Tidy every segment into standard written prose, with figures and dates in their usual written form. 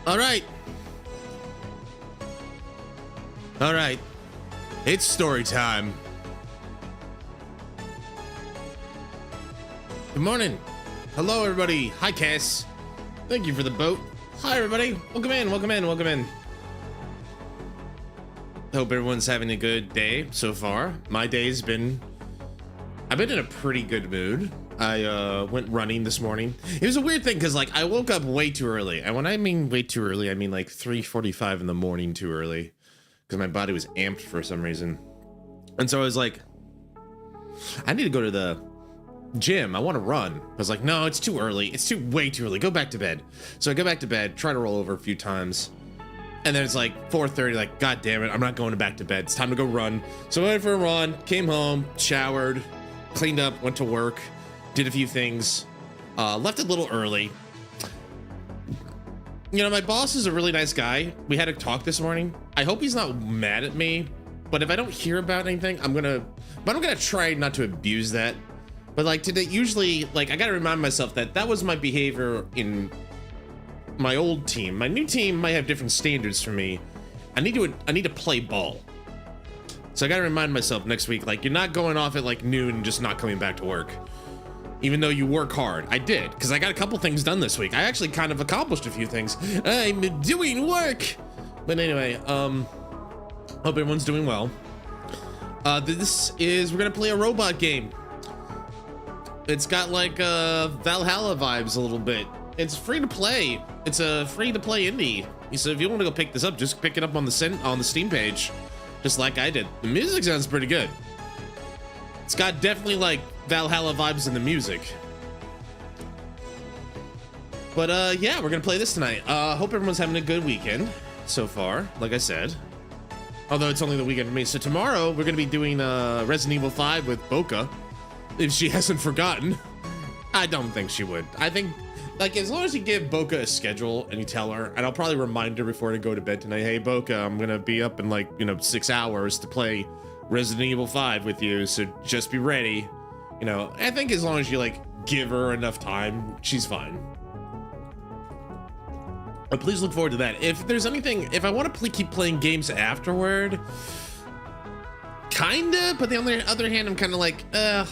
All right. All right. It's story time. Good morning. Hello, everybody. Hi, Cass. Thank you for the boat. Hi, everybody. Welcome in. Welcome in. Welcome in. Hope everyone's having a good day so far. My day's been... I've been in a pretty good mood. I went running this morning. It was a weird thing because like I woke up way too early. And when I mean way too early, I mean like 3:45 in the morning too early. Because my body was amped for some reason. And so I was like, I need to go to the gym. I want to run. I was like, no, it's too early. It's way too early. Go back to bed. So I go back to bed, try to roll over a few times. And then it's like 4:30, like, God damn it, I'm not going back to bed. It's time to go run. So I went for a run, came home, showered, cleaned up, went to work, did a few things, left a little early. You know, my boss is a really nice guy. We had a talk this morning. I hope he's not mad at me, but if I don't hear about anything, I'm gonna try not to abuse that. But like today, usually, like I gotta remind myself that that was my behavior in my old team. My new team might have different standards for me. I need to play ball. So I gotta remind myself next week, like you're not going off at like noon and just not coming back to work. Even though you work hard. I did, because I got a couple things done this week. I actually kind of accomplished a few things. I'm doing work. But anyway, hope everyone's doing well. We're gonna play a robot game. It's got like Valhalla vibes a little bit. It's free to play. It's a free to play indie. So if you want to go pick this up, just pick it up on the Steam page, just like I did. The music sounds pretty good. It's got definitely like Valhalla vibes in the music. But yeah, we're gonna play this tonight. Hope everyone's having a good weekend so far, like I said. Although it's only the weekend for me. So tomorrow we're gonna be doing Resident Evil 5 with Boca, if she hasn't forgotten. I don't think she would. I think, like, as long as you give Boca a schedule and you tell her, and I'll probably remind her before I go to bed tonight, hey Boca, I'm gonna be up in like, 6 hours to play Resident Evil 5 with you, so just be ready. I think as long as you like give her enough time, she's fine. But please look forward to that. If there's anything, if I want to keep playing games afterward, kinda, but on the other hand, I'm kind of like, kind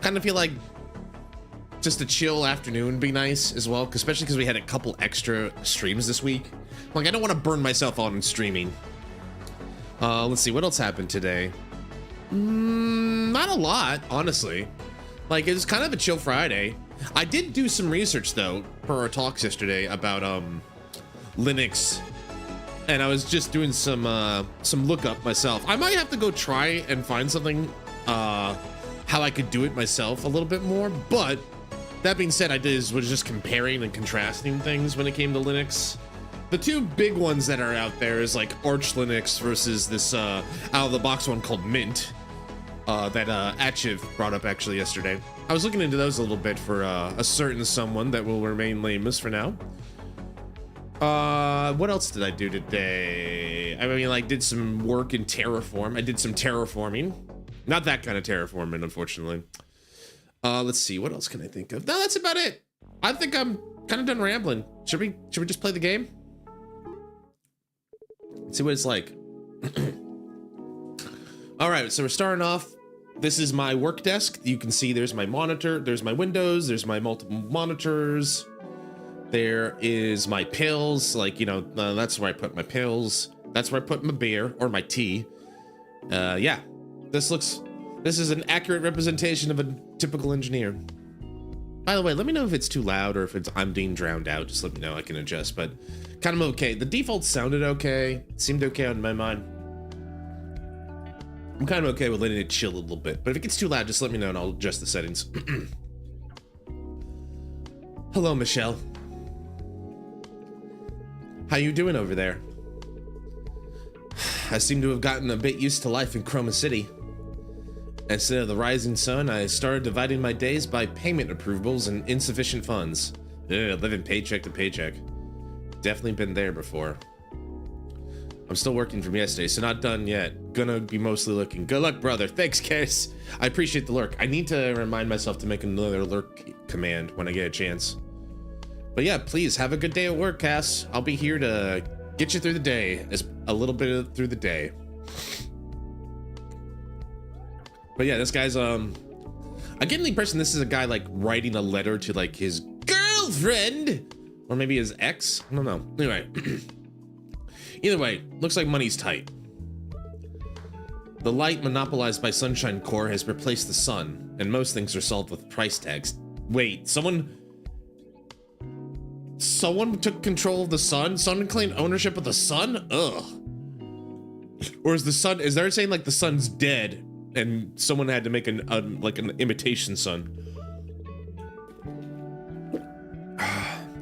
of feel like just a chill afternoon would be nice as well, especially because we had a couple extra streams this week. Like, I don't want to burn myself out in streaming. Let's see, what else happened today? Not a lot, honestly. Like, it was kind of a chill Friday. I did do some research, though, per our talks yesterday about Linux, and I was just doing some lookup myself. I might have to go try and find something how I could do it myself a little bit more, but that being said, was just comparing and contrasting things when it came to Linux. The two big ones that are out there is like Arch Linux versus this out of the box one called Mint that Achiv brought up actually yesterday. I was looking into those a little bit for a certain someone that will remain nameless for now. What else did I do today? I mean, like, did some work in Terraform. I did some terraforming. Not that kind of terraforming, unfortunately. Let's see, what else can I think of? No, that's about it. I think I'm kind of done rambling. Should we just play the game? Let's see what it's like. All right, so we're starting off. This is my work desk. You can see there's my monitor, there's my windows, there's my multiple monitors. There is my pills, like, that's where I put my pills. That's where I put my beer or my tea. Yeah, this is an accurate representation of a typical engineer. By the way, let me know if it's too loud or if I'm being drowned out. Just let me know, I can adjust, but kind of okay. The default sounded okay. It seemed okay on my mind. I'm kind of okay with letting it chill a little bit, but if it gets too loud, just let me know and I'll adjust the settings. Hello, Michelle. How you doing over there? I seem to have gotten a bit used to life in Chroma City. Instead of the rising sun, I started dividing my days by payment approvals and insufficient funds. Living paycheck to paycheck. Definitely been there before. I'm still working from yesterday, so not done yet. Gonna be mostly looking. Good luck, brother. Thanks, Case. I appreciate the lurk. I need to remind myself to make another lurk command when I get a chance. But yeah, please have a good day at work, Cass. I'll be here to get you through the day, as a little bit through the day. But yeah, this guy's I get the impression this is a guy like writing a letter to like his girlfriend, or maybe his ex. I don't know. Anyway, either way, looks like money's tight. The light monopolized by Sunshine Core has replaced the sun, and most things are solved with price tags. Wait, someone took control of the sun? Someone claimed ownership of the sun? Ugh. Or is the sun, is there saying like the sun's dead and someone had to make an imitation sun?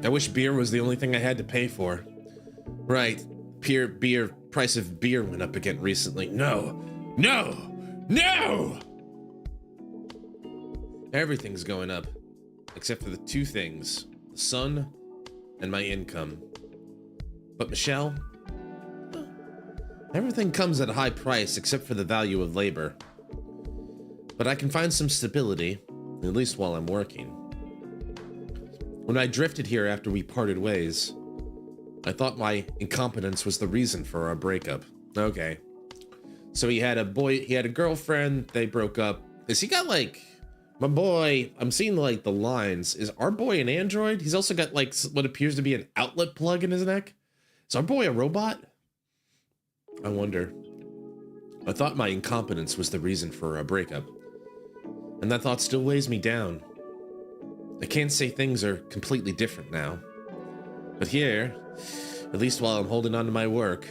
I wish beer was the only thing I had to pay for. Right, price of beer went up again recently. No. Everything's going up, except for the two things, the sun and my income. But Michelle, everything comes at a high price except for the value of labor. But I can find some stability, at least while I'm working. When I drifted here after we parted ways, I thought my incompetence was the reason for our breakup. Okay. So he had a girlfriend, they broke up. Has he got like, my boy, I'm seeing like the lines. Is our boy an android? He's also got like what appears to be an outlet plug in his neck. Is our boy a robot? I wonder. I thought my incompetence was the reason for our breakup. And that thought still weighs me down. I can't say things are completely different now. But here, at least while I'm holding on to my work,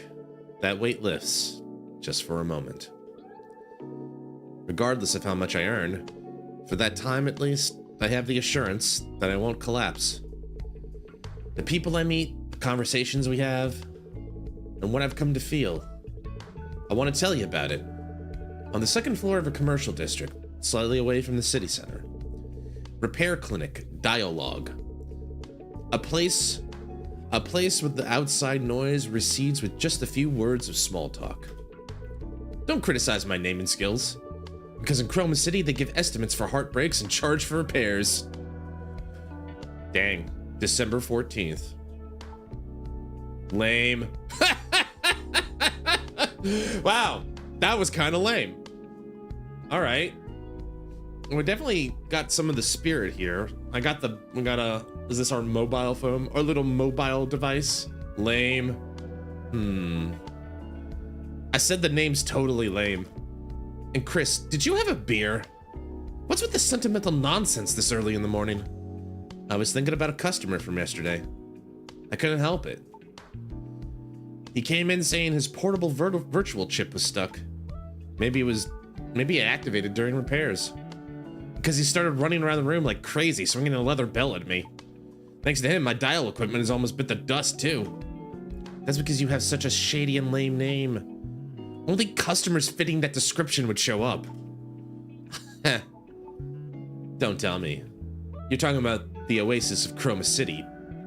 that weight lifts. Just for a moment. Regardless of how much I earn, for that time at least, I have the assurance that I won't collapse. The people I meet, the conversations we have, and what I've come to feel. I want to tell you about it. On the second floor of a commercial district, slightly away from the city center. Repair clinic, D1AL-ogue. A place with the outside noise recedes with just a few words of small talk. Don't criticize my naming skills, because in Chroma City they give estimates for heartbreaks and charge for repairs. Dang, December 14th. Lame. Wow, that was kind of lame. All right, we definitely got some of the spirit here. Is this our mobile phone? Our little mobile device? Lame. I said the name's totally lame. And Chris, did you have a beer? What's with the sentimental nonsense this early in the morning? I was thinking about a customer from yesterday. I couldn't help it. He came in saying his portable virtual chip was stuck. Maybe it activated during repairs. Because he started running around the room like crazy, swinging a leather belt at me. Thanks to him, my dial equipment has almost bit the dust too. That's because you have such a shady and lame name. Only customers fitting that description would show up. Don't tell me. You're talking about the oasis of Chroma City,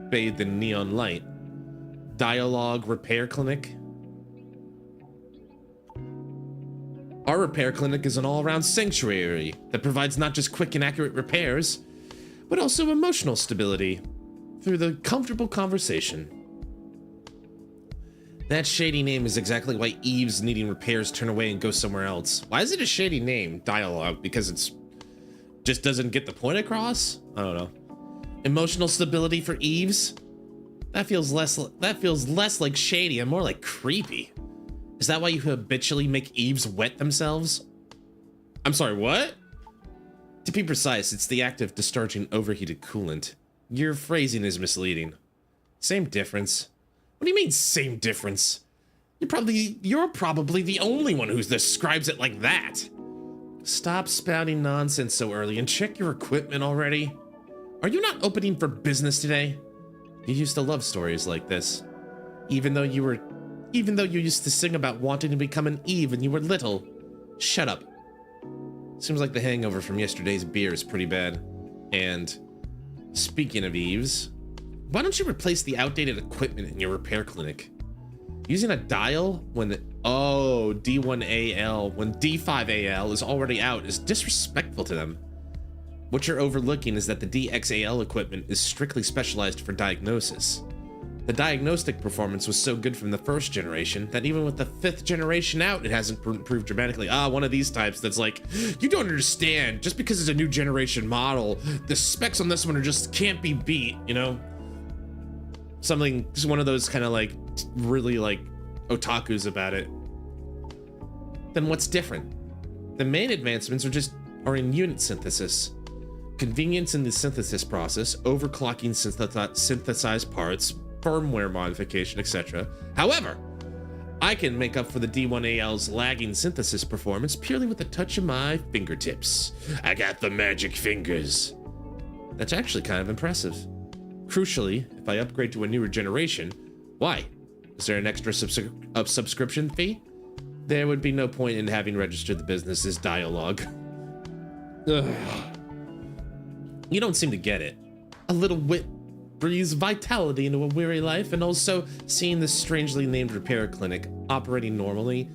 bathed in neon light. D1AL-ogue Repair Clinic. Our repair clinic is an all-around sanctuary that provides not just quick and accurate repairs, but also emotional stability through the comfortable conversation. That shady name is exactly why Eve's needing repairs turn away and go somewhere else. Why is it a shady name, D1AL-ogue? Because it's just doesn't get the point across? I don't know. Emotional stability for Eve's? That feels less like shady and more like creepy. Is that why you habitually make Eves wet themselves? I'm sorry, what? To be precise, it's the act of discharging overheated coolant. Your phrasing is misleading. Same difference. What do you mean, same difference? You're probably the only one who describes it like that. Stop spouting nonsense so early and check your equipment already. Are you not opening for business today? You used to love stories like this. Even though you used to sing about wanting to become an Eve when you were little. Shut up. Seems like the hangover from yesterday's beer is pretty bad. And speaking of Eves, why don't you replace the outdated equipment in your repair clinic? Using a dial when D1AL, when D5AL is already out is disrespectful to them. What you're overlooking is that the DXAL equipment is strictly specialized for diagnosis. The diagnostic performance was so good from the first generation that even with the 5th generation out, it hasn't improved dramatically. One of these types that's like, you don't understand, just because it's a new generation model, the specs on this one are just can't be beat, you know? Something, just one of those kind of like, really like otakus about it. Then what's different? The main advancements are in unit synthesis. Convenience in the synthesis process, overclocking synthesized parts, firmware modification, etc. However, I can make up for the D1AL's lagging synthesis performance purely with a touch of my fingertips. I got the magic fingers. That's actually kind of impressive. Crucially, if I upgrade to a newer generation, why? Is there an extra subscription fee? There would be no point in having registered the business as D1AL-ogue. You don't seem to get it. A little wit breathes vitality into a weary life, and also seeing this strangely named repair clinic operating normally.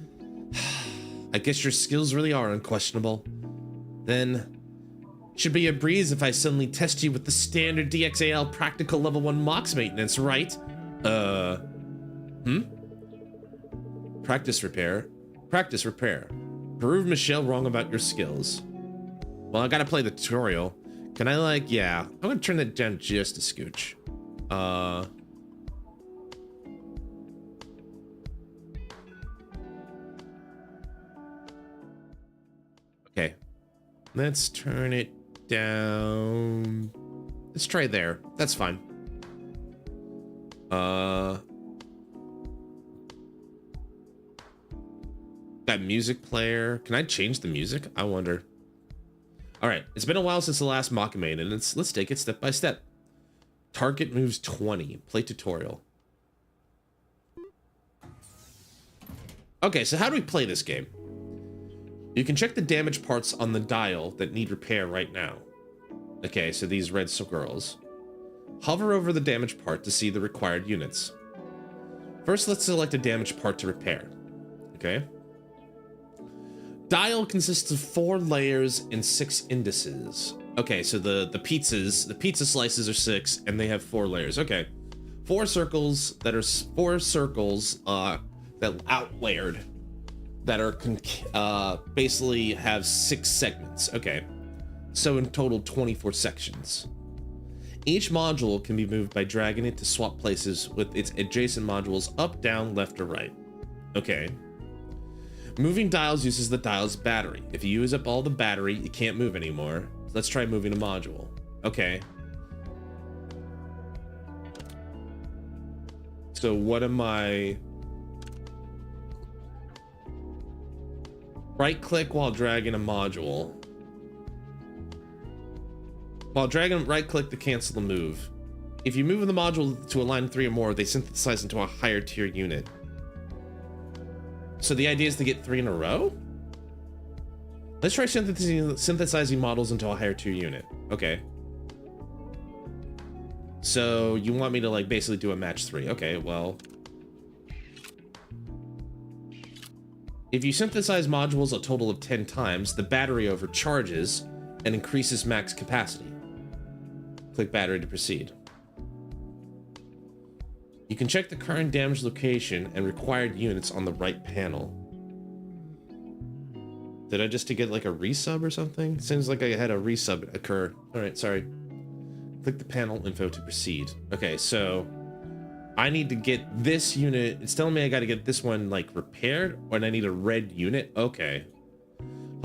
I guess your skills really are unquestionable. Then, should be a breeze if I suddenly test you with the standard DXAL practical level 1 MOX maintenance, right? Practice repair. Prove Michelle wrong about your skills. Well, I gotta play the tutorial. Can I yeah, I'm gonna turn that down just a scooch. Okay, let's turn it down. Let's try there. That's fine. That music player. Can I change the music? I wonder. All right, it's been a while since the last mock main, and let's take it step by step. Target moves 20. Play tutorial. Okay, so how do we play this game? You can check the damaged parts on the dial that need repair right now. Okay, so these red circles. Hover over the damaged part to see the required units. First, let's select a damaged part to repair. Okay. Dial consists of 4 layers and 6 indices. Okay, so the pizza slices are 6 and they have 4 layers. Okay. 4 circles that are that outlayered that are basically have 6 segments. Okay. So in total 24 sections. Each module can be moved by dragging it to swap places with its adjacent modules up, down, left, or right. Okay. Moving dials uses the dial's battery. If you use up all the battery, you can't move anymore. Let's try moving a module. Okay. So what am I... Right click while dragging a module. While dragging, right click to cancel the move. If you move the module to a line 3 or more, they synthesize into a higher tier unit. So the idea is to get 3 in a row? Let's try synthesizing models into a higher tier unit. Okay. So you want me to basically do a match 3. Okay, well. If you synthesize modules a total of 10 times, the battery overcharges and increases max capacity. Click battery to proceed. You can check the current damage location and required units on the right panel. Did I just get a resub or something? Seems like I had a resub occur. All right, sorry. Click the panel info to proceed. Okay, so I need to get this unit. It's telling me I got to get this one repaired, or I need a red unit. Okay.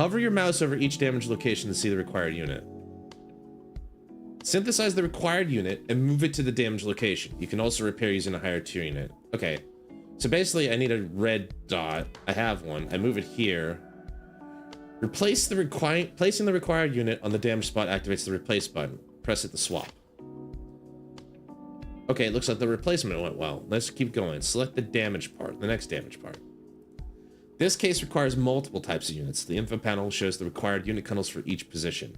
Hover your mouse over each damaged location to see the required unit. Synthesize the required unit and move it to the damaged location. You can also repair using a higher tier unit. Okay, so basically I need a red dot. I have one. I move it here. Placing the required unit on the damaged spot activates the replace button. Press it to swap. Okay, it looks like the replacement went well. Let's keep going. Select the damaged part, the next damaged part. This case requires multiple types of units. The info panel shows the required unit colors for each position.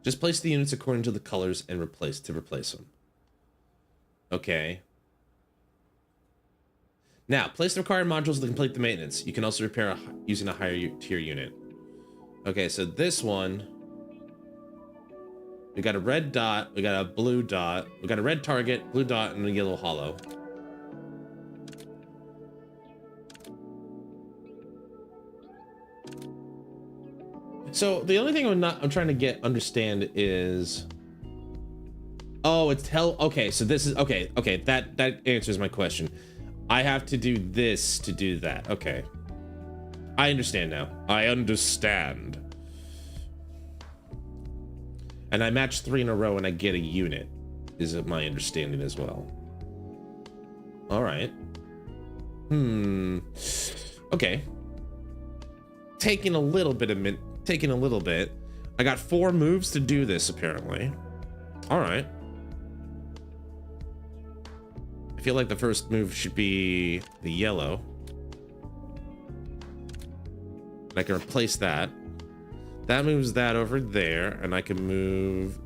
Just place the units according to the colors and replace them. Okay. Now, place the required modules to complete the maintenance. You can also repair using a higher tier unit. Okay, so this one, we got a red dot, we got a blue dot, we got a red target, blue dot, and a yellow hollow. So the only thing I'm trying to understand is, oh, it's okay, so this is okay, that answers my question. I have to do this to do that. Okay. I understand now. I understand. And I match 3 in a row and I get a unit, is my understanding as well. All right. Okay. Taking a little bit. I got 4 moves to do this, apparently. All right. I feel like the first move should be the yellow. I can replace that. That moves that over there, and I can move...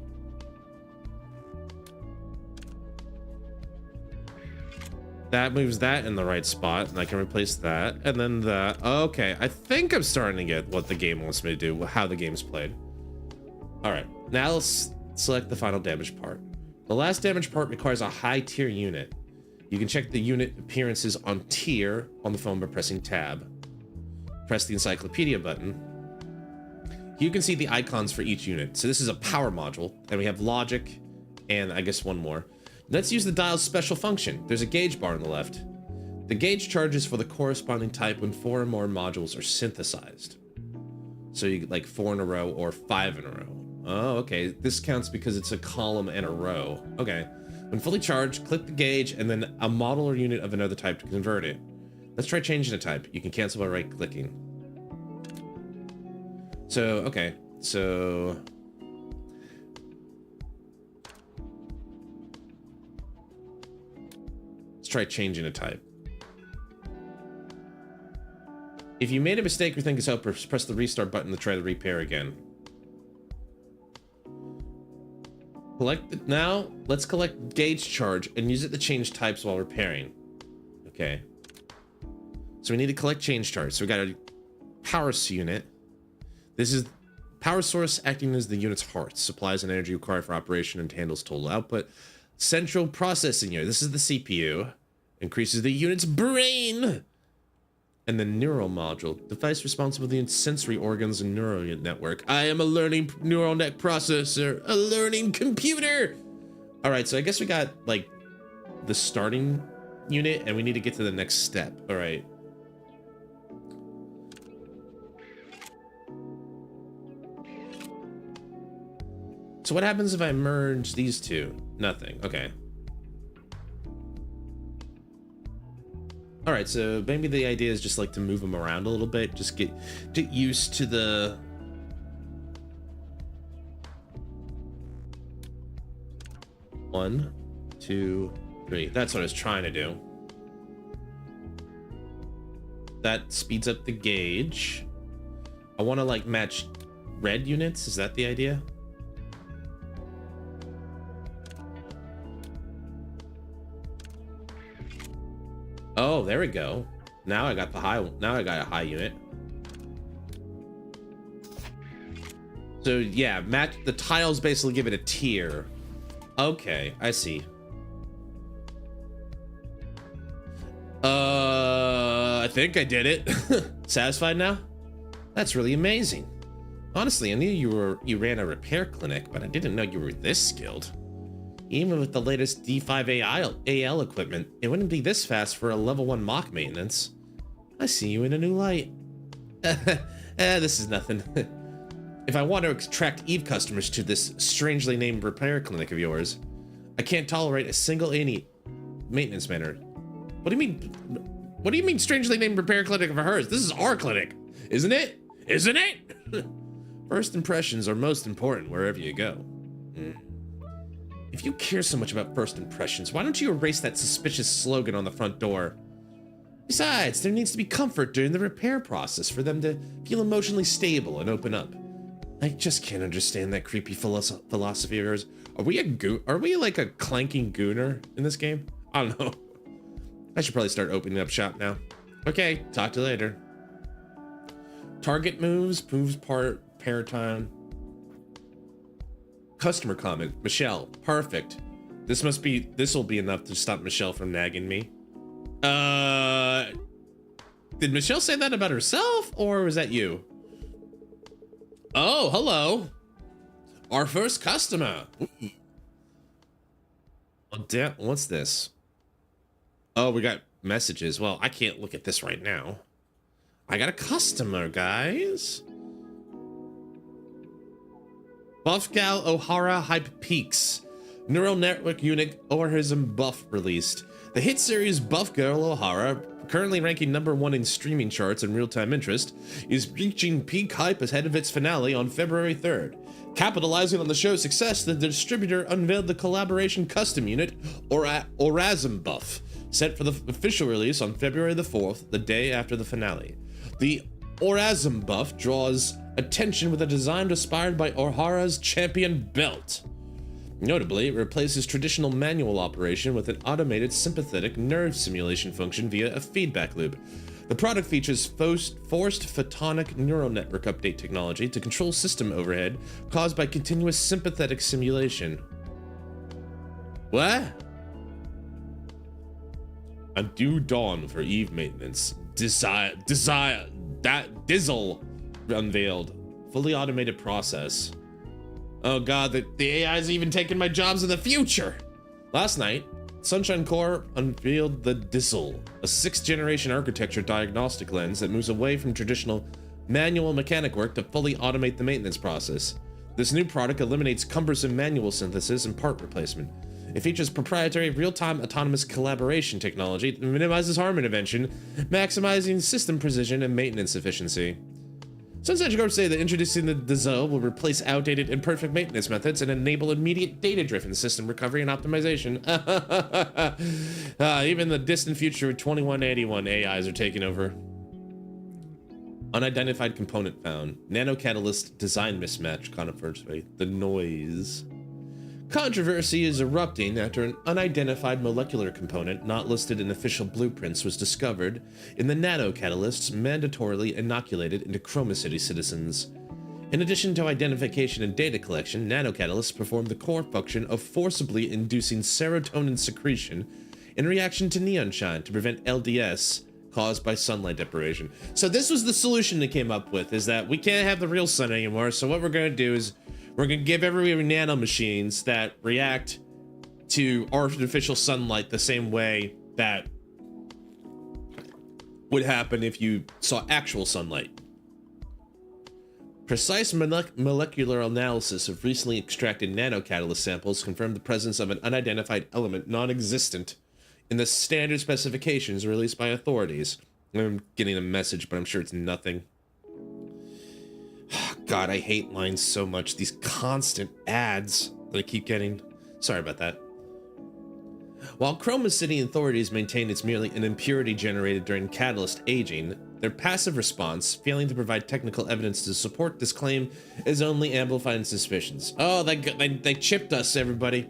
That moves that in the right spot, and I can replace that, and then that. Okay, I think I'm starting to get what the game wants me to do, how the game's played. All right, now let's select the final damage part. The last damage part requires a high tier unit. You can check the unit appearances on tier on the phone by pressing tab. Press the encyclopedia button. You can see the icons for each unit. So this is a power module, and we have logic, and I guess one more. Let's use the dial's special function. There's a gauge bar on the left. The gauge charges for the corresponding type when 4 or more modules are synthesized. So you get like 4 in a row or 5 in a row. Oh, okay. This counts because it's a column and a row. Okay. When fully charged, click the gauge and then a model or unit of another type to convert it. Let's try changing a type. You can cancel by right-clicking. So, okay. So... let's try changing a type. If you made a mistake or think it's out, press the restart button to try to repair again. Now, let's collect gauge charge and use it to change types while repairing. Okay. So we need to collect change charge. So we got a power unit. This is power source acting as the unit's heart. Supplies and energy required for operation and handles total output. Central processing unit. This is the CPU. Increases the unit's brain. And the neural module. Device responsible for the sensory organs and neural network. I am a learning neural net processor. A learning computer. All right, so I guess we got like the starting unit and we need to get to the next step. All right. So what happens if I merge these two? Nothing. Okay. All right, so maybe the idea is just like to move them around a little bit, just get used to the... One, two, three. That's what I was trying to do. That speeds up the gauge. I want to like match red units. Is that the idea? Oh, there we go. Now I got the high. Now I got a high unit. So yeah, match the tiles. Basically, give it a tier. Okay, I see. I think I did it. Satisfied now? That's really amazing. Honestly, I knew you ran a repair clinic, but I didn't know you were this skilled. Even with the latest D1AL equipment, it wouldn't be this fast for a level 1 mock maintenance. I see you in a new light. This is nothing. If I want to attract Eve customers to this strangely named repair clinic of yours, I can't tolerate a single maintenance manner. What do you mean? What do you mean strangely named repair clinic of hers? This is our clinic, isn't it? Isn't it? First impressions are most important wherever you go. If you care so much about first impressions, why don't you erase that suspicious slogan on the front door? Besides, there needs to be comfort during the repair process for them to feel emotionally stable and open up. I just can't understand that creepy philosophy of yours. Are we like a clanking gooner in this game? I don't know. I should probably start opening up shop now. Okay, talk to you later. Target moves part repair time. Customer comment, Michelle, perfect. This will be enough to stop Michelle from nagging me. Did Michelle say that about herself, or was that you? Oh, hello. Our first customer. Ooh. Oh, damn, what's this? Oh, we got messages. Well, I can't look at this right now. I got a customer, guys. Buff Gal O'Hara Hype Peaks. Neural network unit Orhism buff released. The hit series Buff Girl O'Hara, currently ranking #1 in streaming charts and real-time interest, is reaching peak hype ahead of its finale on February 3rd. Capitalizing on the show's success, the distributor unveiled the collaboration custom unit, Orasm Buff, set for the official release on February the 4th, the day after the finale. The Orasm Buff draws attention with a design inspired by O'Hara's champion belt. Notably, it replaces traditional manual operation with an automated sympathetic nerve simulation function via a feedback loop. The product features forced photonic neural network update technology to control system overhead caused by continuous sympathetic simulation. What? A due dawn for Eve maintenance. D1AL unveiled. Fully automated process. Oh god, the AI is even taking my jobs in the future! Last night, Sunshine Core unveiled the D1AL, a 6th generation architecture diagnostic lens that moves away from traditional manual mechanic work to fully automate the maintenance process. This new product eliminates cumbersome manual synthesis and part replacement. It features proprietary real-time autonomous collaboration technology that minimizes harm intervention, maximizing system precision and maintenance efficiency. Sunshine Corp say that introducing the D1AL will replace outdated imperfect maintenance methods and enable immediate data-driven system recovery and optimization. Even the distant future of 2181 AIs are taking over. Unidentified component found. Nanocatalyst design mismatch controversy. The noise. Controversy is erupting after an unidentified molecular component not listed in official blueprints was discovered in the nanocatalysts mandatorily inoculated into Chroma City citizens. In addition to identification and data collection, nanocatalysts perform the core function of forcibly inducing serotonin secretion in reaction to neon shine to prevent LDS caused by sunlight deprivation. So this was the solution they came up with, is that we can't have the real sun anymore, so what we're going to do is we're going to give every nano machines that react to artificial sunlight the same way that would happen if you saw actual sunlight. Precise molecular analysis of recently extracted nanocatalyst samples confirmed the presence of an unidentified element non-existent in the standard specifications released by authorities. I'm getting a message, but I'm sure it's nothing. God, I hate lines so much. These constant ads that I keep getting. Sorry about that. While Chroma City authorities maintain it's merely an impurity generated during catalyst aging, their passive response, failing to provide technical evidence to support this claim, is only amplifying suspicions. Oh, they chipped us, everybody.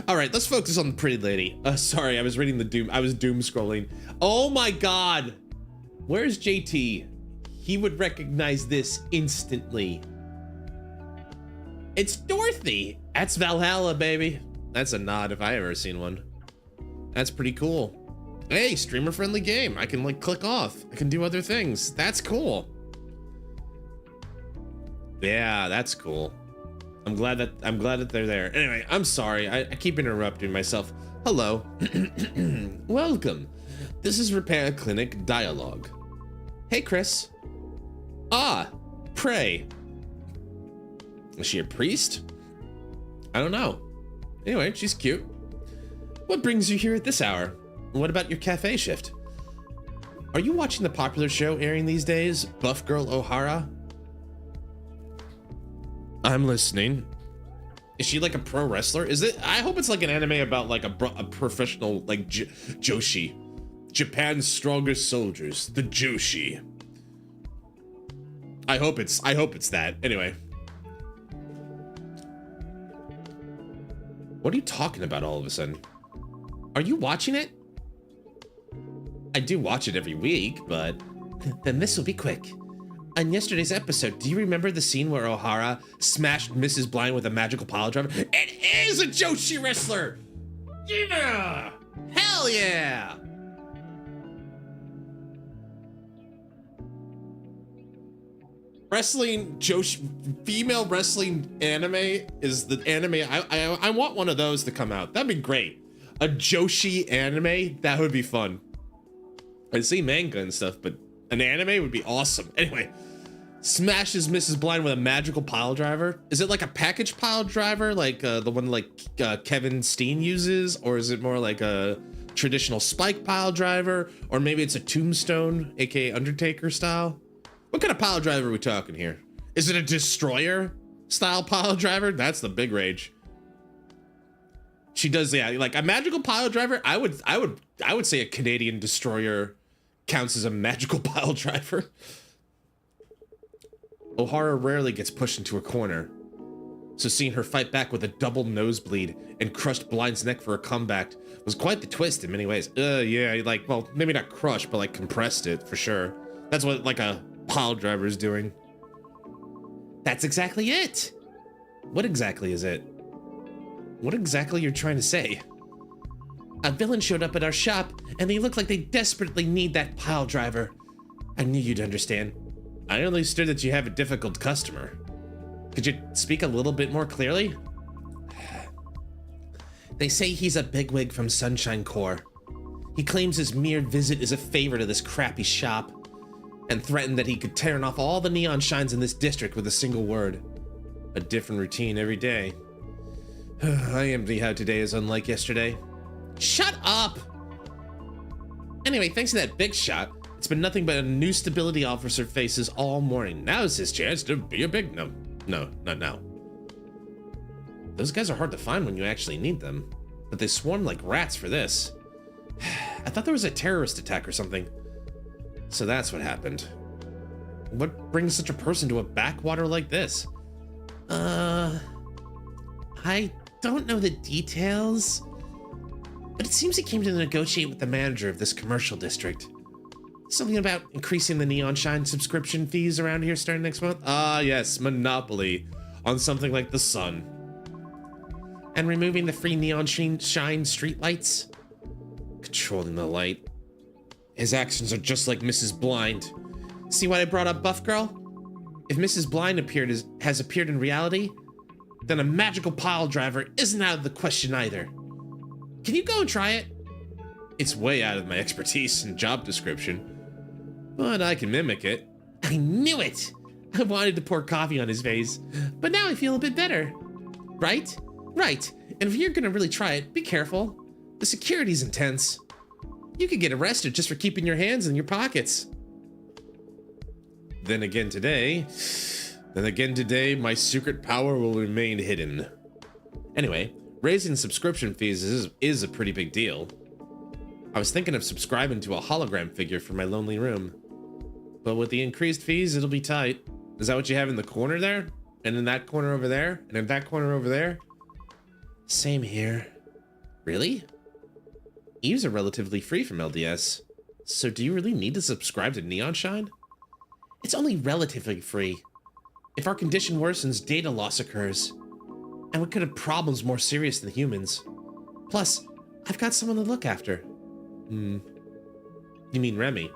All right, let's focus on the pretty lady. Sorry, I was reading the doom. I was doom scrolling. Oh my God, where's JT? He would recognize this instantly. It's Dorothy. That's Valhalla, baby. That's a nod if I ever seen one. That's pretty cool. Hey, streamer-friendly game. I can like click off. I can do other things. That's cool. Yeah, that's cool. I'm glad that they're there. Anyway, I'm sorry. I keep interrupting myself. Hello. Welcome. This is Repair Clinic D1AL-ogue. Hey, Chris. Ah, pray. Is she a priest? I don't know. Anyway, she's cute. What brings you here at this hour? What about your cafe shift? Are you watching the popular show airing these days, Buff Girl O'Hara? I'm listening. Is she like a pro wrestler? Is it? I hope it's like an anime about like a professional like Joshi. Japan's strongest soldiers, the Joshi. I hope it's that. Anyway. What are you talking about all of a sudden? Are you watching it? I do watch it every week, but then this will be quick. On yesterday's episode, do you remember the scene where O'Hara smashed Mrs. Blind with a magical pile driver? It is a Joshi wrestler! Yeah! Hell yeah! Wrestling, female wrestling anime is the anime. I want one of those to come out. That'd be great. A Joshi anime, that would be fun. I see manga and stuff, but an anime would be awesome. Anyway, smashes Mrs. Blind with a magical pile driver. Is it like a package pile driver, like the one like Kevin Steen uses, or is it more like a traditional spike pile driver, or maybe it's a tombstone, aka Undertaker style? What kind of pile driver are we talking here? Is it a destroyer style pile driver? That's the big rage. She does, yeah, like a magical pile driver. I would say a Canadian destroyer counts as a magical pile driver. O'Hara rarely gets pushed into a corner, so seeing her fight back with a double nosebleed and crushed Blind's neck for a comeback was quite the twist in many ways. Yeah, like, well, maybe not crushed, but like compressed it for sure. That's what like a pile driver is doing. That's exactly it. What exactly is it? What exactly you're trying to say? A villain showed up at our shop, and they look like they desperately need that pile driver. I knew you'd understand. I understood that you have a difficult customer. Could you speak a little bit more clearly? They say he's a bigwig from Sunshine Corps. He claims his mere visit is a favor to this crappy shop, and threatened that he could turn off all the neon shines in this district with a single word. A different routine every day. I envy how today is unlike yesterday. Shut up! Anyway, thanks to that big shot, it's been nothing but a new stability officer faces all morning. Now's his chance to be a big no. No, not now. Those guys are hard to find when you actually need them, but they swarm like rats for this. I thought there was a terrorist attack or something. So that's what happened. What brings such a person to a backwater like this? I don't know the details, but it seems he came to negotiate with the manager of this commercial district. Something about increasing the neon shine subscription fees around here starting next month? Ah, yes, monopoly on something like the sun. And removing the free neon shine streetlights? Controlling the light. His actions are just like Mrs. Blind. See why I brought up Buff Girl? If Mrs. Blind has appeared in reality, then a magical pile driver isn't out of the question either. Can you go and try it? It's way out of my expertise and job description, but I can mimic it. I knew it! I wanted to pour coffee on his face, but now I feel a bit better. Right? Right. And if you're gonna really try it, be careful. The security's intense. You could get arrested just for keeping your hands in your pockets. Then again today, my secret power will remain hidden. Anyway, raising subscription fees is a pretty big deal. I was thinking of subscribing to a hologram figure for my lonely room. But with the increased fees, it'll be tight. Is that what you have in the corner there? And in that corner over there? And in that corner over there? Same here. Really? Eves are relatively free from LDS. So do you really need to subscribe to Neon Shine? It's only relatively free. If our condition worsens, data loss occurs. And we could have problems more serious than humans. Plus, I've got someone to look after. You mean Remy?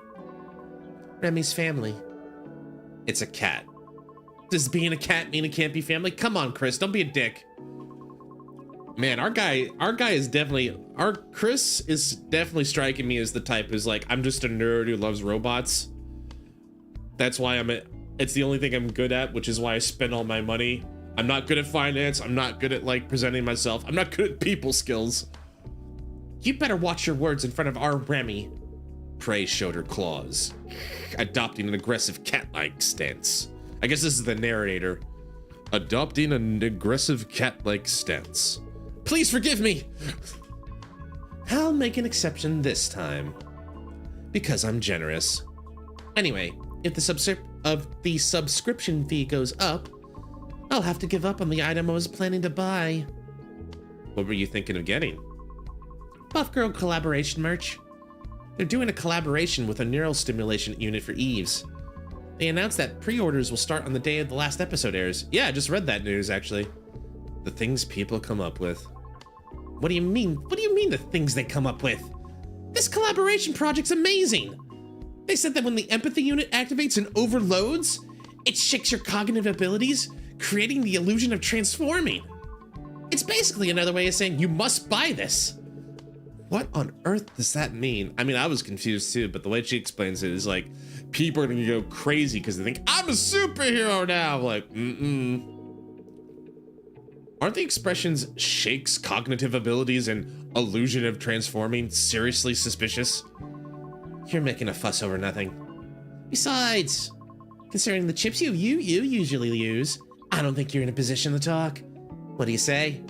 Remy's family. It's a cat. Does being a cat mean it can't be family? Come on, Chris, don't be a dick. Man, Chris is definitely striking me as the type who's like, I'm just a nerd who loves robots. That's why it's the only thing I'm good at, which is why I spend all my money. I'm not good at finance. I'm not good at like presenting myself. I'm not good at people skills. You better watch your words in front of our Remy. Prey showed her claws, adopting an aggressive cat-like stance. I guess this is the narrator. Adopting an aggressive cat-like stance. Please forgive me. I'll make an exception this time. Because I'm generous. Anyway, if the subscription fee goes up, I'll have to give up on the item I was planning to buy. What were you thinking of getting? Buff Girl collaboration merch. They're doing a collaboration with a neural stimulation unit for Eves. They announced that pre-orders will start on the day of the last episode airs. Yeah, I just read that news, actually. The things people come up with. What do you mean? What do you mean the things they come up with? This collaboration project's amazing. They said that when the empathy unit activates and overloads, it shakes your cognitive abilities, creating the illusion of transforming. It's basically another way of saying you must buy this. What on earth does that mean? I mean, I was confused too, but the way she explains it is like, people are gonna go crazy because they think, I'm a superhero now. Like, Aren't the expressions shakes cognitive abilities and illusion of transforming seriously suspicious? You're making a fuss over nothing. Besides, considering the chips you usually use, I don't think you're in a position to talk. What do you say?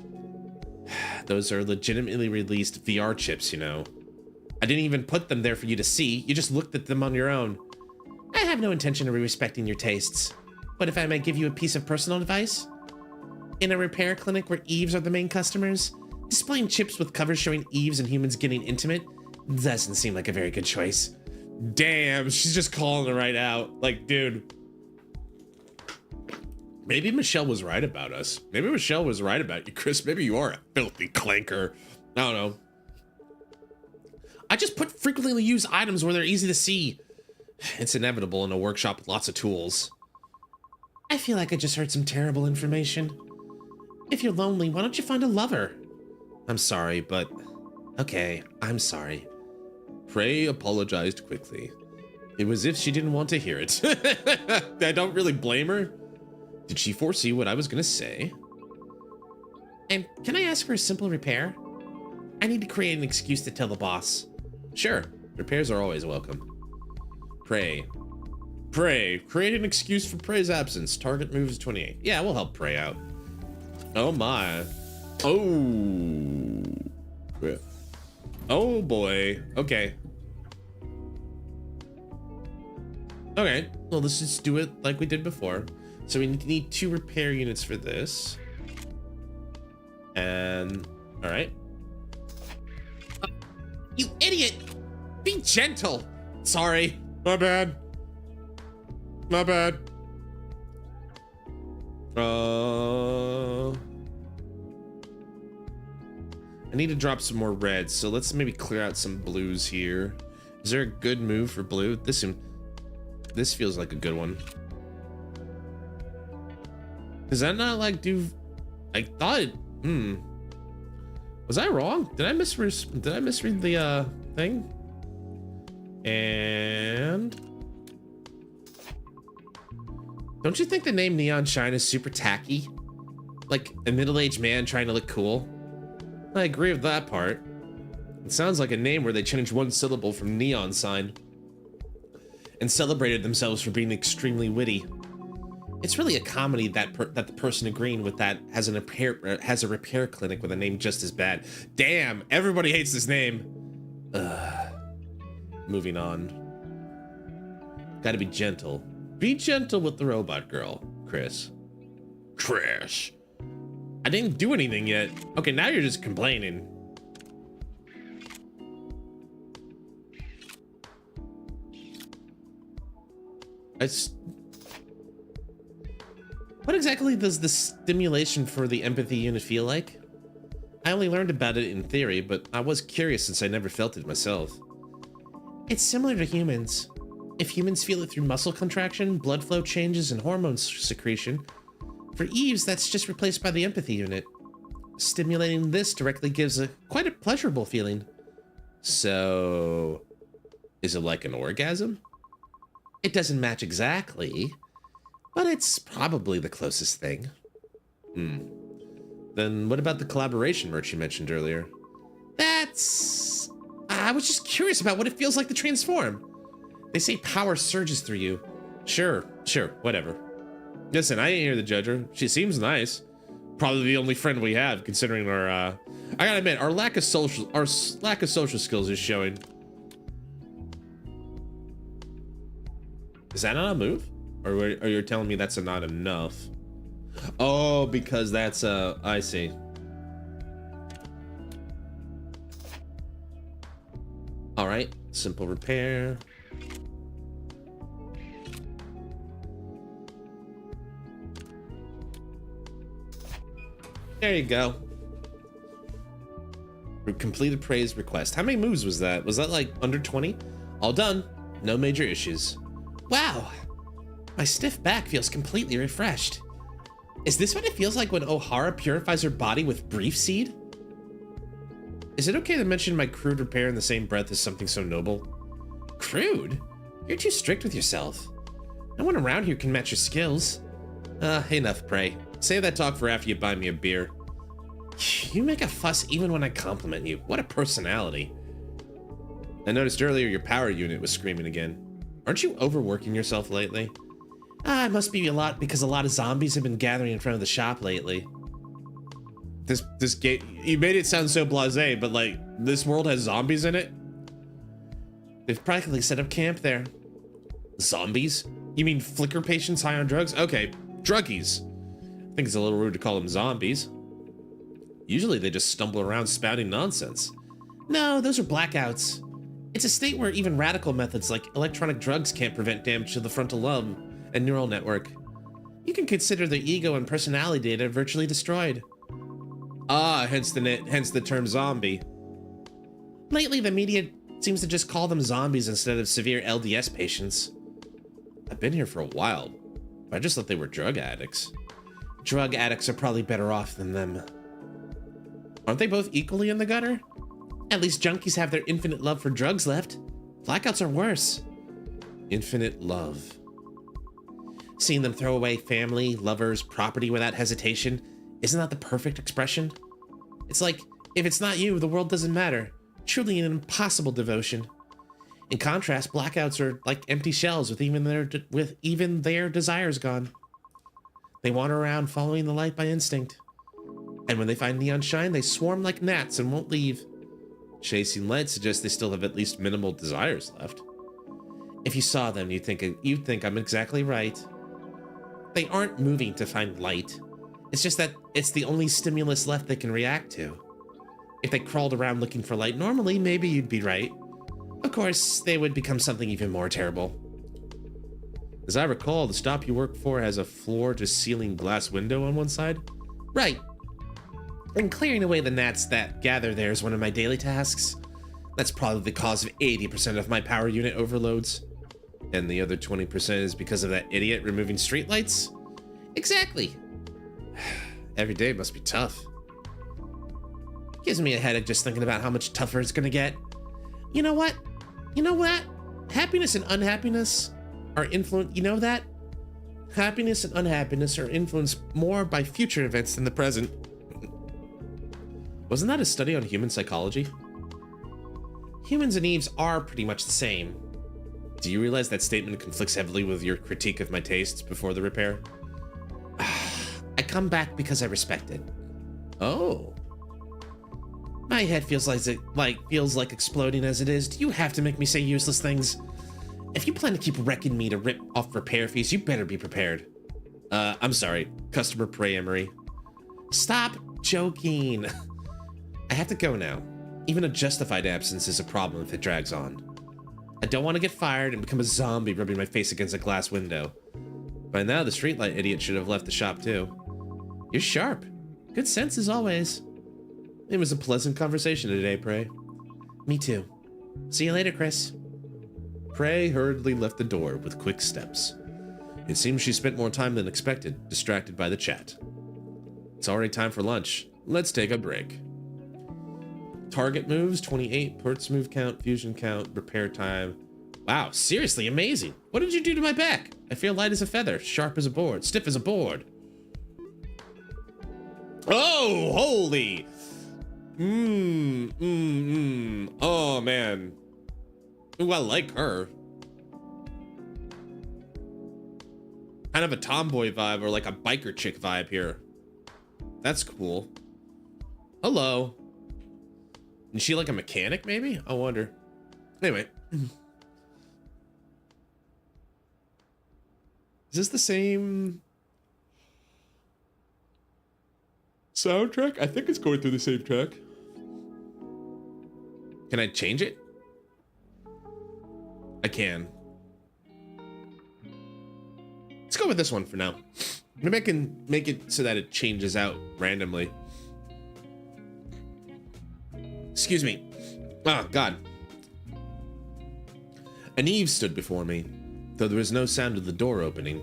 Those are legitimately released VR chips, you know. I didn't even put them there for you to see. You just looked at them on your own. I have no intention of respecting your tastes. But if I may give you a piece of personal advice? In a repair clinic where Eves are the main customers, displaying chips with covers showing Eves and humans getting intimate doesn't seem like a very good choice. Damn, she's just calling it right out. Like, dude. Maybe Michelle was right about us. Maybe Michelle was right about you, Chris. Maybe you are a filthy clanker. I don't know. I just put frequently used items where they're easy to see. It's inevitable in a workshop with lots of tools. I feel like I just heard some terrible information. If you're lonely, why don't you find a lover? I'm sorry, but... Okay, I'm sorry. Prey apologized quickly. It was as if she didn't want to hear it. I don't really blame her. Did she foresee what I was gonna say? And can I ask for a simple repair? I need to create an excuse to tell the boss. Sure, repairs are always welcome. Prey. Prey, create an excuse for Prey's absence. Target moves 28. Yeah, we'll help Prey out. Oh my. Oh. Oh boy. Okay. Okay, well, let's just do it like we did before. So we need 2 repair units for this. And, all right. You idiot! Be gentle! Sorry. My bad. My bad. I need to drop some more reds, so let's maybe clear out some blues here. Is there a good move for blue? This feels like a good one. Does that not like do? I thought it. Was I wrong? Did I misread the thing? And don't you think the name Neon Shine is super tacky? Like a middle-aged man trying to look cool? I agree with that part. It sounds like a name where they changed one syllable from neon sign and celebrated themselves for being extremely witty. It's really a comedy that the person agreeing with that has a repair clinic with a name just as bad. Damn, everybody hates this name. Moving on. Gotta be gentle. Be gentle with the robot girl, Chris. Chris. I didn't do anything yet. Okay, now you're just complaining. What exactly does the stimulation for the empathy unit feel like? I only learned about it in theory, but I was curious since I never felt it myself. It's similar to humans. If humans feel it through muscle contraction, blood flow changes, and hormone secretion, for Eves, that's just replaced by the empathy unit. Stimulating this directly gives quite a pleasurable feeling. So, is it like an orgasm? It doesn't match exactly, but it's probably the closest thing. Then what about the collaboration merch you mentioned earlier? I was just curious about what it feels like to transform. They say power surges through you. Sure, whatever. Listen, I ain't here to judge her. She seems nice. Probably the only friend we have, considering our, I gotta admit, our lack of social skills is showing. Is that not a move? Or are you telling me that's not enough? Oh, because that's I see. All right, simple repair. There you go. Completed praise request. How many moves was that? Was that like under 20? All done. No major issues. Wow. My stiff back feels completely refreshed. Is this what it feels like when O'Hara purifies her body with brief seed? Is it okay to mention my crude repair in the same breath as something so noble? Crude? You're too strict with yourself. No one around here can match your skills. Enough, Prey. Save that talk for after you buy me a beer. You make a fuss even when I compliment you. What a personality. I noticed earlier your power unit was screaming again. Aren't you overworking yourself lately? It must be a lot because a lot of zombies have been gathering in front of the shop lately. This game, you made it sound so blasé, but like, this world has zombies in it? They've practically set up camp there. Zombies? You mean flicker patients high on drugs? Okay, druggies. I think it's a little rude to call them zombies. Usually they just stumble around spouting nonsense. No, those are blackouts. It's a state where even radical methods like electronic drugs can't prevent damage to the frontal lobe and neural network. You can consider their ego and personality data virtually destroyed. Hence the term zombie. Lately, the media seems to just call them zombies instead of severe LDS patients. I've been here for a while, but I just thought they were drug addicts. Drug addicts are probably better off than them. Aren't they both equally in the gutter? At least junkies have their infinite love for drugs left. Blackouts are worse. Infinite love. Seeing them throw away family, lovers, property without hesitation, isn't that the perfect expression? It's like, if it's not you, the world doesn't matter. Truly an impossible devotion. In contrast, blackouts are like empty shells with even their desires gone. They wander around following the light by instinct. And when they find neon shine, they swarm like gnats and won't leave. Chasing light suggests they still have at least minimal desires left. If you saw them, you'd think I'm exactly right. They aren't moving to find light. It's just that it's the only stimulus left they can react to. If they crawled around looking for light normally, maybe you'd be right. Of course, they would become something even more terrible. As I recall, the stop you work for has a floor-to-ceiling glass window on one side? Right. And clearing away the gnats that gather there is one of my daily tasks. That's probably the cause of 80% of my power unit overloads. And the other 20% is because of that idiot removing streetlights? Exactly. Every day must be tough. Gives me a headache just thinking about how much tougher it's gonna get. You know what? Happiness and unhappiness are influenced, you know that? Happiness and unhappiness are influenced more by future events than the present. Wasn't that a study on human psychology? Humans and Eves are pretty much the same. Do you realize that statement conflicts heavily with your critique of my tastes before the repair? I come back because I respect it. Oh. My head feels like exploding as it is. Do you have to make me say useless things? If you plan to keep wrecking me to rip off repair fees, you better be prepared. I'm sorry. Customer Prey Emery. Stop joking. I have to go now. Even a justified absence is a problem if it drags on. I don't want to get fired and become a zombie rubbing my face against a glass window. By now, the streetlight idiot should have left the shop too. You're sharp. Good sense as always. It was a pleasant conversation today, Prey. Me too. See you later, Chris. Prey hurriedly left the door with quick steps. It seems she spent more time than expected, distracted by the chat. It's already time for lunch. Let's take a break. Target moves, 28, parts move count, fusion count, repair time. Wow, seriously amazing. What did you do to my back? I feel light as a feather, sharp as a board, stiff as a board. Oh, holy. Oh, man. Ooh, I like her. Kind of a tomboy vibe or like a biker chick vibe here. That's cool. Hello. Is she like a mechanic, maybe? I wonder. Anyway. Is this the same soundtrack? I think it's going through the same track. Can I change it? I can. Let's go with this one for now. Maybe I can make it so that it changes out randomly. Excuse me. Oh, God. An Eve stood before me, though there was no sound of the door opening.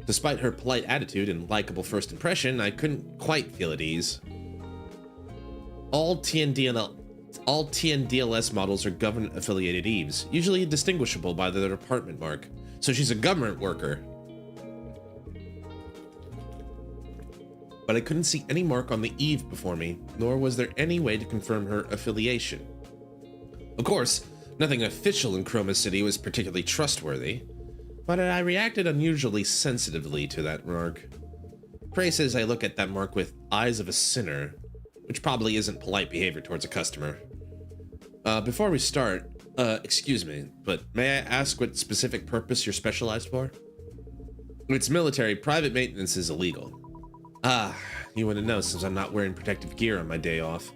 Despite her polite attitude and likable first impression, I couldn't quite feel at ease. All TNDLS models are government-affiliated Eves, usually distinguishable by their department mark. So she's a government worker. But I couldn't see any mark on the Eve before me, nor was there any way to confirm her affiliation. Of course, nothing official in Chroma City was particularly trustworthy, but I reacted unusually sensitively to that mark. Prey says I look at that mark with eyes of a sinner, which probably isn't polite behavior towards a customer. Before we start, excuse me, but may I ask what specific purpose you're specialized for? It's military. Private maintenance is illegal. Ah, you wouldn't know since I'm not wearing protective gear on my day off.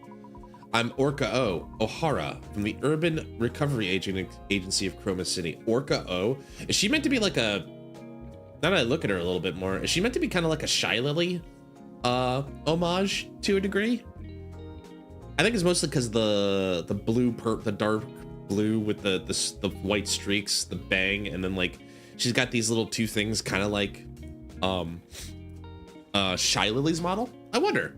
I'm Orca O. O'Hara from the Urban Recovery Agency of Chroma City. Orca O? Is she meant to be like a... Now that I look at her a little bit more, is she meant to be kind of like a Shy Lily homage to a degree? I think it's mostly because the dark blue with the white streaks, the bang, and then like she's got these little two things kind of like Shy Lily's model. I wonder.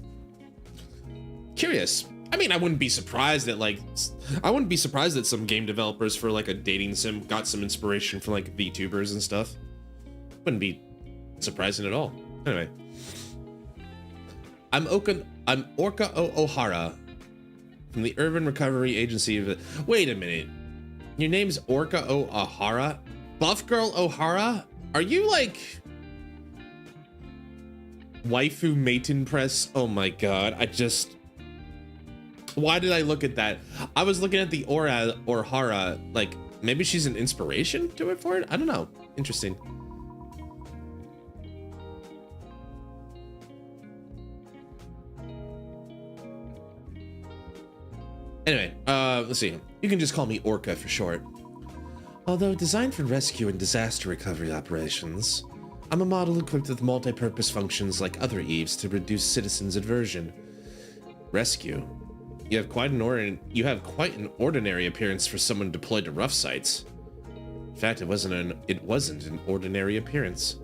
Curious. I mean, I wouldn't be surprised that some game developers for like a dating sim got some inspiration from like VTubers and stuff. Wouldn't be surprising at all. Anyway, I'm Orca O. O'Hara from the Urban Recovery Agency of... Wait a minute. Your name's Orca O. O'Hara? Buff Girl O'Hara? Are you like... Waifu Maiden Press? Oh my god, why did I look at that? I was looking at the O'Hara, like, maybe she's an inspiration to it for it? I don't know. Interesting. Anyway, let's see. You can just call me Orca for short. Although designed for rescue and disaster recovery operations, I'm a model equipped with multi-purpose functions like other Eves to reduce citizens' aversion. Rescue? You have quite an ordinary appearance for someone deployed to rough sites. In fact, it wasn't an ordinary appearance.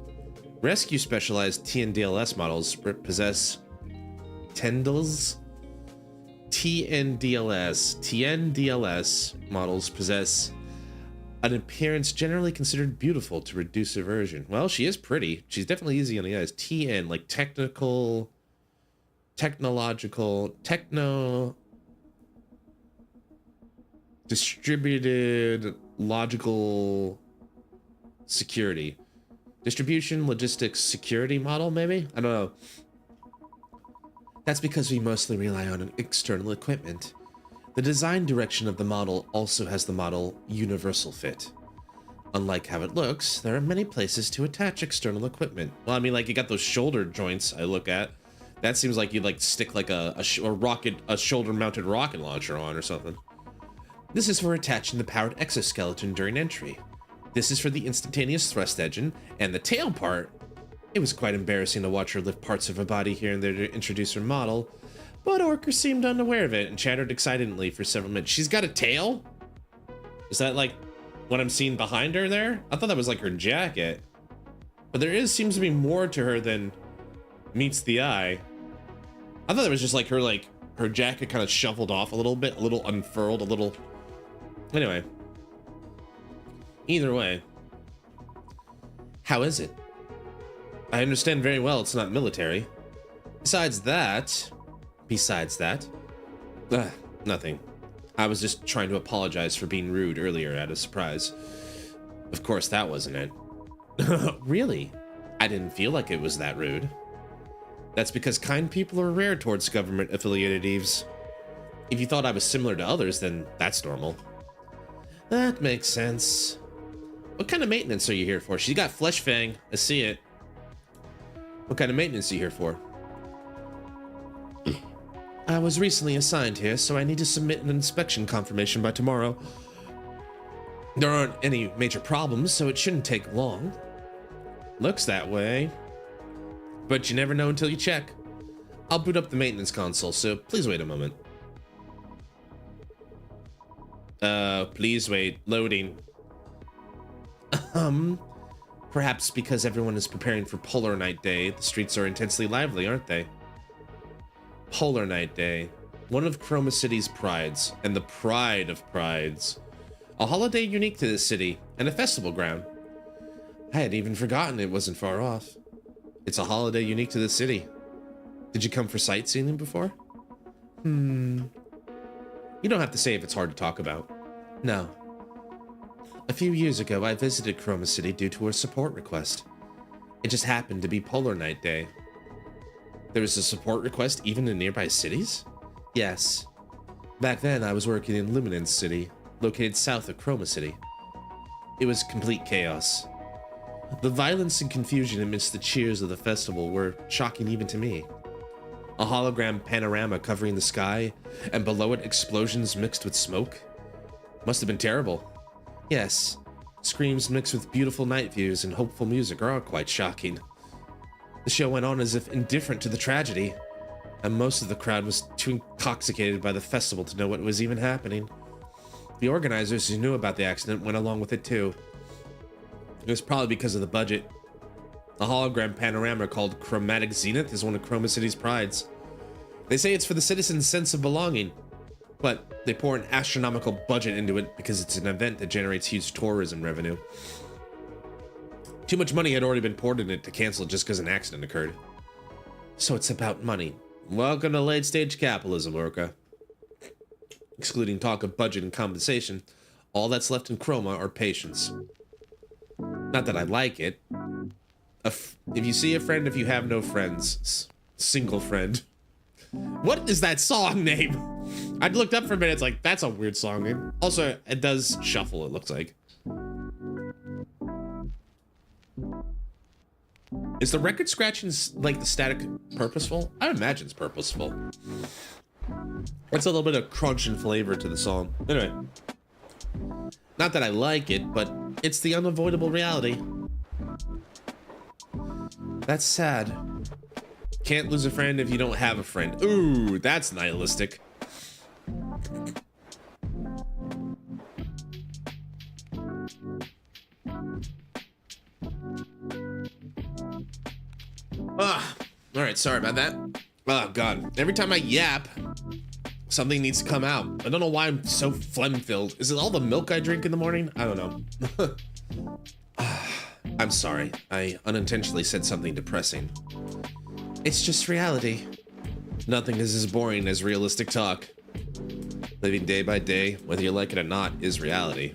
Rescue specialized TNDLS models possess TNDLS models possess an appearance generally considered beautiful to reduce aversion. Well, she is pretty. She's definitely easy on the eyes. TN, like distributed logical security. Distribution logistics security model, maybe? I don't know. That's because we mostly rely on external equipment. The design direction of the model also has the model universal fit. Unlike how it looks, there are many places to attach external equipment. Well, I mean, like, you got those shoulder joints I look at. That seems like you'd like stick like a shoulder-mounted rocket launcher on or something. This is for attaching the powered exoskeleton during entry. This is for the instantaneous thrust engine, and the tail part. It was quite embarrassing to watch her lift parts of her body here and there to introduce her model, but Orca seemed unaware of it and chattered excitedly for several minutes. She's got a tail? Is that like what I'm seeing behind her there? I thought that was like her jacket. But there seems to be more to her than meets the eye. I thought it was just like her jacket kind of shuffled off a little bit, a little unfurled, a little... Anyway. Either way. How is it? I understand very well it's not military. Besides that, nothing. I was just trying to apologize for being rude earlier out of surprise. Of course, that wasn't it. Really? I didn't feel like it was that rude. That's because kind people are rare towards government-affiliated Eves. If you thought I was similar to others, then that's normal. That makes sense. What kind of maintenance are you here for? She's got Flesh Fang. I see it. What kind of maintenance are you here for? I was recently assigned here, so I need to submit an inspection confirmation by tomorrow. There aren't any major problems, so it shouldn't take long. Looks that way. But you never know until you check. I'll boot up the maintenance console, so please wait a moment. Please wait. Loading. Perhaps because everyone is preparing for Polar Night Day, the streets are intensely lively, aren't they? Polar Night Day. One of Chroma City's prides, and the pride of prides. A holiday unique to this city, and a festival ground. I had even forgotten it wasn't far off. It's a holiday unique to this city. Did you come for sightseeing before? You don't have to say if it's hard to talk about. No. A few years ago, I visited Chroma City due to a support request. It just happened to be Polar Night Day. There was a support request even in nearby cities? Yes. Back then, I was working in Luminance City, located south of Chroma City. It was complete chaos. The violence and confusion amidst the cheers of the festival were shocking even to me. A hologram panorama covering the sky, and below it explosions mixed with smoke. Must have been terrible. Yes, screams mixed with beautiful night views and hopeful music are quite shocking. The show went on as if indifferent to the tragedy, and most of the crowd was too intoxicated by the festival to know what was even happening. The organizers who knew about the accident went along with it too. It was probably because of the budget. A hologram panorama called Chromatic Zenith is one of Chroma City's prides. They say it's for the citizens' sense of belonging, but they pour an astronomical budget into it because it's an event that generates huge tourism revenue. Too much money had already been poured in it to cancel it just because an accident occurred. So it's about money. Welcome to late-stage capitalism, Orca. Excluding talk of budget and compensation, all that's left in Chroma are patience. Not that I like it. If you see a friend, if you have no friends. Single friend. What is that song name? I'd looked up for a minute, it's like, that's a weird song name. Also, it does shuffle, it looks like. Is the record scratching, like, the static purposeful? I imagine it's purposeful. It's a little bit of crunch and flavor to the song. Anyway. Not that I like it, but it's the unavoidable reality. That's sad. Can't lose a friend if you don't have a friend. Ooh, that's nihilistic. All right, sorry about that. Oh God, every time I yap, something needs to come out. I don't know why I'm so phlegm-filled. Is it all the milk I drink in the morning? I don't know. I'm sorry, I unintentionally said something depressing. It's just reality. Nothing is as boring as realistic talk. Living day by day, whether you like it or not, is reality.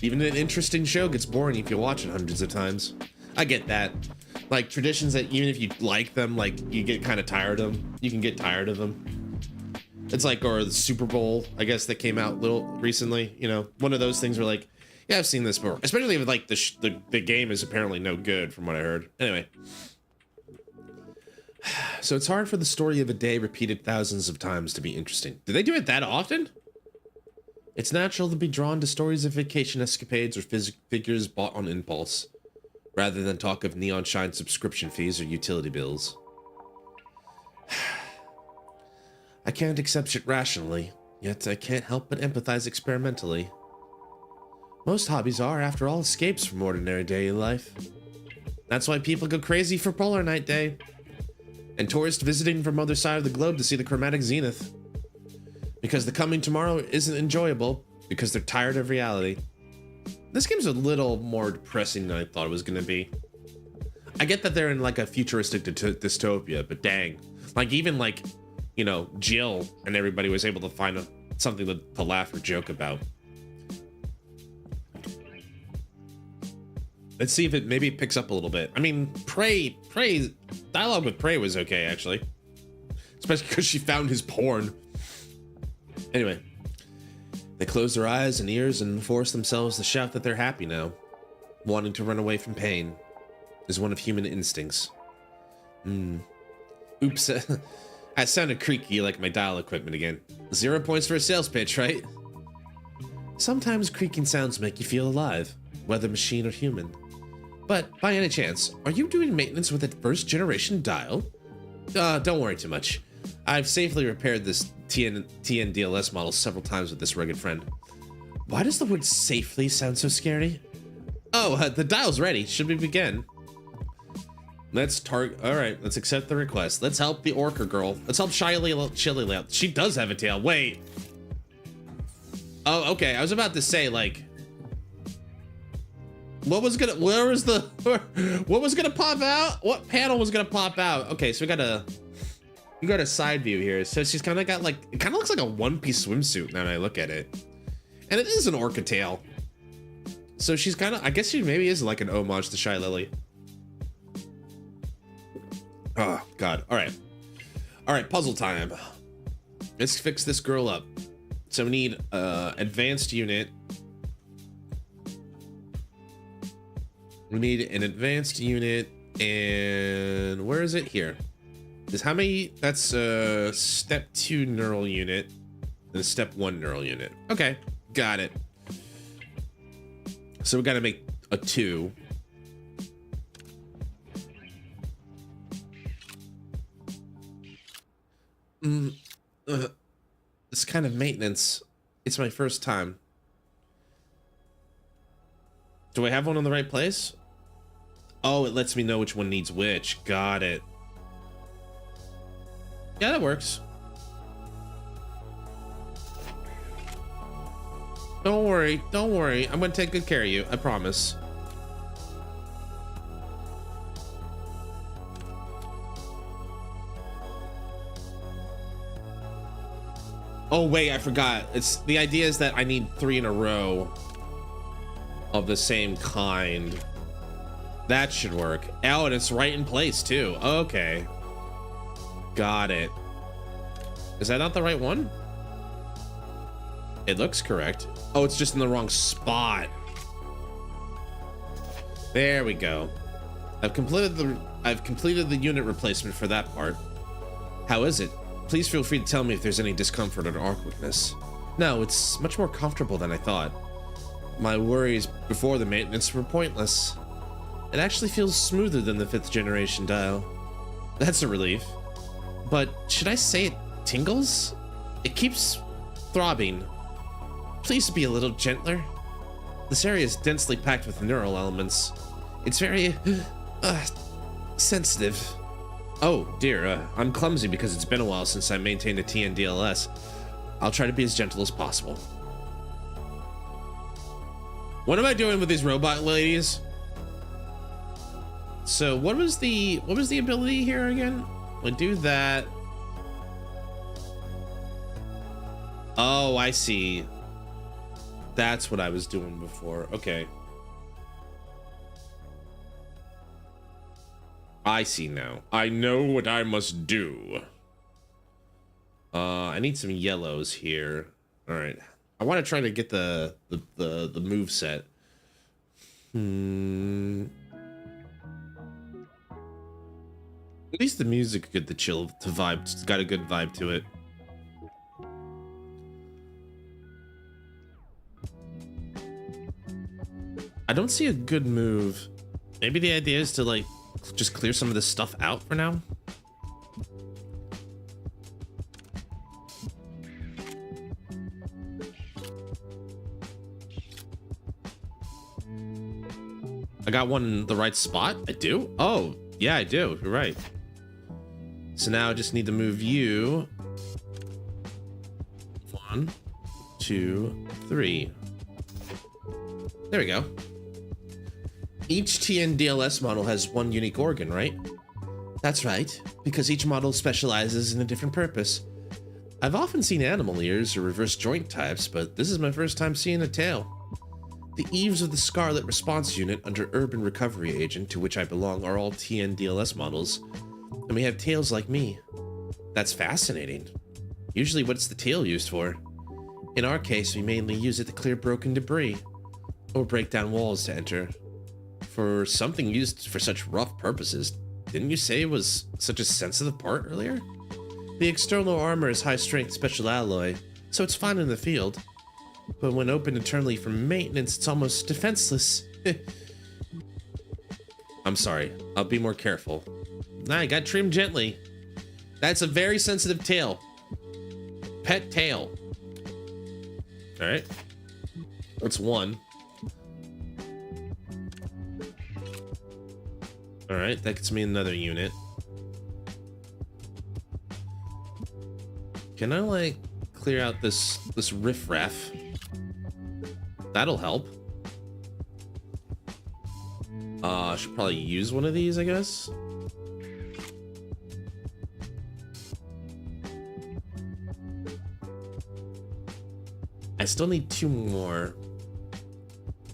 Even an interesting show gets boring if you watch it hundreds of times. I get that. Like, traditions that even if you like them, like, you get kind of tired of them. You can get tired of them. It's like, or the Super Bowl, I guess, that came out recently. You know, one of those things where, like, yeah, I've seen this before. Especially if, like, the game is apparently no good, from what I heard. Anyway. So it's hard for the story of a day repeated thousands of times to be interesting. Do they do it that often? It's natural to be drawn to stories of vacation escapades or figures bought on impulse, rather than talk of neon shine subscription fees or utility bills. I can't accept shit rationally, yet I can't help but empathize experimentally. Most hobbies are, after all, escapes from ordinary daily life. That's why people go crazy for Polar Night Day, and tourists visiting from other side of the globe to see the Chromatic Zenith. Because the coming tomorrow isn't enjoyable, because they're tired of reality. This game's a little more depressing than I thought it was going to be. I get that they're in like a futuristic dystopia, but dang. Like even like, you know, Jill and everybody was able to find something to laugh or joke about. Let's see if it maybe picks up a little bit. I mean, Prey, dialogue with Prey was okay, actually. Especially because she found his porn. Anyway. They close their eyes and ears and force themselves to shout that they're happy now. Wanting to run away from pain is one of human instincts. Oops. I sounded creaky like my dial equipment again. 0 points for a sales pitch, right? Sometimes creaking sounds make you feel alive, whether machine or human. But, by any chance, are you doing maintenance with a first-generation dial? Don't worry too much. I've safely repaired this TN DLS model several times with this rugged friend. Why does the word safely sound so scary? Oh, the dial's ready. Should we begin? Let's target. All right, let's accept the request. Let's help the orca girl. Let's help Chili. She does have a tail. Wait. Oh, okay. I was about to say, like, what was gonna pop out? What panel was gonna pop out? Okay, so we got a side view here. So she's kind of got like, it kind of looks like a one-piece swimsuit now that I look at it. And it is an orca tail. So she's kind of, I guess she maybe is like an homage to Shy Lily. Oh, God. All right. All right, puzzle time. Let's fix this girl up. So we need advanced unit. We need an advanced unit. And where is it? Here. Is how many? That's step 2 neural unit and a step 1 neural unit. Okay, got it. So we got to make a 2. This kind of maintenance, it's my first time. Do I have one in the right place? Oh, it lets me know which one needs which. Got it. Yeah, that works. Don't worry, don't worry. I'm gonna take good care of you, I promise. Oh wait, I forgot. It's the idea is that I need 3 in a row of the same kind. That should work. Oh, and it's right in place too. Okay. Got it. Is that not the right one? It looks correct. Oh, it's just in the wrong spot. There we go. I've completed the unit replacement for that part. How is it? Please feel free to tell me if there's any discomfort or awkwardness. No, it's much more comfortable than I thought. My worries before the maintenance were pointless. It actually feels smoother than the 5th generation dial. That's a relief. But should I say it tingles? It keeps throbbing. Please be a little gentler. This area is densely packed with neural elements. It's very sensitive. Oh dear, I'm clumsy because it's been a while since I maintained a TNDLS. I'll try to be as gentle as possible. What am I doing with these robot ladies? So what was the ability here again? We do that. Oh, I see. That's what I was doing before. Okay. I see now. I know what I must do. I need some yellows here. All right. I want to try to get the move set. At least the music get the chill to vibe. It's got a good vibe to it. I don't see a good move. Maybe the idea is to like just clear some of this stuff out for now. I got one in the right spot. I do? Oh, yeah, I do. You're right. So now I just need to move you. 1, 2, 3. There we go. Each TNDLS model has one unique organ, right? That's right, because each model specializes in a different purpose. I've often seen animal ears or reverse joint types, but this is my first time seeing a tail. The eaves of the Scarlet Response Unit under Urban Recovery Agent, to which I belong, are all TNDLS models, and we have tails like me. That's fascinating. Usually what's the tail used for? In our case, we mainly use it to clear broken debris, or break down walls to enter. For something used for such rough purposes, didn't you say it was such a sensitive part earlier? The external armor is high-strength special alloy, so it's fine in the field. But when opened internally for maintenance, it's almost defenseless. I'm sorry. I'll be more careful. Nah, I got trimmed gently. That's a very sensitive tail. Pet tail. All right. That's one. All right, that gets me another unit. Can I like clear out this riffraff? That'll help. I should probably use one of these, I guess. I still need 2 more.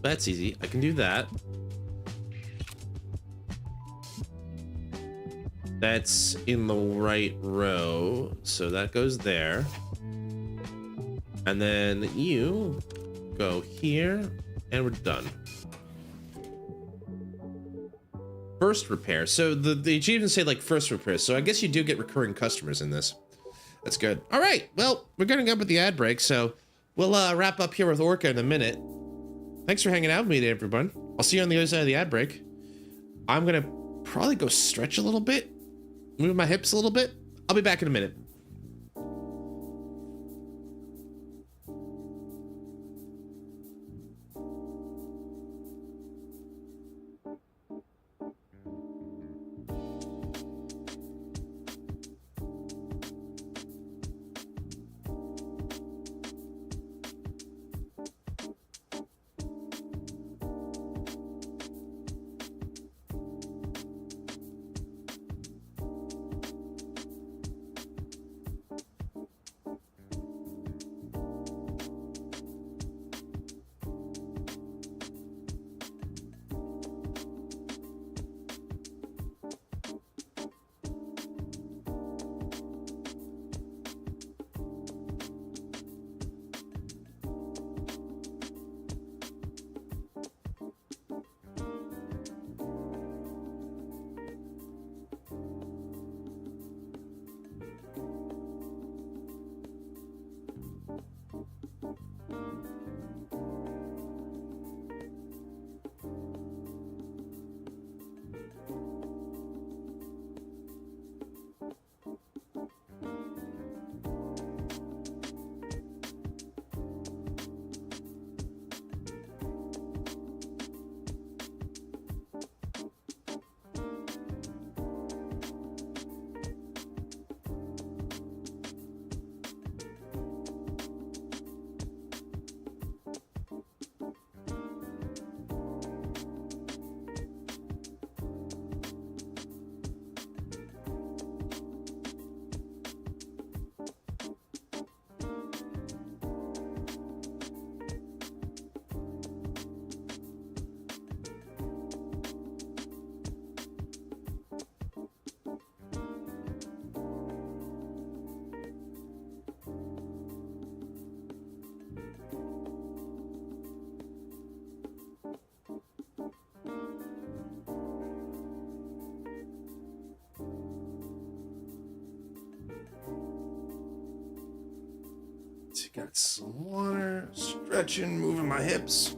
That's easy. I can do that. That's in the right row, so that goes there. And then you go here, and we're done. First repair. So the achievements say like first repair, so I guess you do get recurring customers in this. That's good. All right, well, we're getting up at the ad break, so we'll wrap up here with Orca in a minute. Thanks for hanging out with me, everyone. I'll see you on the other side of the ad break. I'm gonna probably go stretch a little bit, move my hips a little bit. I'll be back in a minute. Got some water, stretching, moving my hips.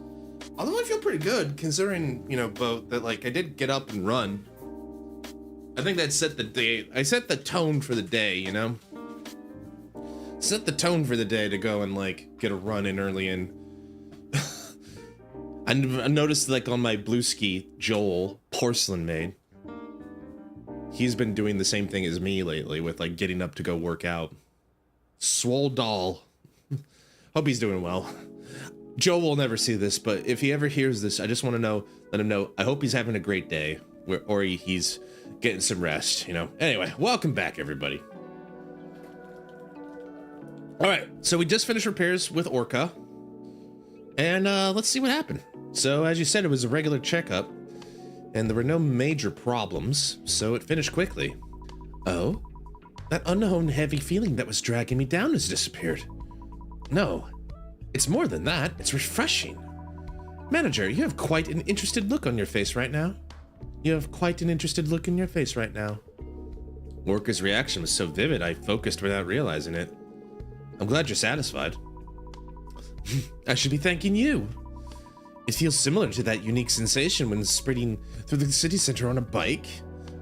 Although I feel pretty good considering, you know, both that like I did get up and run. I think that set the day. I set the tone for the day, you know? Set the tone for the day to go and like get a run in early and I noticed like on my blue ski, Joel, porcelain made. He's been doing the same thing as me lately with like getting up to go work out. Swole doll. Hope he's doing well. Joe will never see this, but if he ever hears this, I just want to know, let him know, I hope he's having a great day, or he's getting some rest, you know? Anyway, welcome back, everybody. All right, so we just finished repairs with Orca, and let's see what happened. So, as you said, it was a regular checkup, and there were no major problems, so it finished quickly. Oh? That unknown heavy feeling that was dragging me down has disappeared. No, it's more than that. It's refreshing. Manager, you have quite an interested look on your face right now. You have quite an interested look in your face right now. Orca's reaction was so vivid, I focused without realizing it. I'm glad you're satisfied. I should be thanking you. It feels similar to that unique sensation when sprinting through the city center on a bike.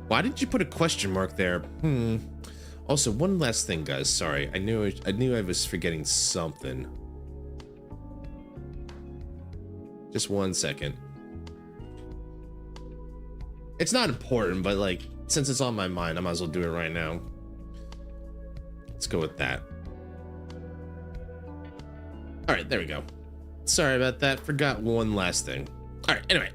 Why did you put a question mark there? Also, one last thing, guys. Sorry, I knew I was forgetting something. Just 1 second. It's not important, but like, since it's on my mind, I might as well do it right now. Let's go with that. All right, there we go. Sorry about that. Forgot one last thing. All right, anyway.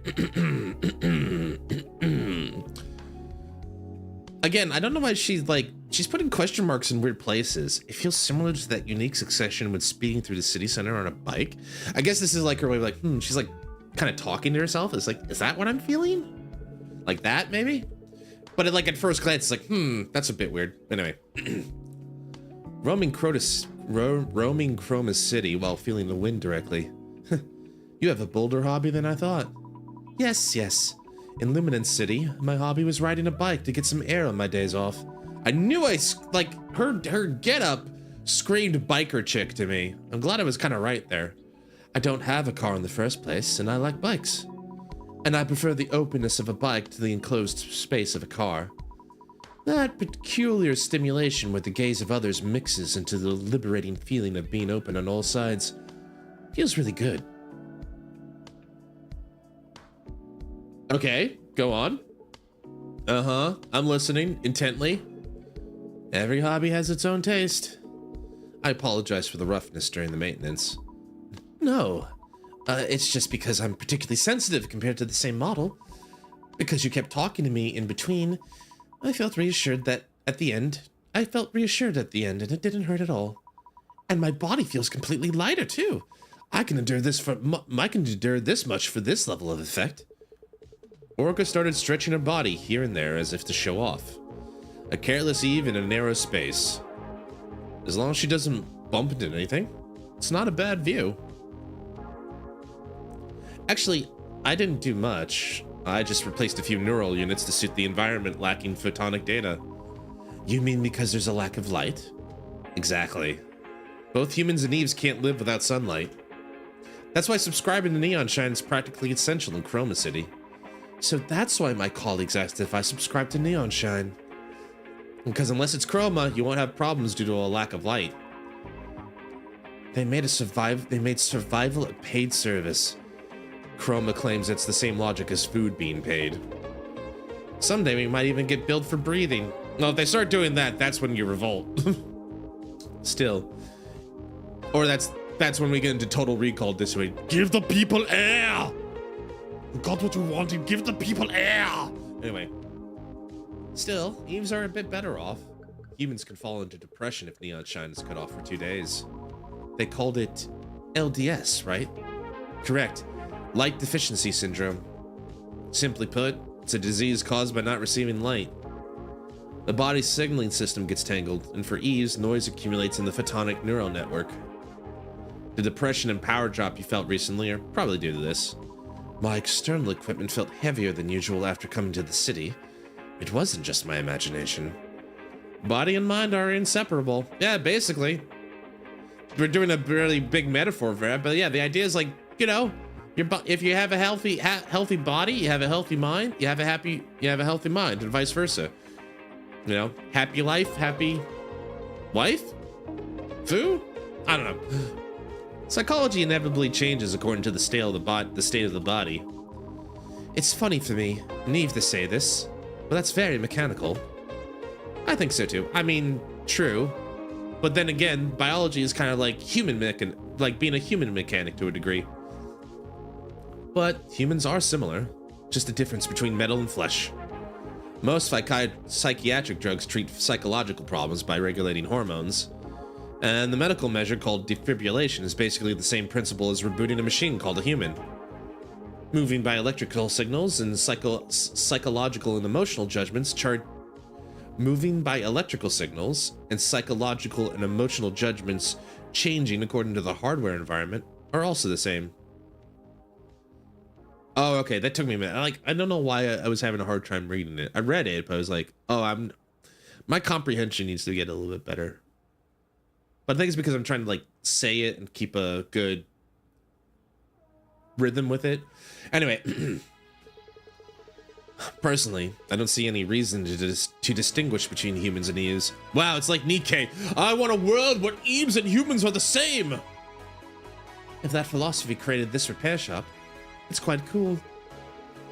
Again, I don't know why she's putting question marks in weird places. It feels similar to that unique succession when speeding through the city center on a bike. I guess this is like her way of like, she's like kind of talking to herself. It's like, is that what I'm feeling? Like that, maybe? But like at first glance, it's like, that's a bit weird. Anyway. Roaming Chroma City while feeling the wind directly. You have a bolder hobby than I thought. Yes. In Luminance City, my hobby was riding a bike to get some air on my days off. I knew her get-up screamed biker chick to me. I'm glad I was kind of right there. I don't have a car in the first place, and I like bikes. And I prefer the openness of a bike to the enclosed space of a car. That peculiar stimulation where the gaze of others mixes into the liberating feeling of being open on all sides feels really good. Okay, go on. I'm listening intently. Every hobby has its own taste. I apologize for the roughness during the maintenance. No, it's just because I'm particularly sensitive compared to the same model. Because you kept talking to me in between, I felt reassured at the end, and it didn't hurt at all. And my body feels completely lighter too. I can endure this much for this level of effect. Orca started stretching her body here and there as if to show off. A careless Eve in a narrow space. As long as she doesn't bump into anything, it's not a bad view. Actually, I didn't do much. I just replaced a few neural units to suit the environment lacking photonic data. You mean because there's a lack of light? Exactly. Both humans and Eves can't live without sunlight. That's why subscribing to Neon Shine is practically essential in Chroma City. So that's why my colleagues asked if I subscribe to Neon Shine. Because unless it's Chroma, you won't have problems due to a lack of light. They made survival a paid service. Chroma claims it's the same logic as food being paid. Someday we might even get billed for breathing. No, if they start doing that, that's when you revolt. Still. Or that's when we get into Total Recall this way. Give the people air! You got what you wanted, give the people air! Anyway. Still, Eves are a bit better off. Humans can fall into depression if Neon Shine is cut off for 2 days. They called it LDS, right? Correct. Light Deficiency Syndrome. Simply put, it's a disease caused by not receiving light. The body's signaling system gets tangled, and for Eves, noise accumulates in the photonic neural network. The depression and power drop you felt recently are probably due to this. My external equipment felt heavier than usual after coming to the city. It wasn't just my imagination. Body and mind are inseparable. Yeah, basically. We're doing a really big metaphor for it, but yeah, the idea is like, you know, if you have a healthy body, you have a healthy mind, you have a healthy mind, and vice versa. You know, happy life, happy wife? Foo? I don't know. Psychology inevitably changes according to the state of the body. It's funny for me, naive to say this, but that's very mechanical. I think so too. I mean, true. But then again, biology is kind of like like being a human mechanic to a degree. But humans are similar, just a difference between metal and flesh. Most psychiatric drugs treat psychological problems by regulating hormones. And the medical measure called defibrillation is basically the same principle as rebooting a machine called a human. Moving by electrical signals and psychological and emotional judgments changing according to the hardware environment are also the same. Oh, okay, that took me a minute. I don't know why I was having a hard time reading it. I read it, but I was like, oh, my comprehension needs to get a little bit better. But I think it's because I'm trying to say it and keep a good rhythm with it. Anyway, personally, I don't see any reason to distinguish between humans and Eves. Wow, it's like Nikkei. I want a world where Eves and humans are the same. If that philosophy created this repair shop, It's quite cool.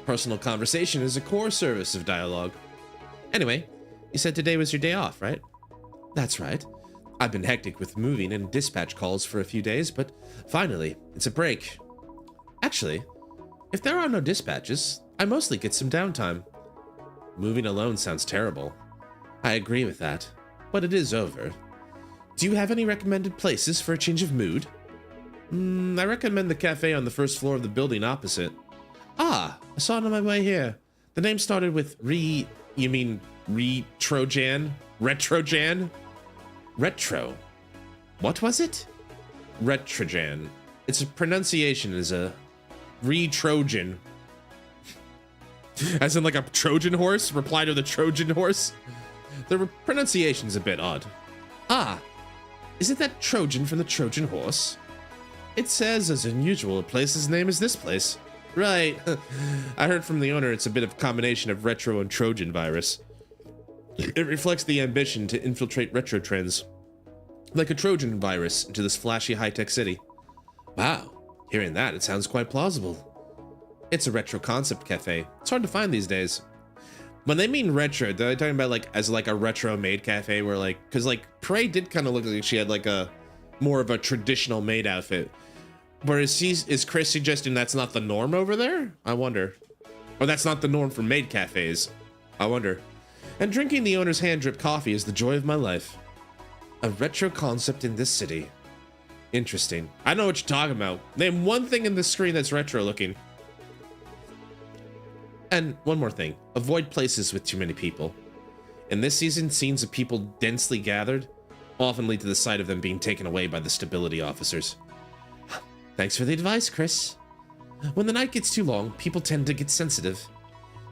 Personal conversation is a core service of dialogue. Anyway, you said today was your day off, right? That's right. I've been hectic with moving and dispatch calls for a few days, but finally, it's a break. Actually, if there are no dispatches, I mostly get some downtime. Moving alone sounds terrible. I agree with that, but it is over. Do you have any recommended places for a change of mood? I recommend the cafe on the first floor of the building opposite. Ah, I saw it on my way here. The name started with you mean Retrojan? Retrojan? Retro. What was it? Retrojan. Its pronunciation is a Re-Trojan. As in like a Trojan horse? Reply to the Trojan horse? The pronunciation's a bit odd. Ah, isn't that Trojan from the Trojan horse? It says as unusual a place's name as this place. Right. I heard from the owner it's a bit of a combination of retro and Trojan virus. It reflects the ambition to infiltrate retro trends, like a Trojan virus, into this flashy high-tech city. Wow, hearing that, it sounds quite plausible. It's a retro concept cafe. It's hard to find these days. When they mean retro, they're talking about like as like a retro maid cafe where like, cause like Prey did kind of look like she had like a more of a traditional maid outfit. Whereas is Chris suggesting that's not the norm over there? I wonder. Or that's not the norm for maid cafes. I wonder. And drinking the owner's hand-drip coffee is the joy of my life. A retro concept in this city. Interesting. I know what you're talking about. Name one thing in the screen that's retro looking. And one more thing. Avoid places with too many people. In this season, scenes of people densely gathered often lead to the sight of them being taken away by the stability officers. Thanks for the advice, Chris. When the night gets too long, people tend to get sensitive,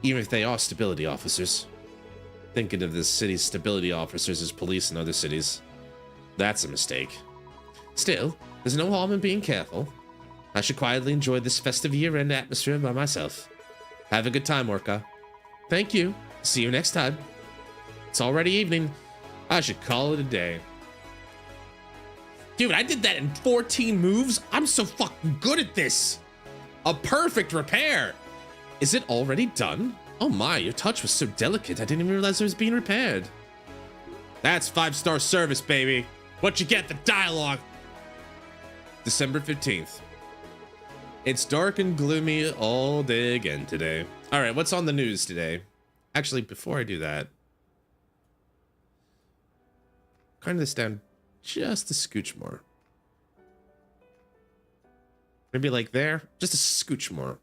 even if they are stability officers. Thinking of this city's stability officers as police in other cities. That's a mistake. Still, there's no harm in being careful. I should quietly enjoy this festive year-end atmosphere by myself. Have a good time, Orca. Thank you. See you next time. It's already evening. I should call it a day. Dude, I did that in 14 moves. I'm so fucking good at this. A perfect repair. Is it already done? Oh my, your touch was so delicate. I didn't even realize it was being repaired. That's 5-star service, baby. What you get, the dialogue. December 15th. It's dark and gloomy all day again today. All right, what's on the news today? Actually, before I do that, turn this down just a scooch more. Maybe like there, just a scooch more.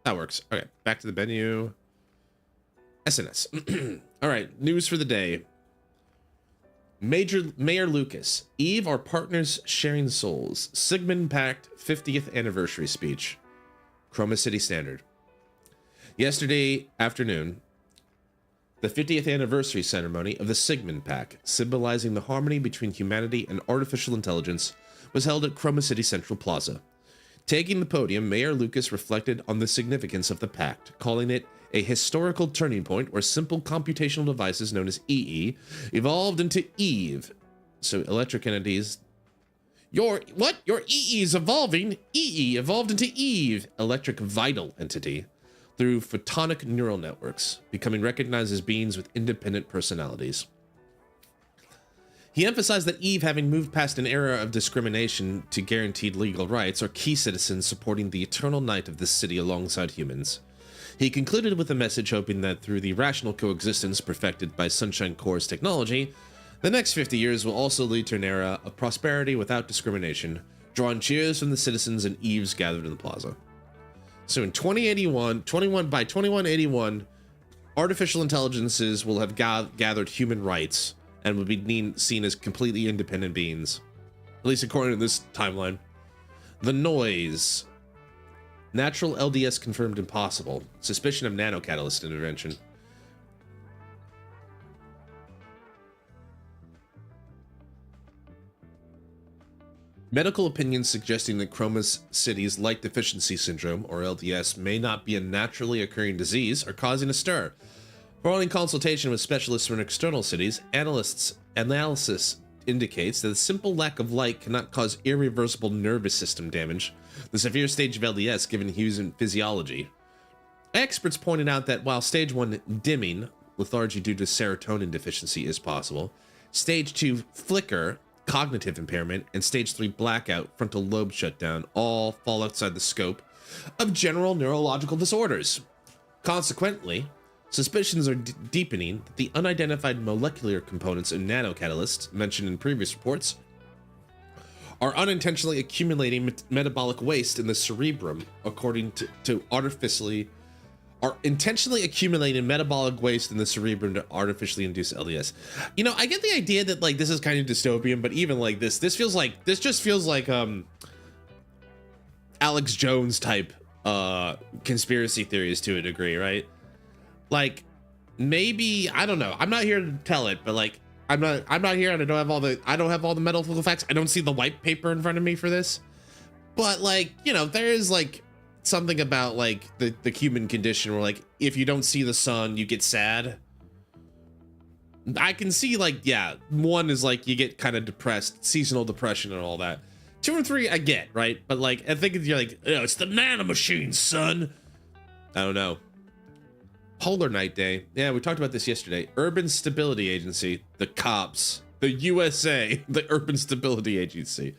That works. Okay, back to the menu. SNS. All right, news for the day. Mayor Lucas, Eve are partners sharing souls. Sigmund Pact 50th anniversary speech. Chroma City Standard. Yesterday afternoon, the 50th anniversary ceremony of the Sigmund Pact, symbolizing the harmony between humanity and artificial intelligence, was held at Chroma City Central Plaza. Taking the podium, Mayor Lucas reflected on the significance of the pact, calling it a historical turning point where simple computational devices known as EE evolved into Eve. So electric entities. Your EE is evolving? EE evolved into Eve, electric vital entity, through photonic neural networks, becoming recognized as beings with independent personalities. He emphasized that Eve, having moved past an era of discrimination to guaranteed legal rights, are key citizens supporting the eternal night of this city alongside humans. He concluded with a message hoping that through the rational coexistence perfected by Sunshine Core's technology, the next 50 years will also lead to an era of prosperity without discrimination, drawing cheers from the citizens and Eves gathered in the plaza. So in 2181, artificial intelligences will have gathered human rights and would be seen as completely independent beings. At least according to this timeline. The noise. Natural LDS confirmed impossible. Suspicion of nanocatalyst intervention. Medical opinions suggesting that Chroma City's light deficiency syndrome, or LDS, may not be a naturally occurring disease are causing a stir. Following consultation with specialists from external cities, analysis indicates that a simple lack of light cannot cause irreversible nervous system damage, the severe stage of LDS given human physiology. Experts pointed out that while stage 1 dimming, lethargy due to serotonin deficiency is possible, stage 2 flicker, cognitive impairment, and stage 3 blackout, frontal lobe shutdown, all fall outside the scope of general neurological disorders. Consequently, suspicions are deepening that the unidentified molecular components in nanocatalysts mentioned in previous reports are unintentionally accumulating metabolic waste in the cerebrum, according to intentionally accumulating metabolic waste in the cerebrum to artificially induce LDS. You know, I get the idea that like this is kind of dystopian, but even like this just feels like Alex Jones type conspiracy theories to a degree, right? Like maybe, I don't know, I'm not here to tell it, but like I'm not here and I don't have all the medical facts. I don't see the white paper in front of me for this, but like, you know, there is like something about like the human condition where like if you don't see the sun you get sad. I can see like, yeah, one is like you get kind of depressed, seasonal depression and all that. 2 and 3 I get, right? But like I think you're like, oh, it's the nanomachine, son. I don't know. Polar Night Day. Yeah, we talked about this yesterday. Urban Stability Agency, the cops, the USA, the Urban Stability Agency.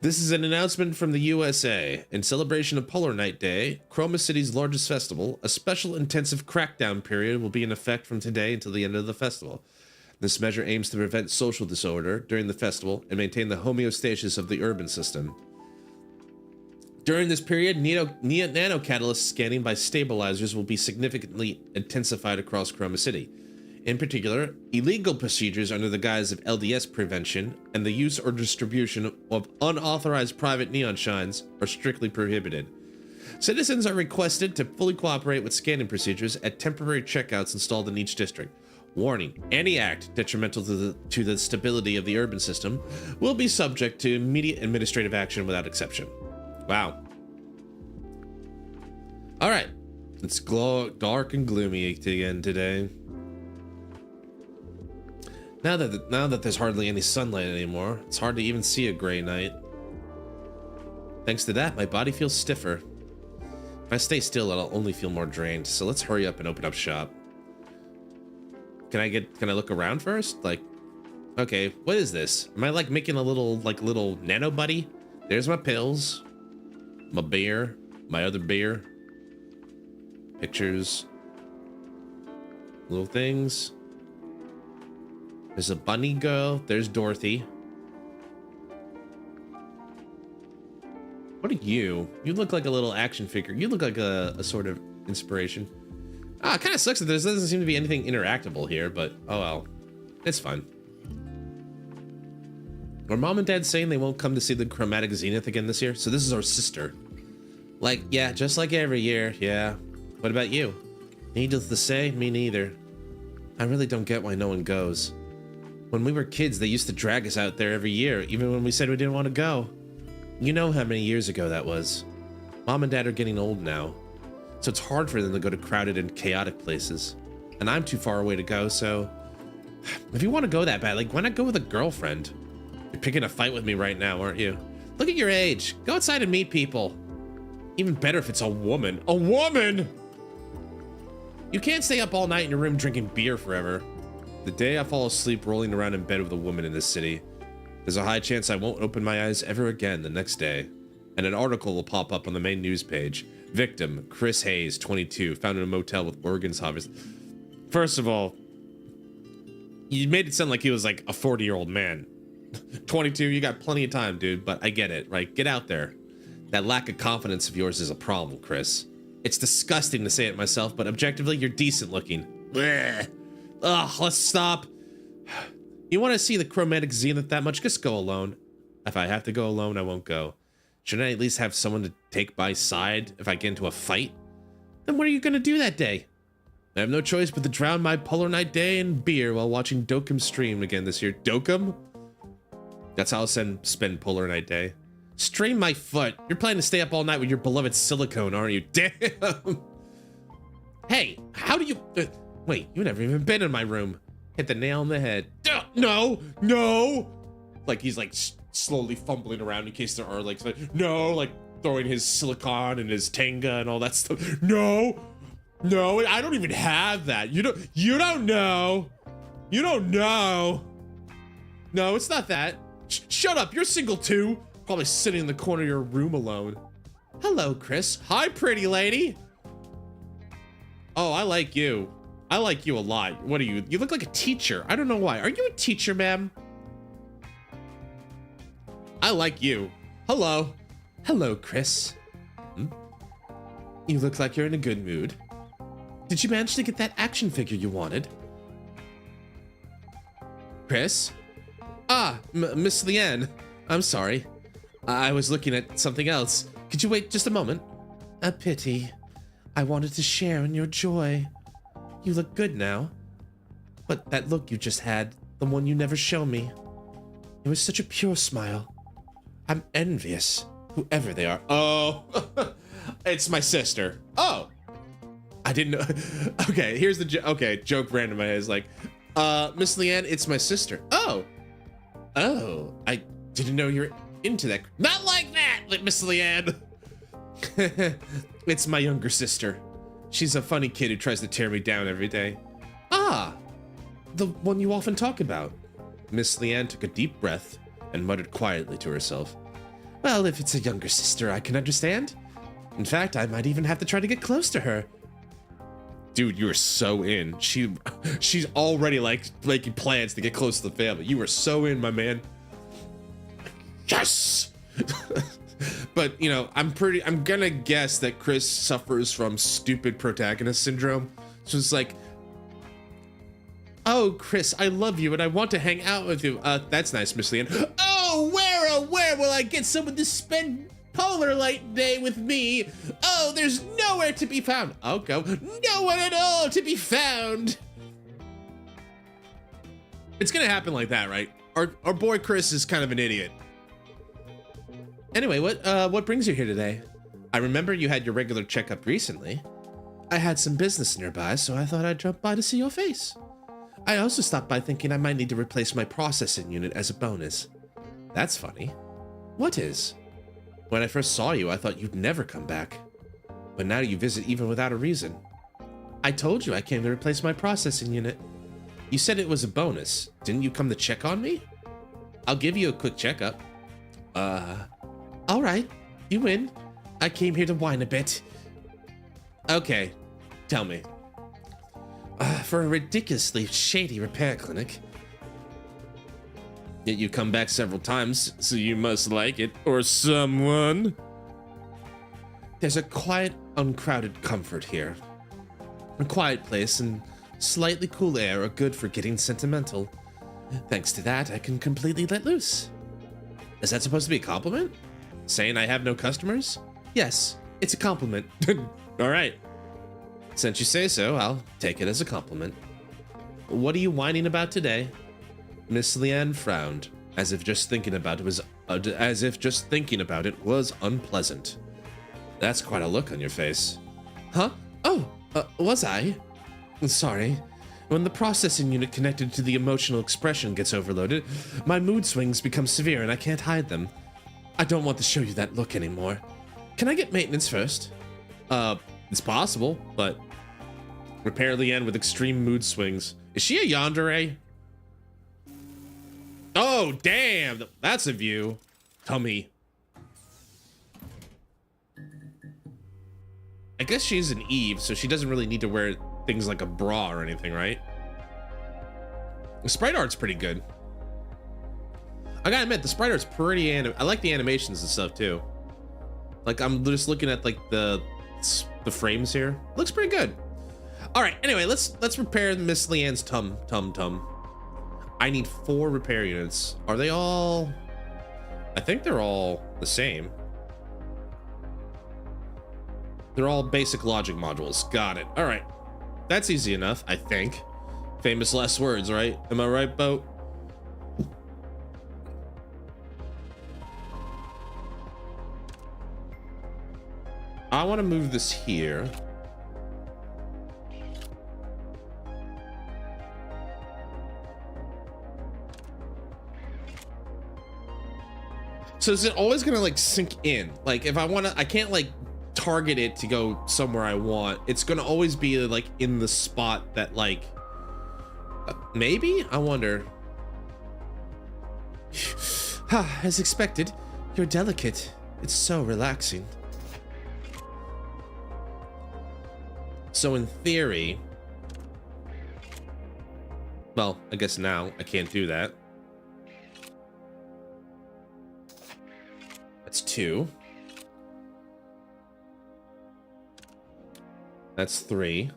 This is an announcement from the USA. In celebration of Polar Night Day, Chroma City's largest festival, a special intensive crackdown period will be in effect from today until the end of the festival. This measure aims to prevent social disorder during the festival and maintain the homeostasis of the urban system. During this period, nanocatalyst scanning by stabilizers will be significantly intensified across Chroma City. In particular, illegal procedures under the guise of LDS prevention and the use or distribution of unauthorized private neon shines are strictly prohibited. Citizens are requested to fully cooperate with scanning procedures at temporary checkouts installed in each district. Warning, any act detrimental to the stability of the urban system will be subject to immediate administrative action without exception. Wow. All right, it's dark and gloomy again today. Now that there's hardly any sunlight anymore, it's hard to even see a gray night. Thanks to that, my body feels stiffer. If I stay still, I'll only feel more drained. So let's hurry up and open up shop. Can I look around first? Like, okay, what is this? Am I like making a little nano buddy? There's my pills. My beer, my other beer, pictures, little things. There's a bunny girl. There's Dorothy. What are you? You look like a little action figure. You look like a sort of inspiration. Ah, it kind of sucks that there doesn't seem to be anything interactable here, but oh well, it's fine. Are Mom and Dad saying they won't come to see the Chromatic Zenith again this year? So this is our sister. Like, yeah, just like every year, yeah. What about you? Needless to say, me neither. I really don't get why no one goes. When we were kids, they used to drag us out there every year, even when we said we didn't want to go. You know how many years ago that was. Mom and Dad are getting old now, so it's hard for them to go to crowded and chaotic places. And I'm too far away to go, so... If you want to go that bad, like, why not go with a girlfriend? You're picking a fight with me right now, aren't you? Look at your age. Go outside and meet people. Even better if it's a woman. A woman! You can't stay up all night in your room drinking beer forever. The day I fall asleep rolling around in bed with a woman in this city, there's a high chance I won't open my eyes ever again the next day. And an article will pop up on the main news page. Victim, Chris Hayes, 22, found in a motel with organs harvested. First of all, you made it sound like he was like a 40-year-old man. 22, you got plenty of time, dude, but I get it, right? Get out there. That lack of confidence of yours is a problem, Chris. It's disgusting to say it myself, but objectively, you're decent looking. Blech. Ugh, let's stop. You want to see the Chromatic Zenith that much? Just go alone. If I have to go alone, I won't go. Shouldn't I at least have someone to take my side if I get into a fight? Then what are you going to do that day? I have no choice but to drown my Polar Night Day in beer while watching Dokkum stream again this year. Dokkum? That's how I'll spend Polar Night Day. Stream my foot. You're planning to stay up all night with your beloved silicone, aren't you? Damn. Hey, how do you... wait, you've never even been in my room. Hit the nail on the head. No, no. Like he's like slowly fumbling around in case there are like no, like throwing his silicon and his Tenga and all that stuff. No, no, I don't even have that. You don't know. You don't know. No, it's not that. Shut up. You're single too. Probably sitting in the corner of your room alone. Hello, Chris. Hi, pretty lady. Oh, I like you. I like you a lot. What are you? You look like a teacher. I don't know why. Are you a teacher, ma'am? I like you. Hello. Hello, Chris. You look like you're in a good mood. Did you manage to get that action figure you wanted? Chris? Ah, Miss Leanne. I'm sorry. I was looking at something else. Could you wait just a moment? A pity. I wanted to share in your joy. You look good now. But that look you just had, the one you never show me, it was such a pure smile. I'm envious, whoever they are. Oh, it's my sister. Oh, I didn't know. Okay, here's the joke random in my head is like, Miss Leanne, it's my sister. Oh, I didn't know you're into that. Not like that, Miss Leanne. It's my younger sister. She's a funny kid who tries to tear me down every day. Ah, the one you often talk about. Miss Leanne took a deep breath and muttered quietly to herself. Well, if it's a younger sister, I can understand. In fact, I might even have to try to get close to her. Dude, you are so in. She's already like making plans to get close to the family. You are so in, my man. Yes! But, you know, I'm gonna guess that Chris suffers from stupid protagonist syndrome. So it's like, oh, Chris, I love you and I want to hang out with you. That's nice, Miss Leanne. Oh, where will I get someone to spend Polar Light Day with me? Oh, there's nowhere to be found. I'll go. No one at all to be found. It's gonna happen like that, right? Our boy Chris is kind of an idiot. Anyway, what brings you here today? I remember you had your regular checkup recently. I had some business nearby, so I thought I'd drop by to see your face. I also stopped by thinking I might need to replace my processing unit as a bonus. That's funny. What is? When I first saw you, I thought you'd never come back. But now you visit even without a reason. I told you I came to replace my processing unit. You said it was a bonus. Didn't you come to check on me? I'll give you a quick checkup. All right, you win. I came here to whine a bit. Okay, tell me. For a ridiculously shady repair clinic. Yet you come back several times, so you must like it, or someone. There's a quiet, uncrowded comfort here. A quiet place and slightly cool air are good for getting sentimental. Thanks to that, I can completely let loose. Is that supposed to be a compliment? Saying I have no customers? Yes, it's a compliment. All right. Since you say so, I'll take it as a compliment. What are you whining about today? Miss Leanne frowned, as if just thinking about it was unpleasant. That's quite a look on your face. Huh? Oh, was I? Sorry. When the processing unit connected to the emotional expression gets overloaded, my mood swings become severe and I can't hide them. I don't want to show you that look anymore. Can I get maintenance first? It's possible, but repair Leanne with extreme mood swings. Is she a yandere? Oh, damn, that's a view. Tummy. I guess she's an Eve, so she doesn't really need to wear things like a bra or anything, right? The sprite art's pretty good. I gotta admit, the sprite art's pretty I like the animations and stuff too. Like, I'm just looking at like the frames here. Looks pretty good. All right, anyway, let's repair Miss Leanne's tum. I need 4 repair units. Are they all? I think they're all the same. They're all basic logic modules. Got it. All right. That's easy enough, I think. Famous last words, right? Am I right, Bo? I want to move this here. So is it always gonna like sink in? Like if I wanna, I can't like target it to go somewhere I want. It's gonna always be like in the spot that like, maybe? I wonder. As expected, you're delicate. It's so relaxing. So in theory, well, I guess now I can't do that. That's 2. That's 3.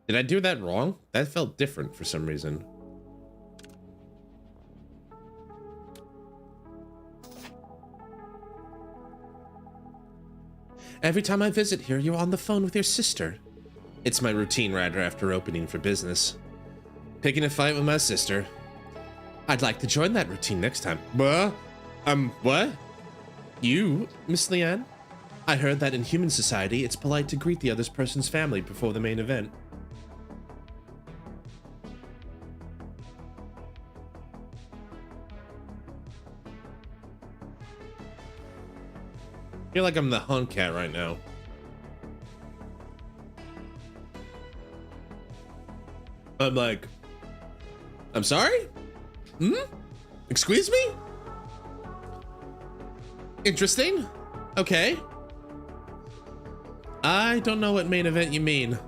Did I do that wrong? That felt different for some reason. Every time I visit here, you're on the phone with your sister. It's my routine right after opening for business. Picking a fight with my sister. I'd like to join that routine next time. What? You, Miss Leanne? I heard that in human society, it's polite to greet the other person's family before the main event. I feel like I'm the hunt cat right now. I'm like, I'm sorry? Excuse me? Interesting. Okay. I don't know what main event you mean,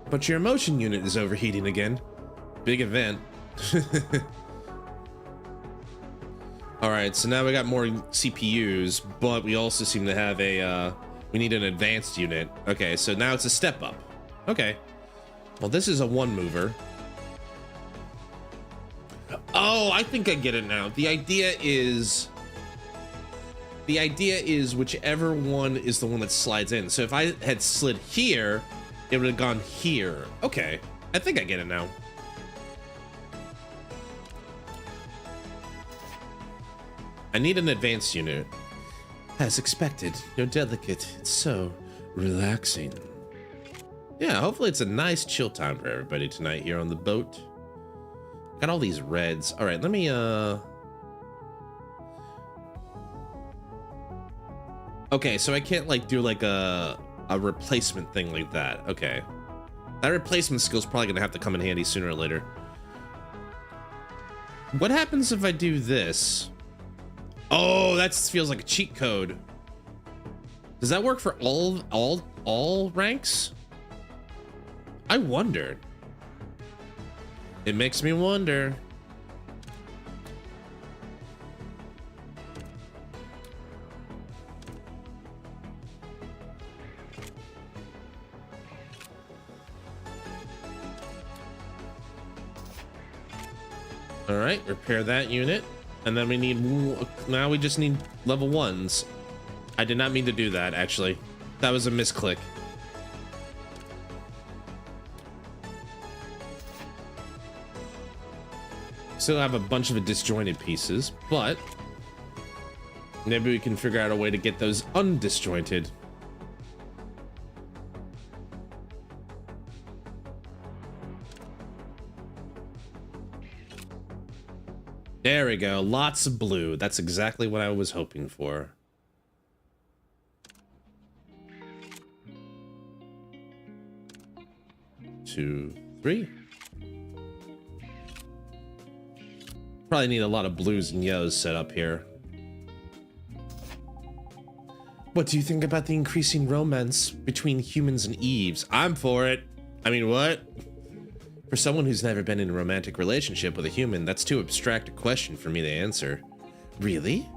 but your emotion unit is overheating again. Big event. All right, so now we got more CPUs, but we also seem to have a, we need an advanced unit. Okay, so now it's a step up. Okay. Well, this is a 1 mover. Oh, I think I get it now. The idea is whichever one is the one that slides in. So if I had slid here, it would have gone here. Okay, I think I get it now. I need an advanced unit. As expected, you're delicate. It's so relaxing. Yeah, hopefully it's a nice chill time for everybody tonight here on the boat. Got all these reds. All right, let me, okay, so I can't like do like a replacement thing like that. Okay. That replacement skill is probably gonna have to come in handy sooner or later. What happens if I do this? Oh, that feels like a cheat code. Does that work for all ranks? I wondered. It makes me wonder. All right, repair that unit. And then we need, now we just need level 1s. I did not mean to do that, actually. That was a misclick. Still have a bunch of disjointed pieces, but maybe we can figure out a way to get those undisjointed. There we go. Lots of blue. That's exactly what I was hoping for. Two, three. Probably need a lot of blues and yellows set up here. What do you think about the increasing romance between humans and Eves? I'm for it. I mean, what? For someone who's never been in a romantic relationship with a human, that's too abstract a question for me to answer. Really?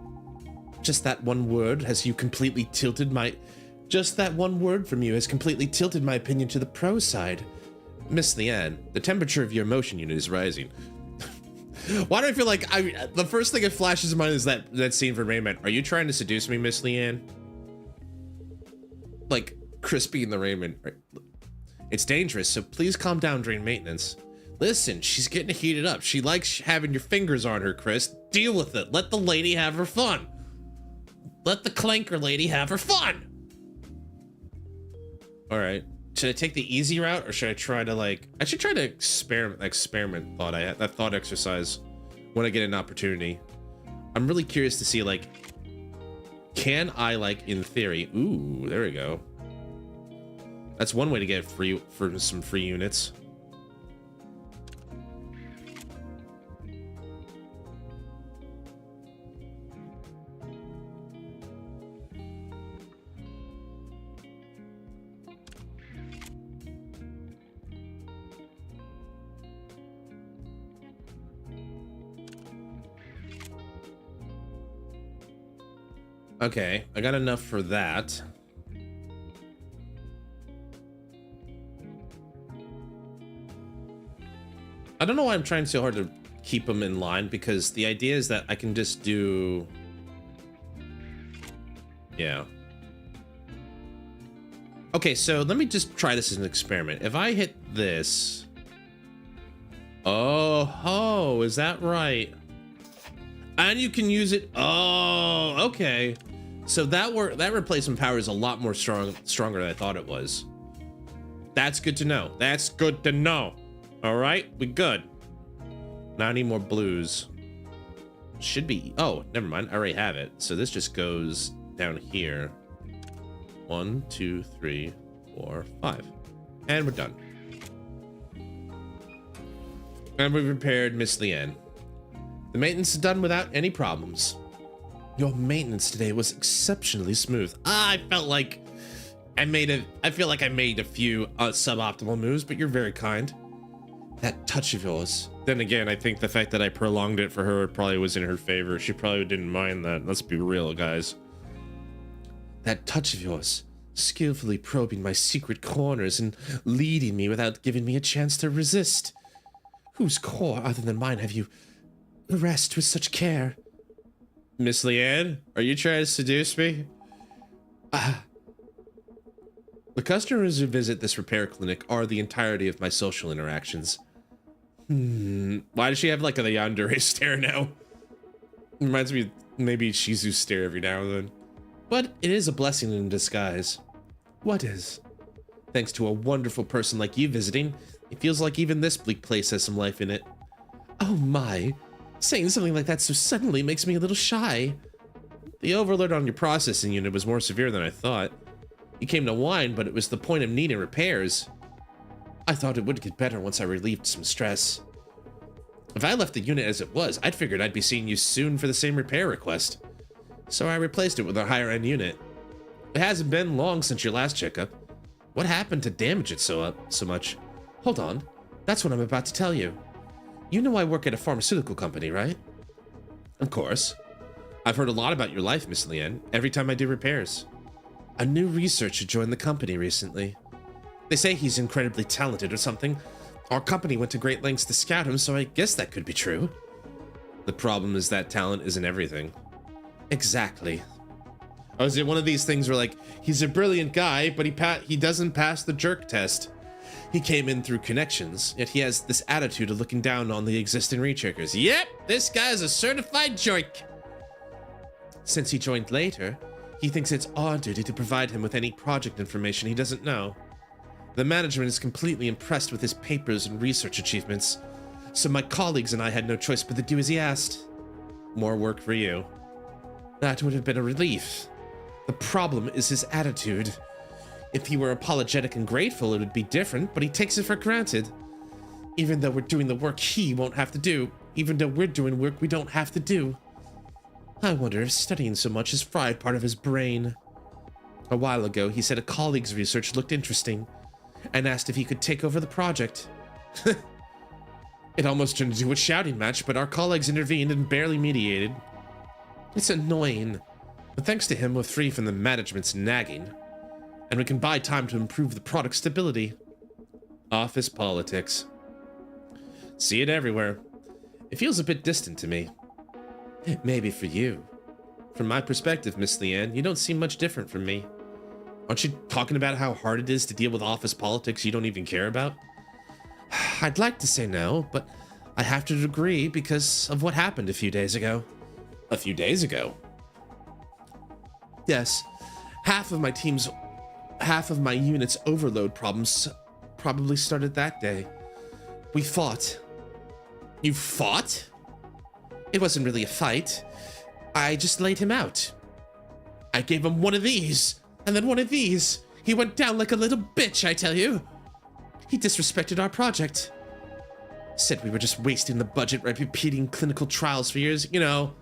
Just that one word has you completely tilted my... Just that one word from you has completely tilted my opinion to the pro side. Miss Leanne, the temperature of your emotion unit is rising. Why do I feel like the first thing that flashes in mind is that scene from Rain Man. Are you trying to seduce me, Miss Leanne? Like, Crispy in the Raymond. It's dangerous, so please calm down during maintenance. Listen, she's getting heated up. She likes having your fingers on her, Chris. Deal with it. Let the lady have her fun. Let the clanker lady have her fun. All right. Should I take the easy route, or should I try to like? I should try to experiment thought I had that thought exercise when I get an opportunity. I'm really curious to see like, can I like in theory? Ooh, there we go. That's one way to get free for some free units. Okay, I got enough for that. I don't know why I'm trying so hard to keep them in line, because the idea is that I can just do... Yeah. Okay, so let me just try this as an experiment. If I hit this... Oh, is that right? And you can use it... Oh, okay. So that replacement power is a lot more stronger than I thought it was. That's good to know. That's good to know. All right, we good. Now I need more blues. Should be... Oh, never mind. I already have it. So this just goes down here. 1, 2, 3, 4, 5. And we're done. And we've repaired Miss Leanne. The maintenance is done without any problems. Your maintenance today was exceptionally smooth. I felt like I feel like I made a few suboptimal moves, but you're very kind. That touch of yours. Then again, I think the fact that I prolonged it for her probably was in her favor. She probably didn't mind that. Let's be real, guys. That touch of yours, skillfully probing my secret corners and leading me without giving me a chance to resist. Whose core other than mine have you harassed with such care? Miss Leanne, are you trying to seduce me? The customers who visit this repair clinic are the entirety of my social interactions. Why does she have like a yandere stare now? Reminds me of maybe Shizu's stare every now and then. But it is a blessing in disguise. What is? Thanks to a wonderful person like you visiting, it feels like even this bleak place has some life in it. Oh my. Saying something like that so suddenly makes me a little shy. The overload on your processing unit was more severe than I thought. You came to whine, but it was the point of needing repairs. I thought it would get better once I relieved some stress. If I left the unit as it was, I'd figured I'd be seeing you soon for the same repair request. So I replaced it with a higher end unit. It hasn't been long since your last checkup. What happened to damage it so much? Hold on, that's what I'm about to tell you. You know I work at a pharmaceutical company, right? Of course. I've heard a lot about your life, Miss Leanne, every time I do repairs. A new researcher joined the company recently. They say he's incredibly talented or something. Our company went to great lengths to scout him, so I guess that could be true. The problem is that talent isn't everything. Exactly. Oh, is it one of these things where like, he's a brilliant guy, but he doesn't pass the jerk test? He came in through connections, yet he has this attitude of looking down on the existing recheckers. Yep, this guy's a certified jerk. Since he joined later, he thinks it's our duty to provide him with any project information he doesn't know. The management is completely impressed with his papers and research achievements, so my colleagues and I had no choice but to do as he asked. More work for you. That would have been a relief. The problem is his attitude. If he were apologetic and grateful, it would be different, but he takes it for granted. Even though we're doing the work he won't have to do, even though we're doing work we don't have to do. I wonder if studying so much has fried part of his brain. A while ago, he said a colleague's research looked interesting, and asked if he could take over the project. It almost turned into a shouting match, but our colleagues intervened and barely mediated. It's annoying, but thanks to him, we're free from the management's nagging, and we can buy time to improve the product's stability. Office politics. See it everywhere. It feels a bit distant to me. Maybe for you. From my perspective, Miss Leanne, you don't seem much different from me. Aren't you talking about how hard it is to deal with office politics you don't even care about? I'd like to say no, but I have to agree because of what happened a few days ago. A few days ago? Yes. Half of my team's half of my unit's overload problems probably started that day. We fought. You fought? It wasn't really a fight. I just laid him out. I gave him one of these, and then one of these. He went down like a little bitch, I tell you. He disrespected our project. Said we were just wasting the budget by repeating clinical trials for years. You know,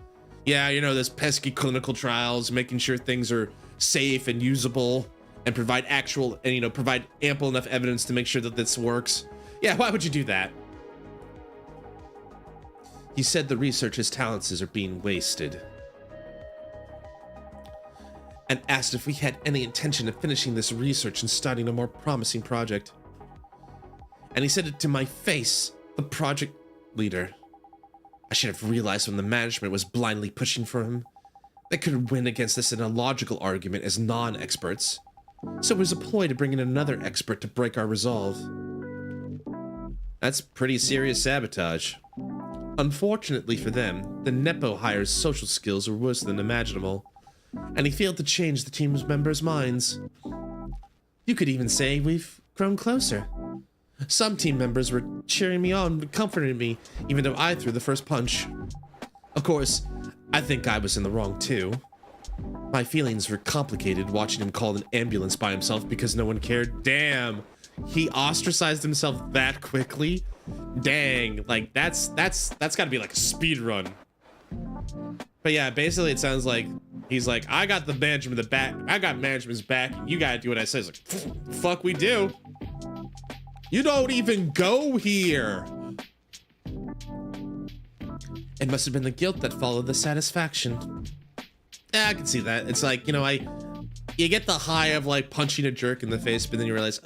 yeah, you know, those pesky clinical trials, making sure things are safe and usable and provide actual, and, you know, provide ample enough evidence to make sure that this works. Yeah, why would you do that? He said the researchers' talents are being wasted. And asked if we had any intention of finishing this research and starting a more promising project. And he said it to my face, the project leader. I should have realized when the management was blindly pushing for him. They could win against us in a logical argument as non-experts. So it was a ploy to bring in another expert to break our resolve. That's pretty serious sabotage. Unfortunately for them, the Nepo hire's social skills are worse than imaginable. And he failed to change the team's members' minds. You could even say we've grown closer. Some team members were cheering me on and comforting me, even though I threw the first punch. Of course, I think I was in the wrong too. My feelings were complicated watching him call an ambulance by himself because no one cared. Damn, he ostracized himself that quickly? Dang, like that's gotta be like a speed run. But yeah, basically it sounds like he's like, I got the management back. I got management's back. You gotta do what I say. It's like, fuck, we do. You don't even go here. It must have been the guilt that followed the satisfaction. Yeah, I can see that. It's like, you know, you get the high of like punching a jerk in the face, but then you realize,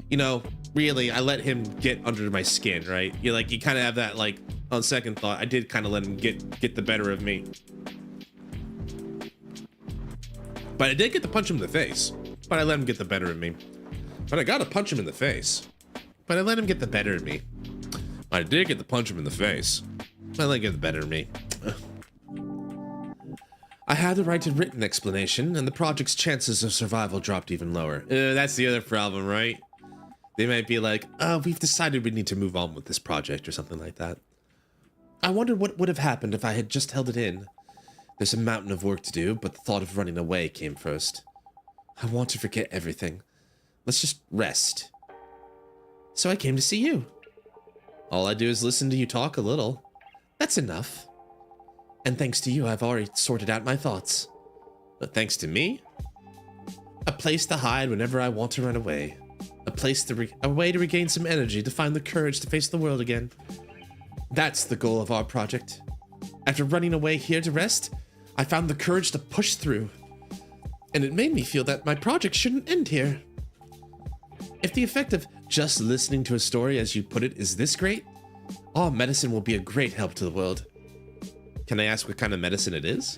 you know, really, I let him get under my skin, right? You like, you kind of have that like, on second thought, I did kind of let him get the better of me. But I did get to punch him in the face. But I let him get the better of me. But I got to punch him in the face. But I let him get the better of me. I did get to punch him in the face. But I let him get the better of me. I had to write a written explanation, and the project's chances of survival dropped even lower. That's the other problem, right? They might be like, oh, we've decided we need to move on with this project or something like that. I wondered what would have happened if I had just held it in. There's a mountain of work to do, but the thought of running away came first. I want to forget everything. Let's just rest. So I came to see you. All I do is listen to you talk a little. That's enough. And thanks to you, I've already sorted out my thoughts. But thanks to me? A place to hide whenever I want to run away. A way to regain some energy to find the courage to face the world again. That's the goal of our project. After running away here to rest, I found the courage to push through. And it made me feel that my project shouldn't end here. If the effect of just listening to a story, as you put it, is this great, our medicine will be a great help to the world. Can I ask what kind of medicine it is?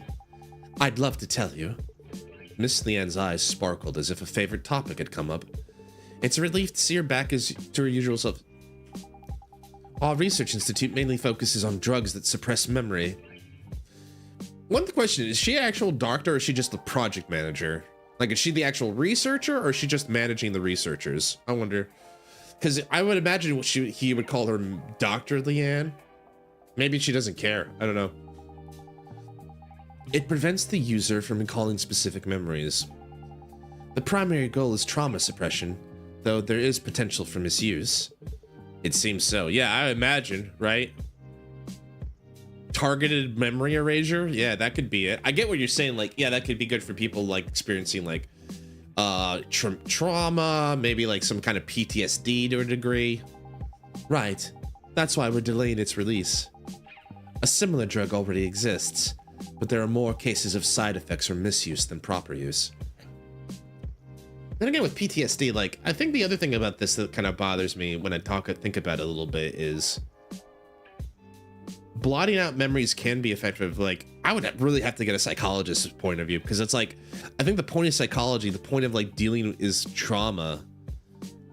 I'd love to tell you. Miss Leanne's eyes sparkled as if a favorite topic had come up. It's a relief to see her back to her usual self. Our research institute mainly focuses on drugs that suppress memory. One question is she an actual doctor or is she just the project manager? Like, is she the actual researcher or is she just managing the researchers? I wonder. Because I would imagine he would call her Dr. Leanne. Maybe she doesn't care. I don't know. It prevents the user from recalling specific memories. The primary goal is trauma suppression, though there is potential for misuse. It seems so. Yeah, I imagine, right? Targeted memory erasure? Yeah, that could be it. I get what you're saying. Like, yeah, that could be good for people like experiencing like trauma, maybe like some kind of PTSD to a degree. Right. That's why we're delaying its release. A similar drug already exists, but there are more cases of side effects or misuse than proper use. Then again, with PTSD, like, I think the other thing about this that kind of bothers me when I think about it a little bit is blotting out memories can be effective. Like, I would really have to get a psychologist's point of view, because it's like, I think the point of psychology, the point of like dealing is trauma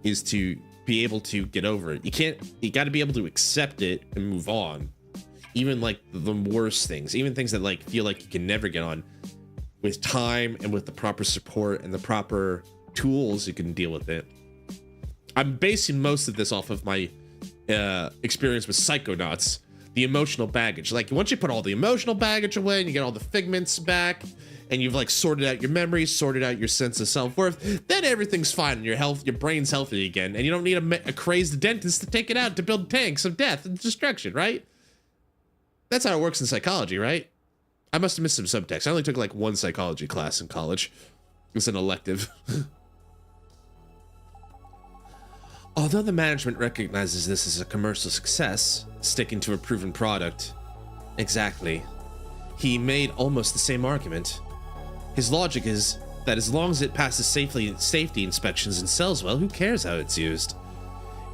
is to be able to get over it. You got to be able to accept it and move on. Even like the worst things, even things that like feel like you can never get on. with time and with the proper support and the proper tools, you can deal with it. I'm basing most of this off of my experience with Psychonauts, the emotional baggage. Like once you put all the emotional baggage away and you get all the figments back and you've like sorted out your memories, sorted out your sense of self-worth, then everything's fine and your brain's healthy again, and you don't need a crazed dentist to take it out to build tanks of death and destruction, right? That's how it works in psychology, right? I must have missed some subtext. I only took like one psychology class in college. It's an elective. Although the management recognizes this as a commercial success, sticking to a proven product, exactly, he made almost the same argument. His logic is that as long as it passes safety inspections and sells well, who cares how it's used?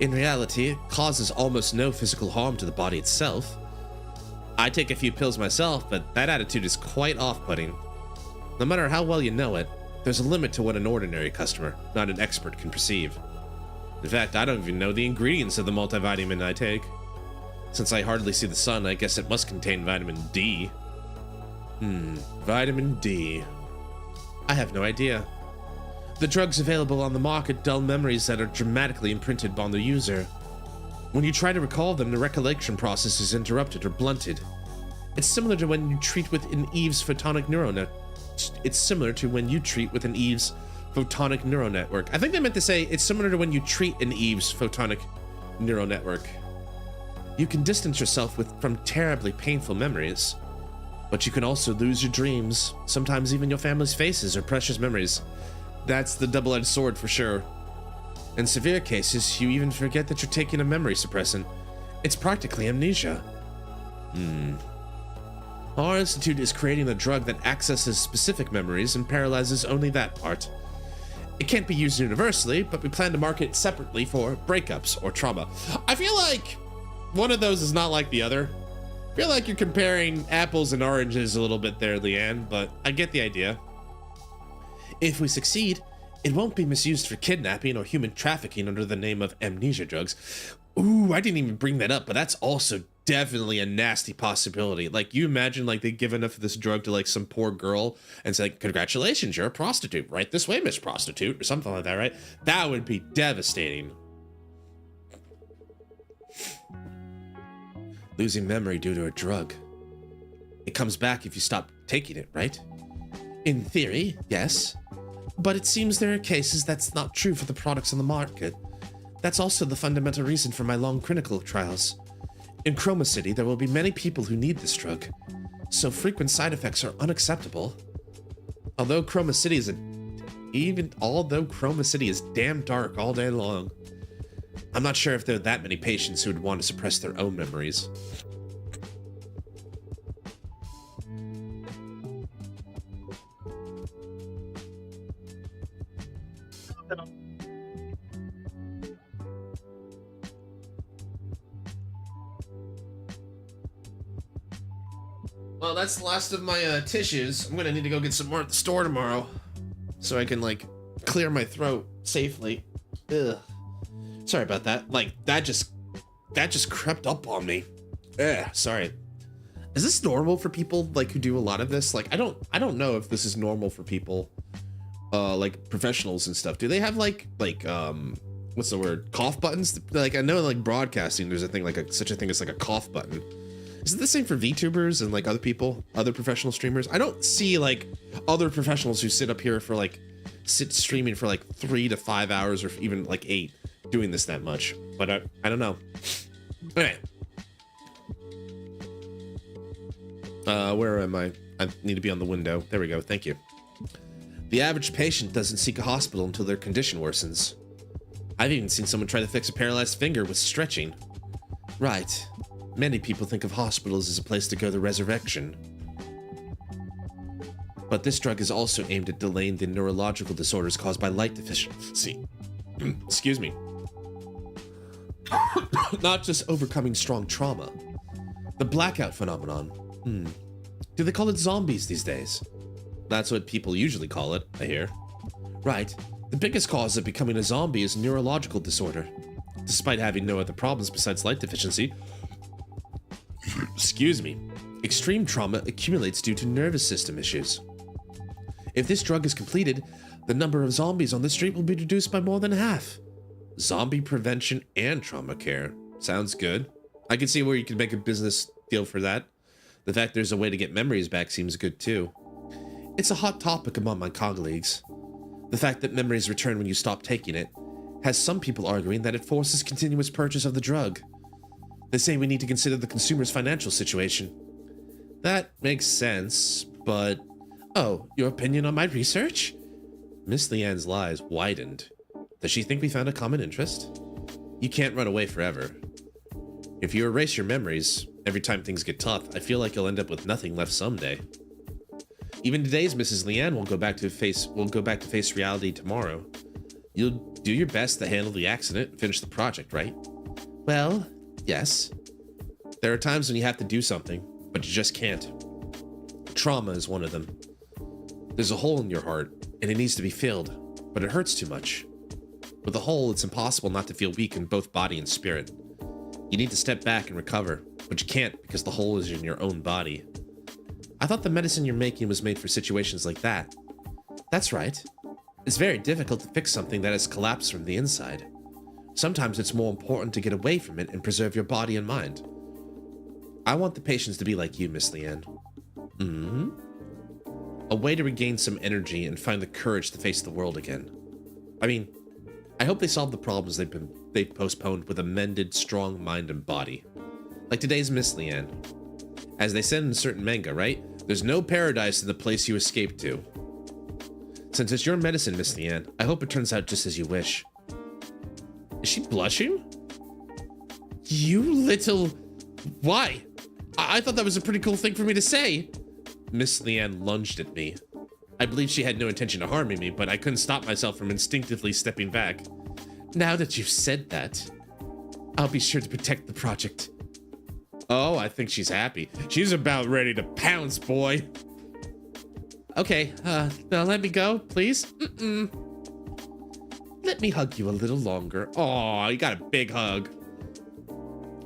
In reality, it causes almost no physical harm to the body itself. I take a few pills myself, but that attitude is quite off-putting. No matter how well you know it, there's a limit to what an ordinary customer, not an expert, can perceive. In fact, I don't even know the ingredients of the multivitamin I take. Since I hardly see the sun, I guess it must contain vitamin D. Vitamin D. I have no idea. The drugs available on the market dull memories that are dramatically imprinted upon the user. When you try to recall them, the recollection process is interrupted or blunted. It's similar to when you treat with an Eve's photonic neural net. It's similar to when you treat with an Eve's photonic neural network. I think they meant to say it's similar to when you treat an Eve's photonic neural network. You can distance yourself from terribly painful memories, but you can also lose your dreams, sometimes even your family's faces or precious memories. That's the double-edged sword for sure. In severe cases, you even forget that you're taking a memory suppressant. It's practically amnesia. Our institute is creating a drug that accesses specific memories and paralyzes only that part. It can't be used universally, but we plan to market it separately for breakups or trauma. I feel like one of those is not like the other. I feel like you're comparing apples and oranges a little bit there, Leanne, but I get the idea. If we succeed, it won't be misused for kidnapping or human trafficking under the name of amnesia drugs. Ooh, I didn't even bring that up, but that's also definitely a nasty possibility. Like, you imagine like they give enough of this drug to like some poor girl and say, congratulations, you're a prostitute. Right this way, Miss Prostitute, or something like that, right? That would be devastating. Losing memory due to a drug. It comes back if you stop taking it, right? In theory, yes. But it seems there are cases that's not true for the products on the market. That's also the fundamental reason for my long clinical trials. In Chroma City, there will be many people who need this drug, so frequent side effects are unacceptable. Although Chroma City is damn dark all day long, I'm not sure if there are that many patients who would want to suppress their own memories. Well, that's the last of my tissues. I'm gonna need to go get some more at the store tomorrow, so I can like clear my throat safely. Ugh. Sorry about that. Like that just crept up on me. Sorry. Is this normal for people like who do a lot of this? Like I don't know if this is normal for people like professionals and stuff. Do they have like what's the word? Cough buttons? Like I know like broadcasting there's a thing like such a thing as like a cough button. Is it the same for VTubers and like other people, other professional streamers? I don't see like other professionals who sit up here for like streaming for like 3 to 5 hours or even like 8 doing this that much, but I don't know. Anyway. Where am I? I need to be on the window. There we go. Thank you. The average patient doesn't seek a hospital until their condition worsens. I've even seen someone try to fix a paralyzed finger with stretching. Right. Many people think of hospitals as a place to go to resurrection. But this drug is also aimed at delaying the neurological disorders caused by light deficiency. Excuse me. Not just overcoming strong trauma. The blackout phenomenon. Do they call it zombies these days? That's what people usually call it, I hear. Right. The biggest cause of becoming a zombie is neurological disorder. Despite having no other problems besides light deficiency, excuse me, extreme trauma accumulates due to nervous system issues. If this drug is completed, the number of zombies on the street will be reduced by more than half. Zombie prevention and trauma care. Sounds good. I can see where you could make a business deal for that. The fact there's a way to get memories back seems good too. It's a hot topic among my colleagues. The fact that memories return when you stop taking it has some people arguing that it forces continuous purchase of the drug. They say we need to consider the consumer's financial situation. That makes sense, but... Oh, your opinion on my research? Miss Leanne's lies widened. Does she think we found a common interest? You can't run away forever. If you erase your memories every time things get tough, I feel like you'll end up with nothing left someday. Even today's Mrs. Leanne will go back to face reality tomorrow. You'll do your best to handle the accident and finish the project, right? Well, yes. There are times when you have to do something, but you just can't. Trauma is one of them. There's a hole in your heart, and it needs to be filled, but it hurts too much. With a hole, it's impossible not to feel weak in both body and spirit. You need to step back and recover, but you can't because the hole is in your own body. I thought the medicine you're making was made for situations like that. That's right. It's very difficult to fix something that has collapsed from the inside. Sometimes it's more important to get away from it and preserve your body and mind. I want the patients to be like you, Miss Leanne. A way to regain some energy and find the courage to face the world again. I mean, I hope they solve the problems they've postponed with a mended, strong mind and body. Like today's Miss Leanne. As they said in a certain manga, right? There's no paradise in the place you escaped to. Since it's your medicine, Miss Leanne, I hope it turns out just as you wish. Is she blushing? You little... Why? I thought that was a pretty cool thing for me to say. Miss Leanne lunged at me. I believe she had no intention of harming me, but I couldn't stop myself from instinctively stepping back. Now that you've said that, I'll be sure to protect the project. Oh, I think she's happy. She's about ready to pounce, boy. Okay, now let me go, please. Let me hug you a little longer. Oh, you got a big hug.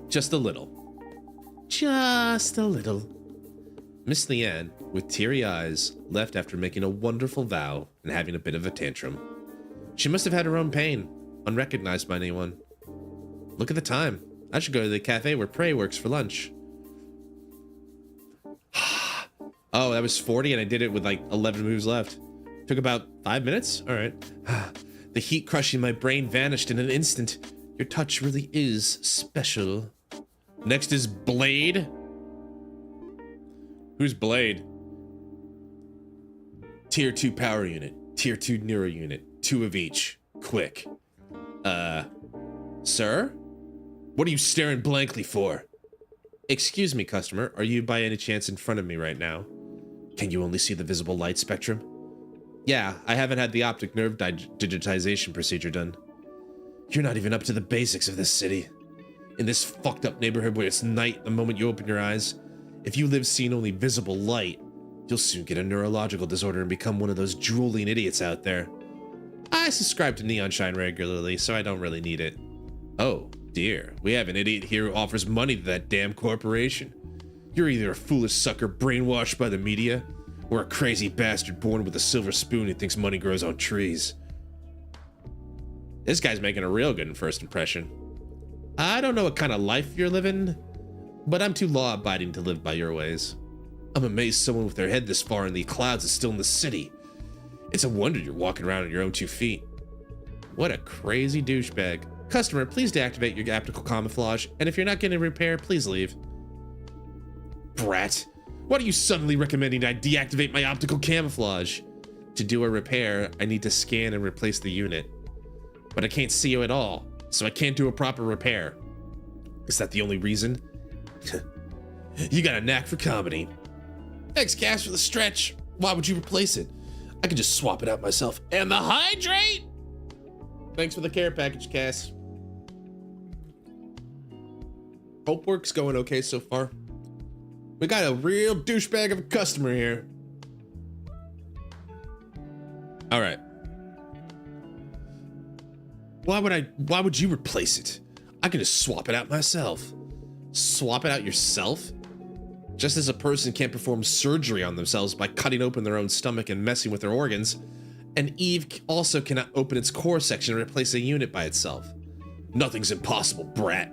Just a little. Just a little. Miss Leanne, with teary eyes, left after making a wonderful vow and having a bit of a tantrum. She must have had her own pain, unrecognized by anyone. Look at the time. I should go to the cafe where Prey works for lunch. Oh, that was 40 and I did it with like 11 moves left. Took about 5 minutes? All right. The heat crushing my brain vanished in an instant. Your touch really is special. Next is Blade. Who's Blade? Tier 2 power unit. Tier 2 neuro unit. 2 of each. Quick. Sir? What are you staring blankly for? Excuse me, customer. Are you by any chance in front of me right now? Can you only see the visible light spectrum? Yeah, I haven't had the optic nerve digitization procedure done. You're not even up to the basics of this city. In this fucked up neighborhood where it's night the moment you open your eyes, if you live seeing only visible light, you'll soon get a neurological disorder and become one of those drooling idiots out there. I subscribe to Neon Shine regularly, so I don't really need it. Oh, dear. We have an idiot here who offers money to that damn corporation. You're either a foolish sucker brainwashed by the media, or a crazy bastard born with a silver spoon who thinks money grows on trees. This guy's making a real good first impression. I don't know what kind of life you're living, but I'm too law-abiding to live by your ways. I'm amazed someone with their head this far in the clouds is still in the city. It's a wonder you're walking around on your own 2 feet. What a crazy douchebag. Customer, please deactivate your optical camouflage, and if you're not getting a repair, please leave. Brat, what are you suddenly recommending I deactivate my optical camouflage? To do a repair, I need to scan and replace the unit. But I can't see you at all, so I can't do a proper repair. Is that the only reason? You got a knack for comedy. Thanks, Cass, for the stretch. Why would you replace it? I could just swap it out myself. And the hydrate! Thanks for the care package, Cass. Hope work's going okay so far. We got a real douchebag of a customer here. All right. Why would you replace it? I can just swap it out myself. Swap it out yourself? Just as a person can't perform surgery on themselves by cutting open their own stomach and messing with their organs, an Eve also cannot open its core section and replace a unit by itself. Nothing's impossible, brat.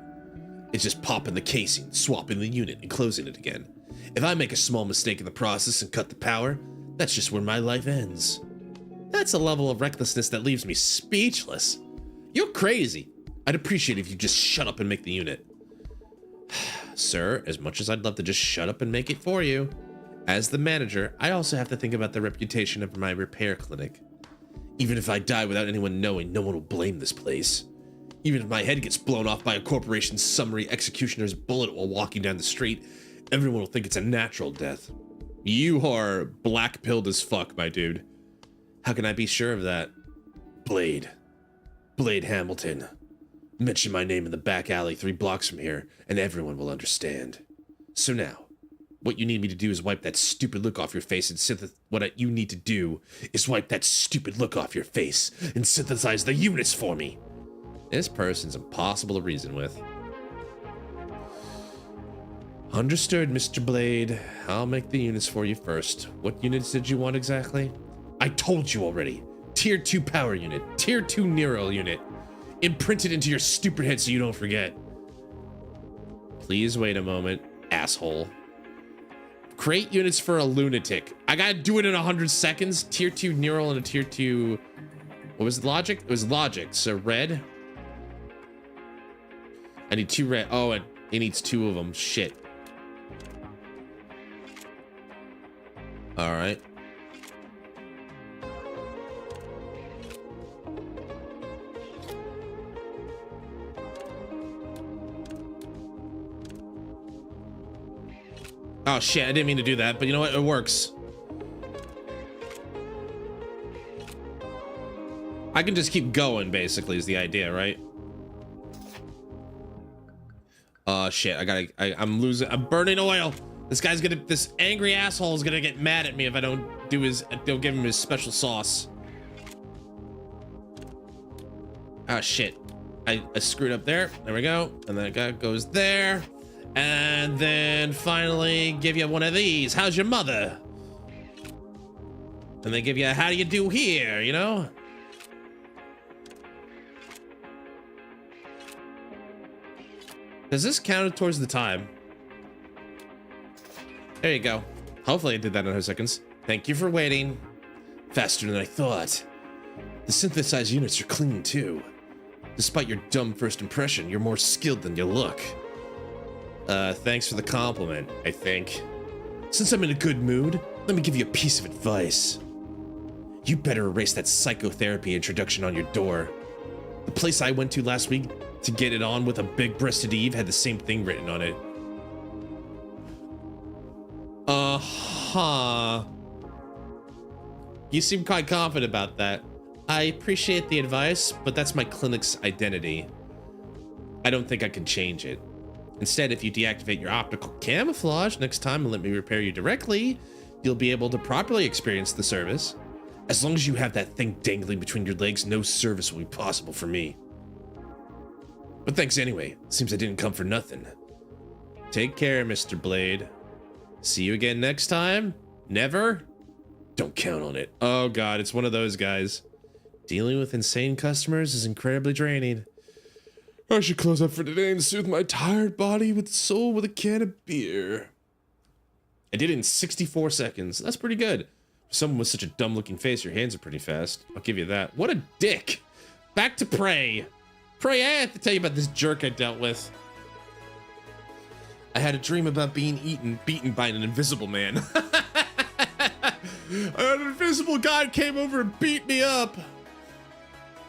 It's just popping the casing, swapping the unit, and closing it again. If I make a small mistake in the process and cut the power, that's just where my life ends. That's a level of recklessness that leaves me speechless. You're crazy. I'd appreciate if you just shut up and make the unit. Sir, as much as I'd love to just shut up and make it for you, as the manager, I also have to think about the reputation of my repair clinic. Even if I die without anyone knowing, no one will blame this place. Even if my head gets blown off by a corporation's summary executioner's bullet while walking down the street, everyone will think it's a natural death. You are black-pilled as fuck, my dude. How can I be sure of that? Blade Hamilton. Mention my name in the back alley 3 blocks from here, and everyone will understand. So now, what you need me to do is wipe that stupid look off your face and you need to do is wipe that stupid look off your face and synthesize the units for me. This person's impossible to reason with. Understood, Mr. Blade. I'll make the units for you first. What units did you want exactly? I told you already. Tier 2 power unit, Tier 2 neural unit. Imprint it into your stupid head so you don't forget. Please wait a moment, asshole. Create units for a lunatic. I gotta do it in 100 seconds. Tier 2 neural and a Tier 2... What was it, logic? It was logic, so red. I need 2 red. Oh, it needs 2 of them. Shit. All right. Oh shit, I didn't mean to do that, but you know what? It works. I can just keep going, basically, is the idea, right? Shit, I'm losing, I'm burning oil. This angry asshole is gonna get mad at me if I don't give him his special sauce. Oh shit, I screwed up there. There we go. And then it goes there. And then finally give you one of these. How's your mother? And they give you, how do you do here, you know? Does this count towards the time? There you go. Hopefully I did that in 100 seconds. Thank you for waiting. Faster than I thought. The synthesized units are clean too. Despite your dumb first impression, you're more skilled than you look. Thanks for the compliment, I think. Since I'm in a good mood, let me give you a piece of advice. You better erase that psychotherapy introduction on your door. The place I went to last week to get it on with a big-breasted Eve had the same thing written on it. Uh-huh. You seem quite confident about that. I appreciate the advice, but that's my clinic's identity. I don't think I can change it. Instead, if you deactivate your optical camouflage next time and let me repair you directly, you'll be able to properly experience the service. As long as you have that thing dangling between your legs, no service will be possible for me. But thanks anyway. Seems I didn't come for nothing. Take care, Mr. Blade. See you again next time? Never? Don't count on it. Oh god, it's one of those guys. Dealing with insane customers is incredibly draining. I should close up for today and soothe my tired body with soul with a can of beer. I did it in 64 seconds. That's pretty good. For someone with such a dumb-looking face, your hands are pretty fast. I'll give you that. What a dick. Back to Prey. Prey, I have to tell you about this jerk I dealt with. I had a dream about being beaten by an invisible man. An invisible god came over and beat me up.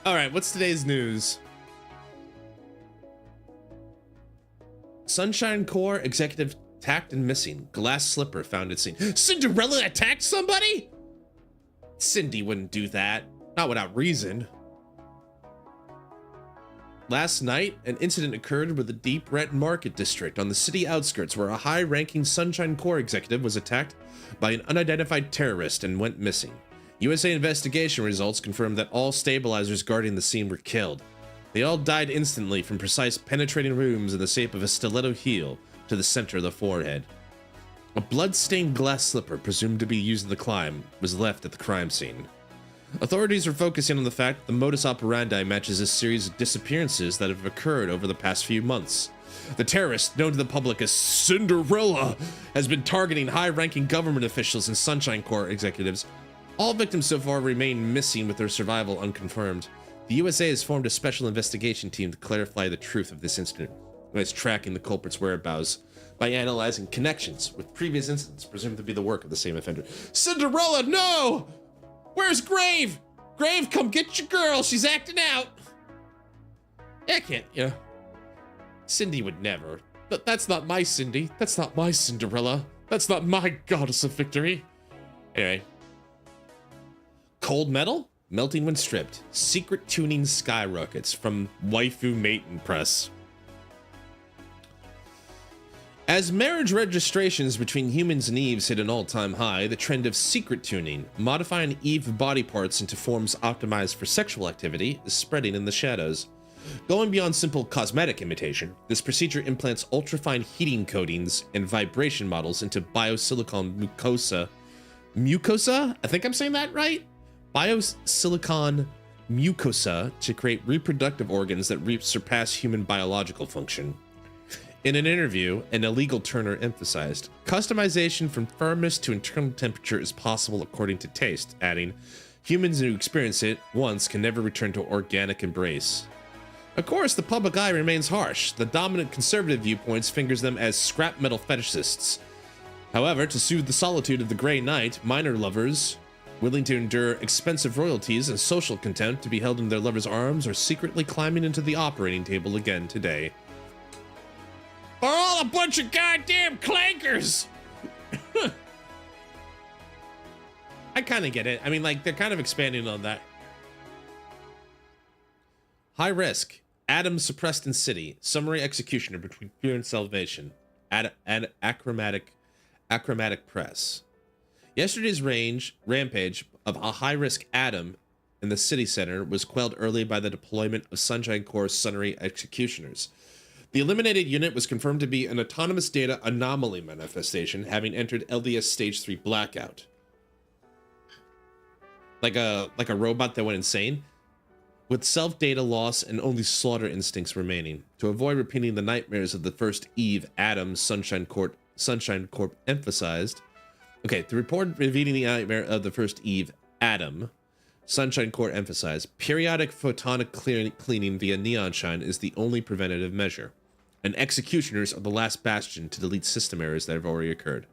All right, what's today's news? Sunshine Core executive attacked and missing. Glass slipper found at scene. Cinderella attacked somebody? Cindy wouldn't do that. Not without reason. Last night, an incident occurred with the Deep Red Market District on the city outskirts where a high-ranking Sunshine Core executive was attacked by an unidentified terrorist and went missing. USA investigation results confirmed that all stabilizers guarding the scene were killed. They all died instantly from precise penetrating wounds in the shape of a stiletto heel to the center of the forehead. A blood-stained glass slipper, presumed to be used in the climb, was left at the crime scene. Authorities are focusing on the fact that the modus operandi matches a series of disappearances that have occurred over the past few months. The terrorist, known to the public as Cinderella, has been targeting high-ranking government officials and Sunshine Corps executives. All victims so far remain missing, with their survival unconfirmed. The USA has formed a special investigation team to clarify the truth of this incident, and is tracking the culprit's whereabouts by analyzing connections with previous incidents presumed to be the work of the same offender. Cinderella, no! Where's Grave? Grave, come get your girl. She's acting out. I can't, yeah. Cindy would never. But that's not my Cindy. That's not my Cinderella. That's not my goddess of victory. Anyway. Cold metal? Melting when stripped. Secret tuning skyrockets from Waifu Maiden Press. As marriage registrations between humans and Eves hit an all-time high, the trend of secret tuning, modifying Eve body parts into forms optimized for sexual activity, is spreading in the shadows. Going beyond simple cosmetic imitation, this procedure implants ultrafine heating coatings and vibration models into biosilicon mucosa? I think I'm saying that right? Biosilicon mucosa to create reproductive organs that surpass human biological function. In an interview, an illegal turner emphasized, customization from firmness to internal temperature is possible according to taste, adding, humans who experience it once can never return to organic embrace. Of course, the public eye remains harsh. The dominant conservative viewpoints fingers them as scrap metal fetishists. However, to soothe the solitude of the Grey Knight, minor lovers, willing to endure expensive royalties and social contempt to be held in their lovers' arms, are secretly climbing into the operating table again today. Are all a bunch of goddamn clankers! I kind of get it. I mean, like, they're kind of expanding on that. High risk. Adam suppressed in city. Summary executioner between fear and salvation. Achromatic press. Yesterday's rampage of a high-risk Adam in the city center was quelled early by the deployment of Sunshine Corps summary executioners. The eliminated unit was confirmed to be an autonomous data anomaly manifestation, having entered LDS Stage 3 blackout. Like a robot that went insane, with self-data loss and only slaughter instincts remaining. To avoid repeating the nightmares of the first Eve, Adam, Sunshine Corp emphasized. Okay, the report revealing the nightmare of the first Eve, Adam, Sunshine Corps emphasized, periodic photonic cleaning via neon shine is the only preventative measure, and executioners are the last bastion to delete system errors that have already occurred.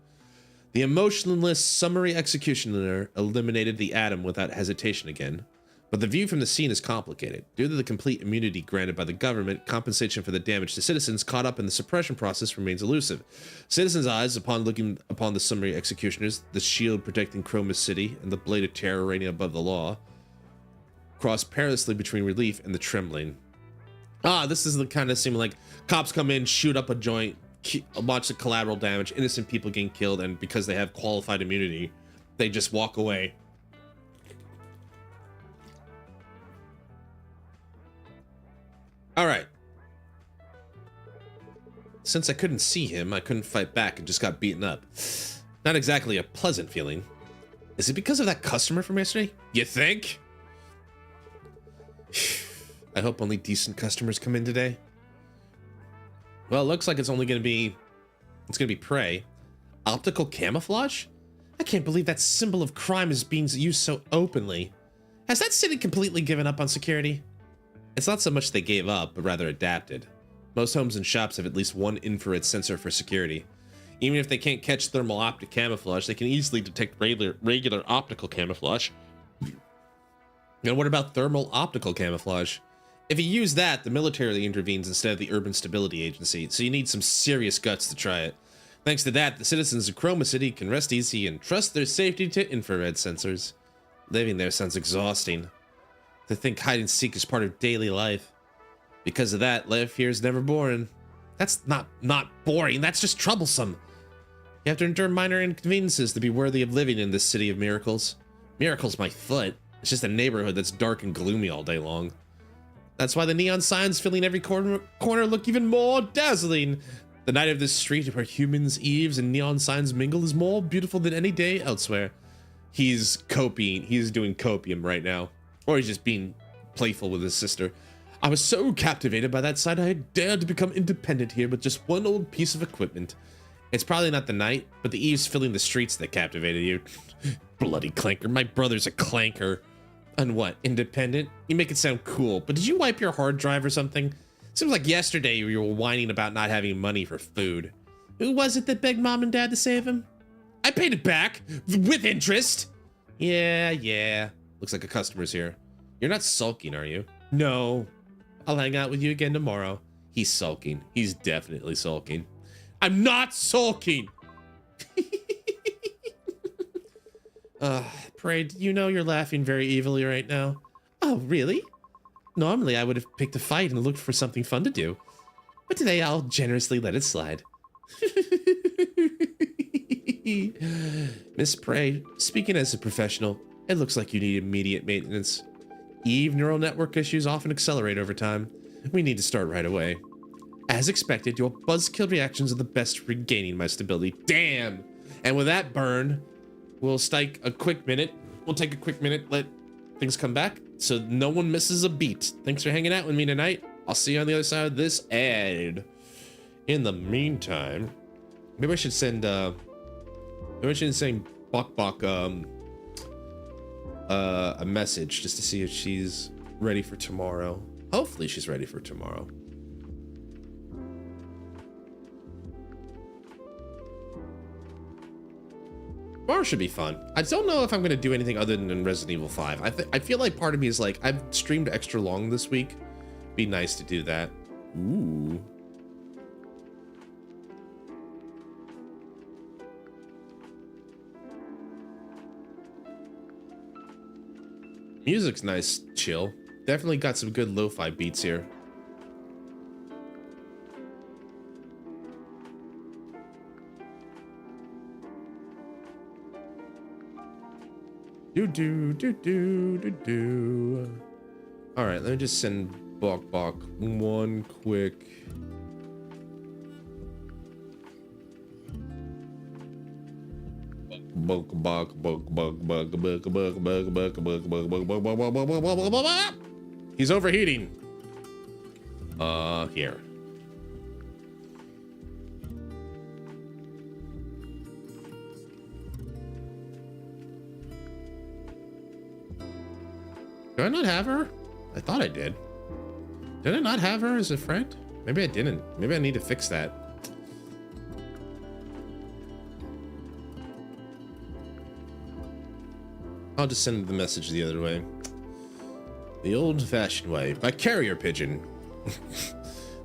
The emotionless summary executioner eliminated the Adam without hesitation again, but the view from the scene is complicated. Due to the complete immunity granted by the government, compensation for the damage to citizens caught up in the suppression process remains elusive. Citizens' eyes, upon looking upon the summary executioners, the shield protecting Chroma City, and the blade of terror reigning above the law, cross perilously between relief and the trembling. This is the kind of scene like cops come in, shoot up a joint, a bunch of collateral damage, innocent people getting killed, and because they have qualified immunity, they just walk away. All right. Since I couldn't see him, I couldn't fight back and just got beaten up. Not exactly a pleasant feeling. Is it because of that customer from yesterday? You think? I hope only decent customers come in today. Well, it looks like it's only going to be... It's going to be prey. Optical camouflage? I can't believe that symbol of crime is being used so openly. Has that city completely given up on security? It's not so much they gave up, but rather adapted. Most homes and shops have at least one infrared sensor for security. Even if they can't catch thermal optic camouflage, they can easily detect regular optical camouflage. And what about thermal optical camouflage? If you use that, the military intervenes instead of the Urban Stability Agency, so you need some serious guts to try it. Thanks to that, the citizens of Chroma City can rest easy and trust their safety to infrared sensors. Living there sounds exhausting. To think hide and seek is part of daily life. Because of that, life here is never boring. That's not boring, that's just troublesome. You have to endure minor inconveniences to be worthy of living in this city of miracles. Miracle's my foot. It's just a neighborhood that's dark and gloomy all day long. That's why the neon signs filling every corner look even more dazzling. The night of this street where humans, eaves, and neon signs mingle is more beautiful than any day elsewhere. He's copying. He's doing copium right now. Or he's just being playful with his sister. I was so captivated by that sight I had dared to become independent here with just one old piece of equipment. It's probably not the night, but the eaves filling the streets that captivated you. Bloody clanker. My brother's a clanker. And what? Independent? You make it sound cool, but did you wipe your hard drive or something? Seems like yesterday you were whining about not having money for food. Who was it that begged mom and dad to save him? I paid it back with interest. Yeah. Looks like a customer's here. You're not sulking, are you? No. I'll hang out with you again tomorrow. He's sulking. He's definitely sulking. I'm not sulking. Pray, you know you're laughing very evilly right now. Oh, really? Normally, I would have picked a fight and looked for something fun to do. But today, I'll generously let it slide. Miss Prey, speaking as a professional, it looks like you need immediate maintenance. Eve, neural network issues often accelerate over time. We need to start right away. As expected, your buzzkill reactions are the best for regaining my stability. Damn! And with that burn, we'll take a quick minute. Let things come back so no one misses a beat. Thanks for hanging out with me tonight. I'll see you on the other side of this ad. In the meantime, maybe I should send Bok Bok a message just to see if she's ready for tomorrow. Hopefully she's ready for tomorrow. Tomorrow should be fun. I don't know if I'm gonna do anything other than Resident Evil 5. I feel like part of me is like, I've streamed extra long this week. Be nice to do that. Ooh. Music's nice, chill. Definitely got some good lo-fi beats here. Do. All right, let me just send Bok Bok one quick. He's overheating. Here. Do I not have her? I thought I did. Did I not have her as a friend? Maybe I didn't. Maybe I need to fix that. I'll just send the message the other way. The old-fashioned way. By carrier pigeon.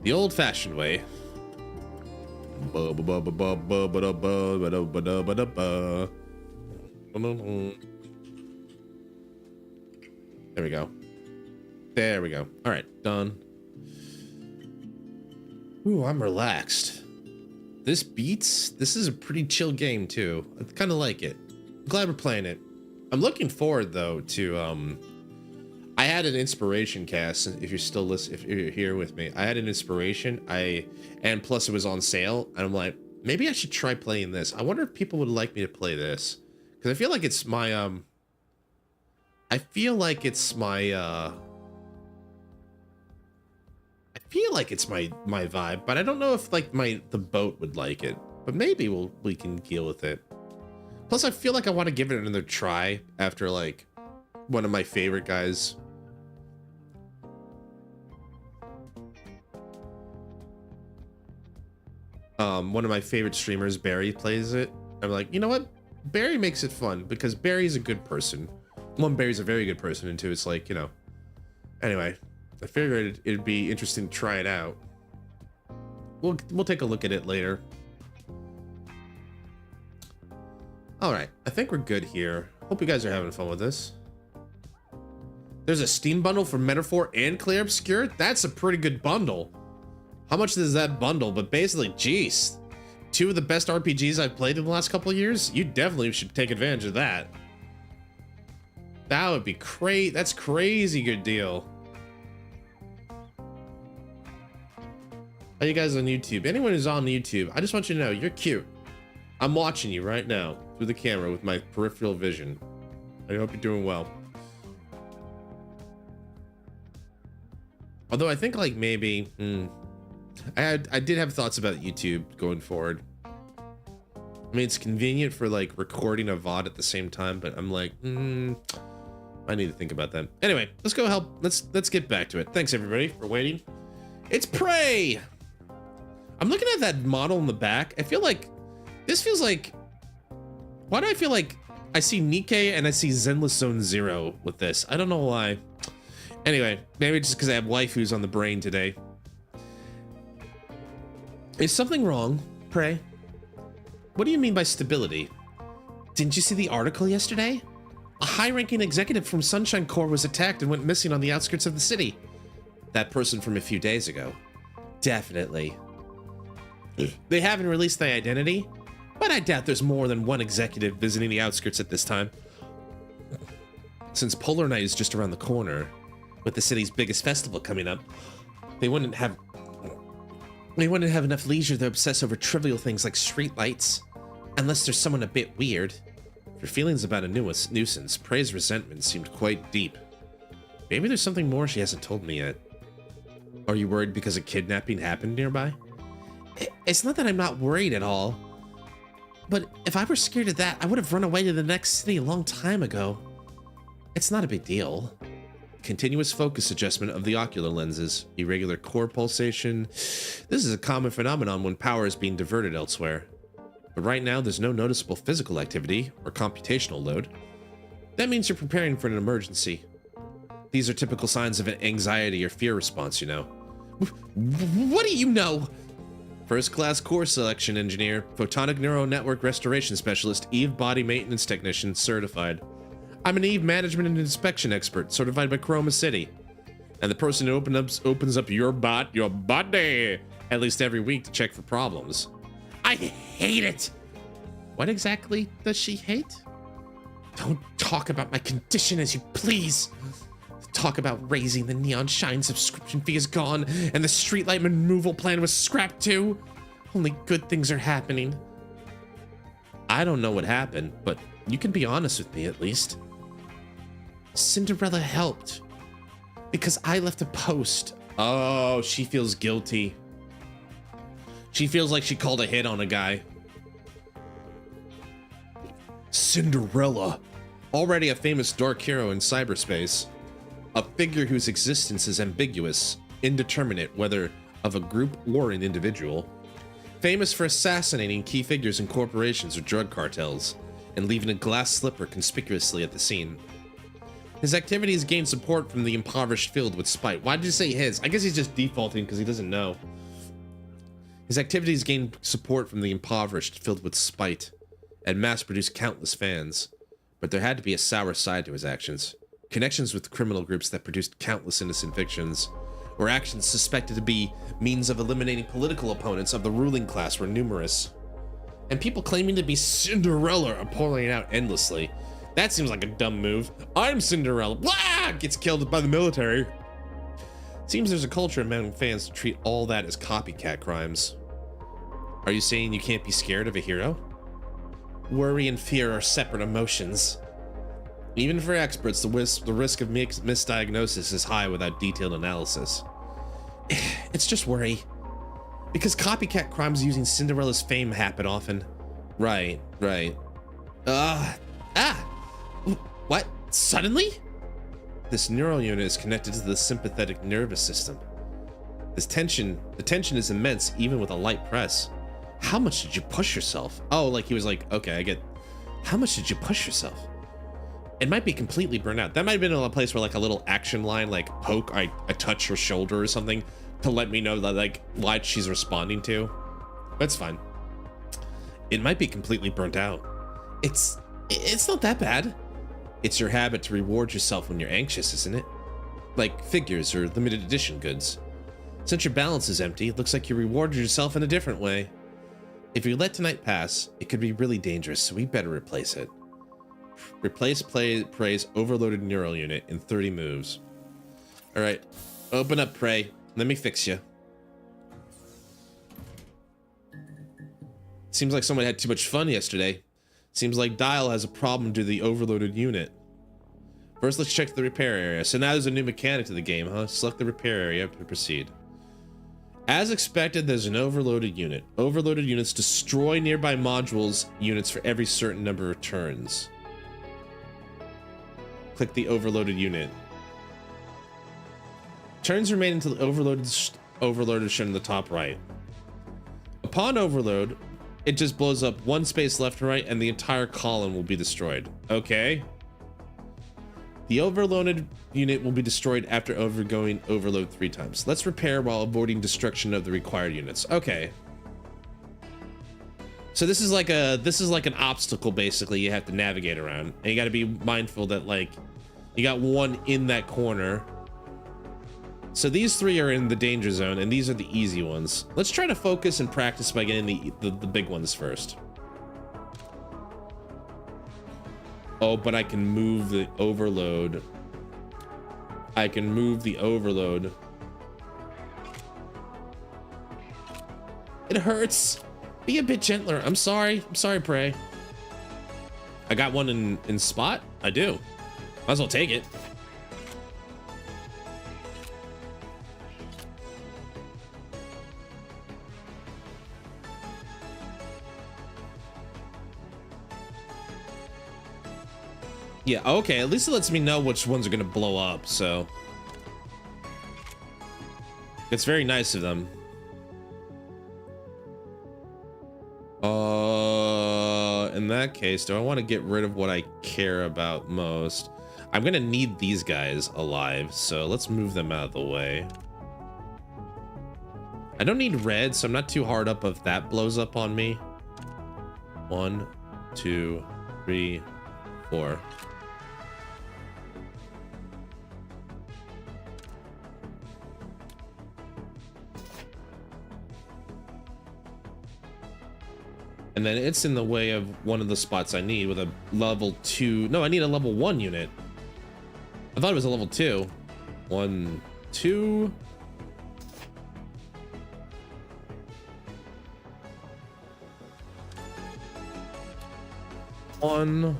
The old-fashioned way. There we go. There we go. All right, done. Ooh, I'm relaxed. This beats. This is a pretty chill game too. I kind of like it. I'm glad we're playing it. I'm looking forward though to I had an inspiration cast. If you're still listening, if you're here with me, I had an inspiration. And plus it was on sale, and I'm like, maybe I should try playing this. I wonder if people would like me to play this, because I feel like it's my I feel like it's my vibe, but I don't know if like the boat would like it. But maybe we can deal with it. Plus, I feel like I want to give it another try after like one of my favorite guys. One of my favorite streamers, Barry, plays it. I'm like, you know what? Barry makes it fun because Barry's a good person. One, Barry's a very good person, and two, it's like, you know. Anyway, I figured it'd be interesting to try it out. We'll take a look at it later. All right, I think we're good here. Hope you guys are having fun with this. There's a Steam bundle for Metaphor and Clear Obscure. That's a pretty good bundle. How much is that bundle? But basically, geez, two of the best RPGs I've played in the last couple of years. You definitely should take advantage of that. That would be great. That's crazy good deal. How you guys on YouTube? Anyone who's on YouTube, I just want you to know you're cute. I'm watching you right now through the camera with my peripheral vision. I hope you're doing well. Although I think like maybe, I did have thoughts about YouTube going forward. I mean, it's convenient for like recording a VOD at the same time, but I'm like, I need to think about that. Anyway, let's go help. Let's get back to it. Thanks everybody for waiting. It's Prey. I'm looking at that model in the back. I feel like this feels like, why do I feel like I see Nikkei and I see Zenless Zone Zero with this? I don't know why. Anyway, maybe just because I have waifus on the brain today. Is something wrong, Prey? What do you mean by stability? Didn't you see the article yesterday? A high-ranking executive from Sunshine Corps was attacked and went missing on the outskirts of the city. That person from a few days ago. Definitely. They haven't released the identity, but I doubt there's more than one executive visiting the outskirts at this time. Since Polar Night is just around the corner, with the city's biggest festival coming up, they wouldn't have enough leisure to obsess over trivial things like streetlights, unless there's someone a bit weird. Her feelings about a nuisance, Prey's resentment seemed quite deep. Maybe there's something more she hasn't told me yet. Are you worried because a kidnapping happened nearby? It's not that I'm not worried at all, but if I were scared of that, I would have run away to the next city a long time ago. It's not a big deal. Continuous focus adjustment of the ocular lenses, irregular core pulsation. This is a common phenomenon when power is being diverted elsewhere. But right now, there's no noticeable physical activity or computational load. That means you're preparing for an emergency. These are typical signs of an anxiety or fear response, you know. What do you know? First class core selection engineer, photonic neural network restoration specialist, Eve body maintenance technician, certified. I'm an Eve management and inspection expert, certified by Chroma City. And the person who opens up your body, at least every week to check for problems. I hate it! What exactly does she hate? Don't talk about my condition as you please. Talk about raising the Neon Shine subscription fee is gone, and the streetlight removal plan was scrapped too. Only good things are happening. I don't know what happened, but you can be honest with me at least. Cinderella helped because I left a post. Oh, she feels guilty. She feels like she called a hit on a guy. Cinderella, already a famous dark hero in cyberspace, a figure whose existence is ambiguous, indeterminate whether of a group or an individual, famous for assassinating key figures in corporations or drug cartels, and leaving a glass slipper conspicuously at the scene. His activities gained support from the impoverished filled with spite. Why did you say his? I guess he's just defaulting because he doesn't know. His activities gained support from the impoverished filled with spite, and mass-produced countless fans. But there had to be a sour side to his actions. Connections with criminal groups that produced countless innocent victims, or actions suspected to be means of eliminating political opponents of the ruling class were numerous. And people claiming to be Cinderella are pouring out endlessly. That seems like a dumb move. I'm Cinderella. Blah! Gets killed by the military. Seems there's a culture among fans to treat all that as copycat crimes. Are you saying you can't be scared of a hero? Worry and fear are separate emotions. Even for experts, the risk of misdiagnosis is high without detailed analysis. It's just worry. Because copycat crimes using Cinderella's fame happen often. Right. What? Suddenly? This neural unit is connected to the sympathetic nervous system. The tension is immense even with a light press. How much did you push yourself? Oh, like he was like, okay, I get. How much did you push yourself? It might be completely burnt out. That might have been a place where like a little action line, like poke, I touch her shoulder or something to let me know that like what she's responding to. That's fine. It might be completely burnt out. It's not that bad. It's your habit to reward yourself when you're anxious, isn't it? Like figures or limited edition goods. Since your balance is empty, it looks like you rewarded yourself in a different way. If you let tonight pass, it could be really dangerous, so we better replace it. Replace Prey's overloaded neural unit in 30 moves. All right, open up, Prey. Let me fix you. Seems like someone had too much fun yesterday. Seems like D1AL has a problem due to the overloaded unit. First, let's check the repair area. So now there's a new mechanic to the game, huh? Select the repair area to proceed. As expected, there's an overloaded unit. Overloaded units destroy nearby modules units for every certain number of turns. Click the overloaded unit. Turns remain until the overload is shown in the top right. Upon overload, it just blows up one space left and right, and the entire column will be destroyed. Okay. The overloaded unit will be destroyed after undergoing overload 3 times. Let's repair while avoiding destruction of the required units. Okay. So this is like an obstacle basically you have to navigate around. And you got to be mindful that like you got one in that corner. So these 3 are in the danger zone and these are the easy ones. Let's try to focus and practice by getting the big ones first. Oh, but I can move the overload. I can move the overload. It hurts. Be a bit gentler. I'm sorry. I'm sorry, Prey. I got one in spot. I do. Might as well take it. Yeah, okay, at least it lets me know which ones are gonna blow up, so it's very nice of them. In that case, do I want to get rid of what I care about most? I'm gonna need these guys alive, so let's move them out of the way. I don't need red, so I'm not too hard up if that blows up on me. 1, 2, 3, 4. And then it's in the way of one of the spots I need with a level 2. No, I need a level 1 unit. I thought it was a level 2. 1, 2. One.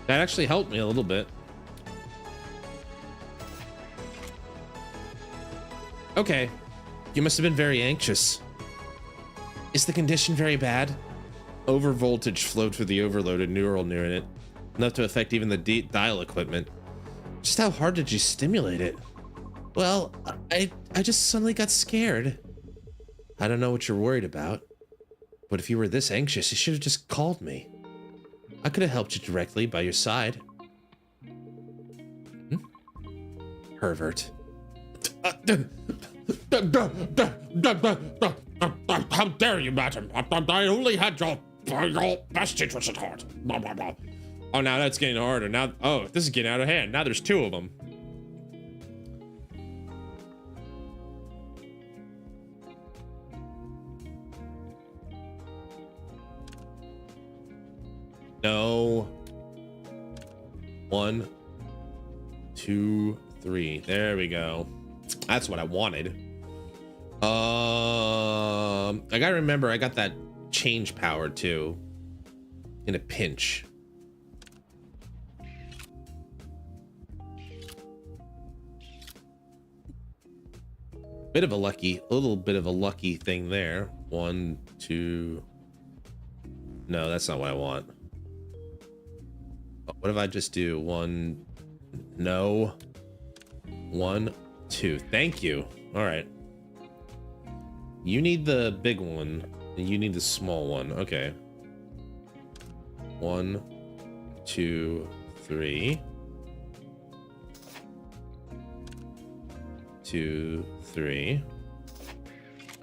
That actually helped me a little bit. Okay. You must have been very anxious. Is the condition very bad? Over voltage flowed through the overloaded neural unit, enough to affect even the D1AL equipment. Just how hard did you stimulate it? Well, I just suddenly got scared. I don't know what you're worried about, but if you were this anxious, you should have just called me. I could have helped you directly by your side. Pervert. How dare you, madam? I only had your best interest at heart. Blah, blah, blah. Oh, now that's getting harder. Now, oh, this is getting out of hand. Now there's 2 of them. No. 1, 2, 3. There we go. That's what I wanted. I gotta remember I got that change power too. In a pinch. A little bit of a lucky thing there. 1, 2. No, that's not what I want. What if I just do 1? No. 1, 2. Thank you. All right. You need the big one, and you need the small one. Okay. 1, 2, 3. 2, 3.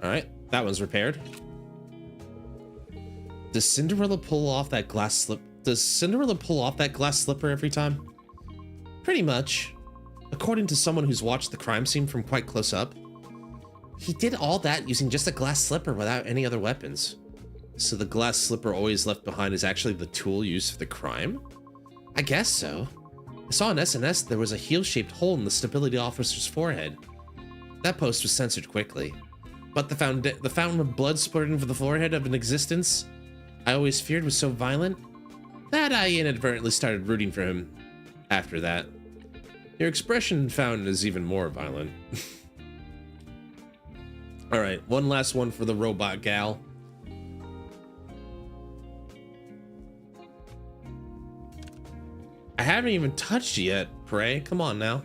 All right, that one's repaired. Does Cinderella pull off that glass slip? Does Cinderella pull off that glass slipper every time? Pretty much. According to someone who's watched the crime scene from quite close up, he did all that using just a glass slipper without any other weapons. So the glass slipper always left behind is actually the tool used for the crime? I guess so. I saw on SNS there was a heel-shaped hole in the stability officer's forehead. That post was censored quickly. But the fountain of blood splurting from the forehead of an existence I always feared was so violent that I inadvertently started rooting for him after that. Your expression fountain is even more violent. Alright, one last one for the robot gal. I haven't even touched you yet, Prey. Come on now.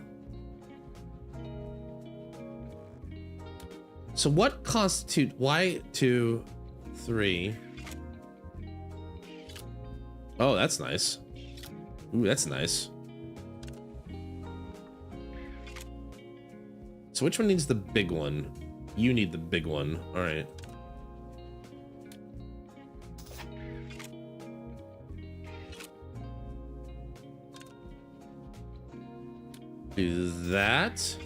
So what constitute Y2, 3? Oh, that's nice. Ooh, that's nice. So which one needs the big one? You need the big one. All right. Do that.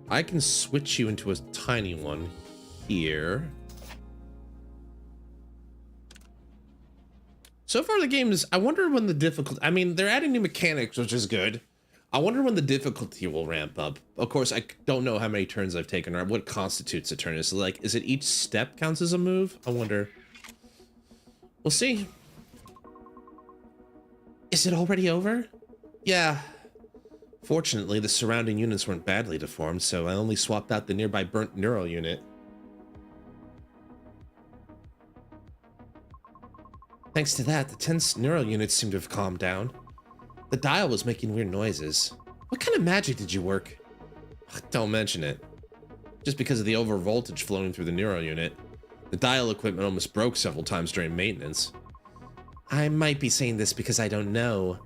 I can switch you into a tiny one here. So far the game is, I wonder when the difficulty, I mean, they're adding new mechanics, which is good. I wonder when the difficulty will ramp up. Of course, I don't know how many turns I've taken or what constitutes a turn. Is it like, is it each step counts as a move? I wonder. We'll see. Is it already over? Yeah. Fortunately, the surrounding units weren't badly deformed, so I only swapped out the nearby burnt neural unit. Thanks to that, the tense neural units seem to have calmed down. The dial was making weird noises. What kind of magic did you work? Don't mention it. Just because of the over voltage flowing through the neural unit. The dial equipment almost broke several times during maintenance. I might be saying this because I don't know,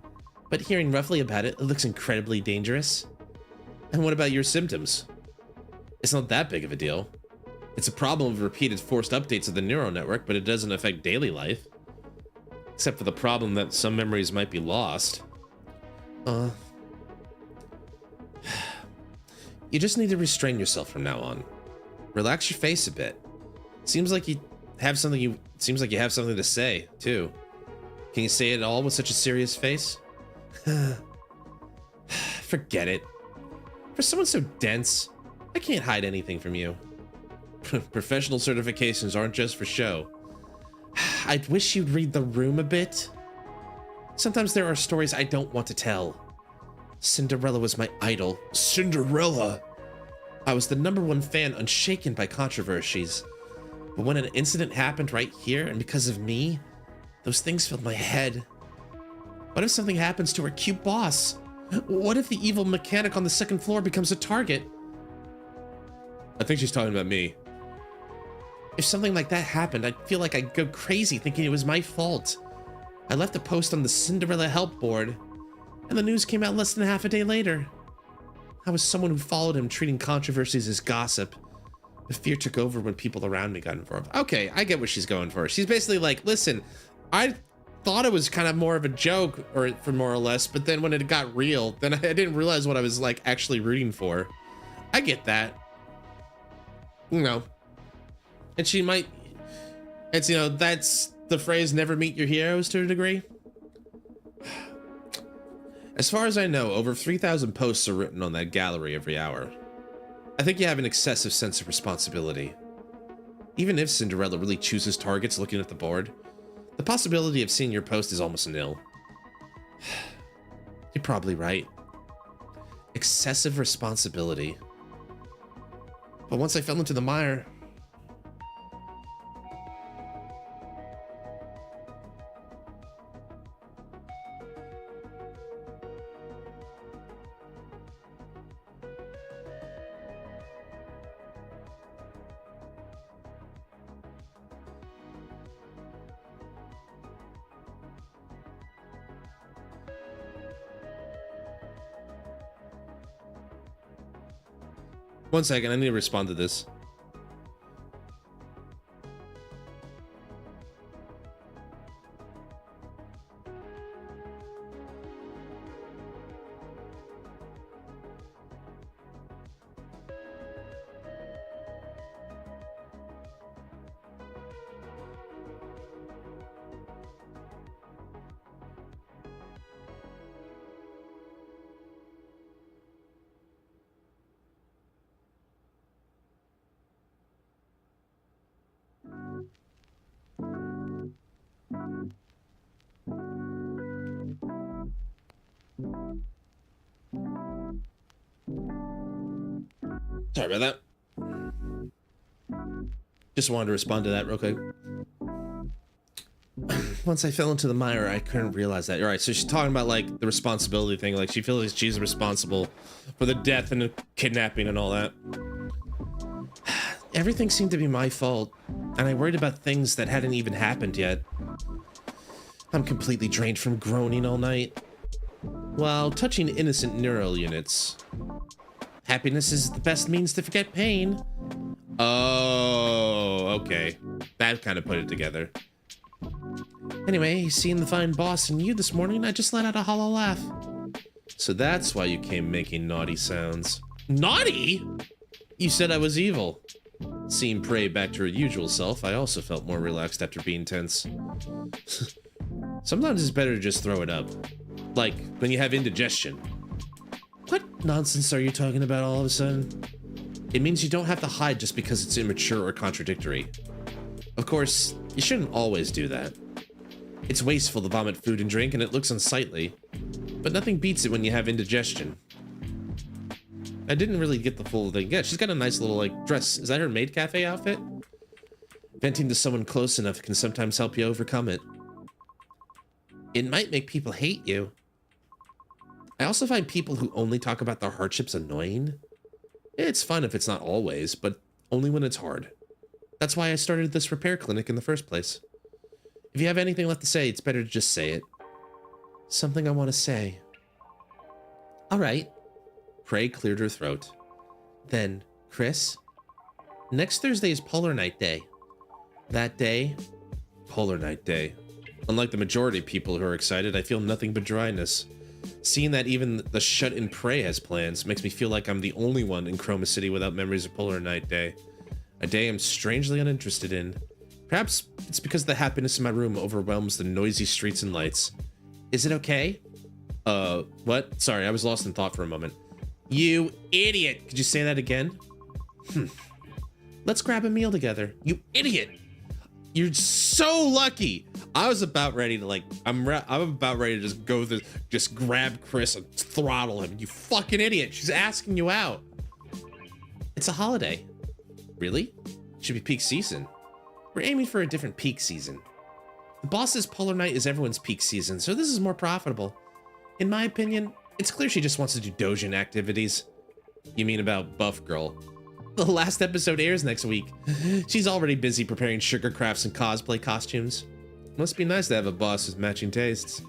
but hearing roughly about it, it looks incredibly dangerous. And what about your symptoms? It's not that big of a deal. It's a problem of repeated forced updates of the neural network, but it doesn't affect daily life. Except for the problem that some memories might be lost. You just need to restrain yourself from now on. Relax your face a bit. Seems like you have something to say, too. Can you say it all with such a serious face? Forget it. For someone so dense, I can't hide anything from you. Professional certifications aren't just for show. I wish you'd read the room a bit. Sometimes there are stories I don't want to tell. Cinderella was my idol. Cinderella! I was the #1 fan, unshaken by controversies. But when an incident happened right here, and because of me, those things filled my head. What if something happens to our cute boss? What if the evil mechanic on the 2nd floor becomes a target? I think she's talking about me. If something like that happened, I'd feel like I'd go crazy thinking it was my fault. I left a post on the Cinderella help board, and the news came out less than half a day later. I was someone who followed him, treating controversies as gossip. The fear took over when people around me got involved. Okay, I get what she's going for. She's basically like, listen, I thought it was kind of more of a joke, or for more or less, but then when it got real, then I didn't realize what I was like actually rooting for. I get that. You know. And she might, it's, you know, that's the phrase never meet your heroes to a degree. As far as I know, over 3,000 posts are written on that gallery every hour. I think you have an excessive sense of responsibility. Even if Cinderella really chooses targets looking at the board, the possibility of seeing your post is almost nil. You're probably right. Excessive responsibility. But once I fell into the mire, one second, I need to respond to this. Sorry about that. Just wanted to respond to that real quick. Once I fell into the mire, I couldn't realize that. All right, so she's talking about like the responsibility thing. Like she feels like she's responsible for the death and the kidnapping and all that. Everything seemed to be my fault, and I worried about things that hadn't even happened yet. I'm completely drained from groaning all night while touching innocent neural units. Happiness is the best means to forget pain. Oh, okay. That kind of put it together. Anyway, seeing the fine boss and you this morning, I just let out a hollow laugh. So that's why you came making naughty sounds. Naughty? You said I was evil. Seeing Prey back to her usual self, I also felt more relaxed after being tense. Sometimes it's better to just throw it up. Like, when you have indigestion. What nonsense are you talking about all of a sudden? It means you don't have to hide just because it's immature or contradictory. Of course, you shouldn't always do that. It's wasteful to vomit food and drink, and it looks unsightly. But nothing beats it when you have indigestion. I didn't really get the full thing. Yeah, she's got a nice little, like, dress. Is that her maid cafe outfit? Venting to someone close enough can sometimes help you overcome it. It might make people hate you. I also find people who only talk about their hardships annoying. It's fun if it's not always, but only when it's hard. That's why I started this repair clinic in the first place. If you have anything left to say, it's better to just say it. Something I want to say. All right. Prey cleared her throat. Then, Chris, next Thursday is Polar Night Day. That day, Polar Night Day. Unlike the majority of people who are excited, I feel nothing but dryness. Seeing that even the shut-in Prey has plans makes me feel like I'm the only one in Chroma City without memories of Polar Night Day. A day I'm strangely uninterested in. Perhaps it's because the happiness in my room overwhelms the noisy streets and lights. Is it okay? What? Sorry, I was lost in thought for a moment. You idiot! Could you say that again? Let's grab a meal together. You idiot! You're so lucky! I was about ready to I'm about ready to just go through, just grab Chris and throttle him. You fucking idiot! She's asking you out. It's a holiday. Really? Should be peak season. We're aiming for a different peak season. The boss's Polar Night is everyone's peak season, so this is more profitable. In my opinion, it's clear she just wants to do Dojin activities. You mean about Buff Girl? The last episode airs next week. She's already busy preparing sugar crafts and cosplay costumes. Must be nice to have a boss with matching tastes.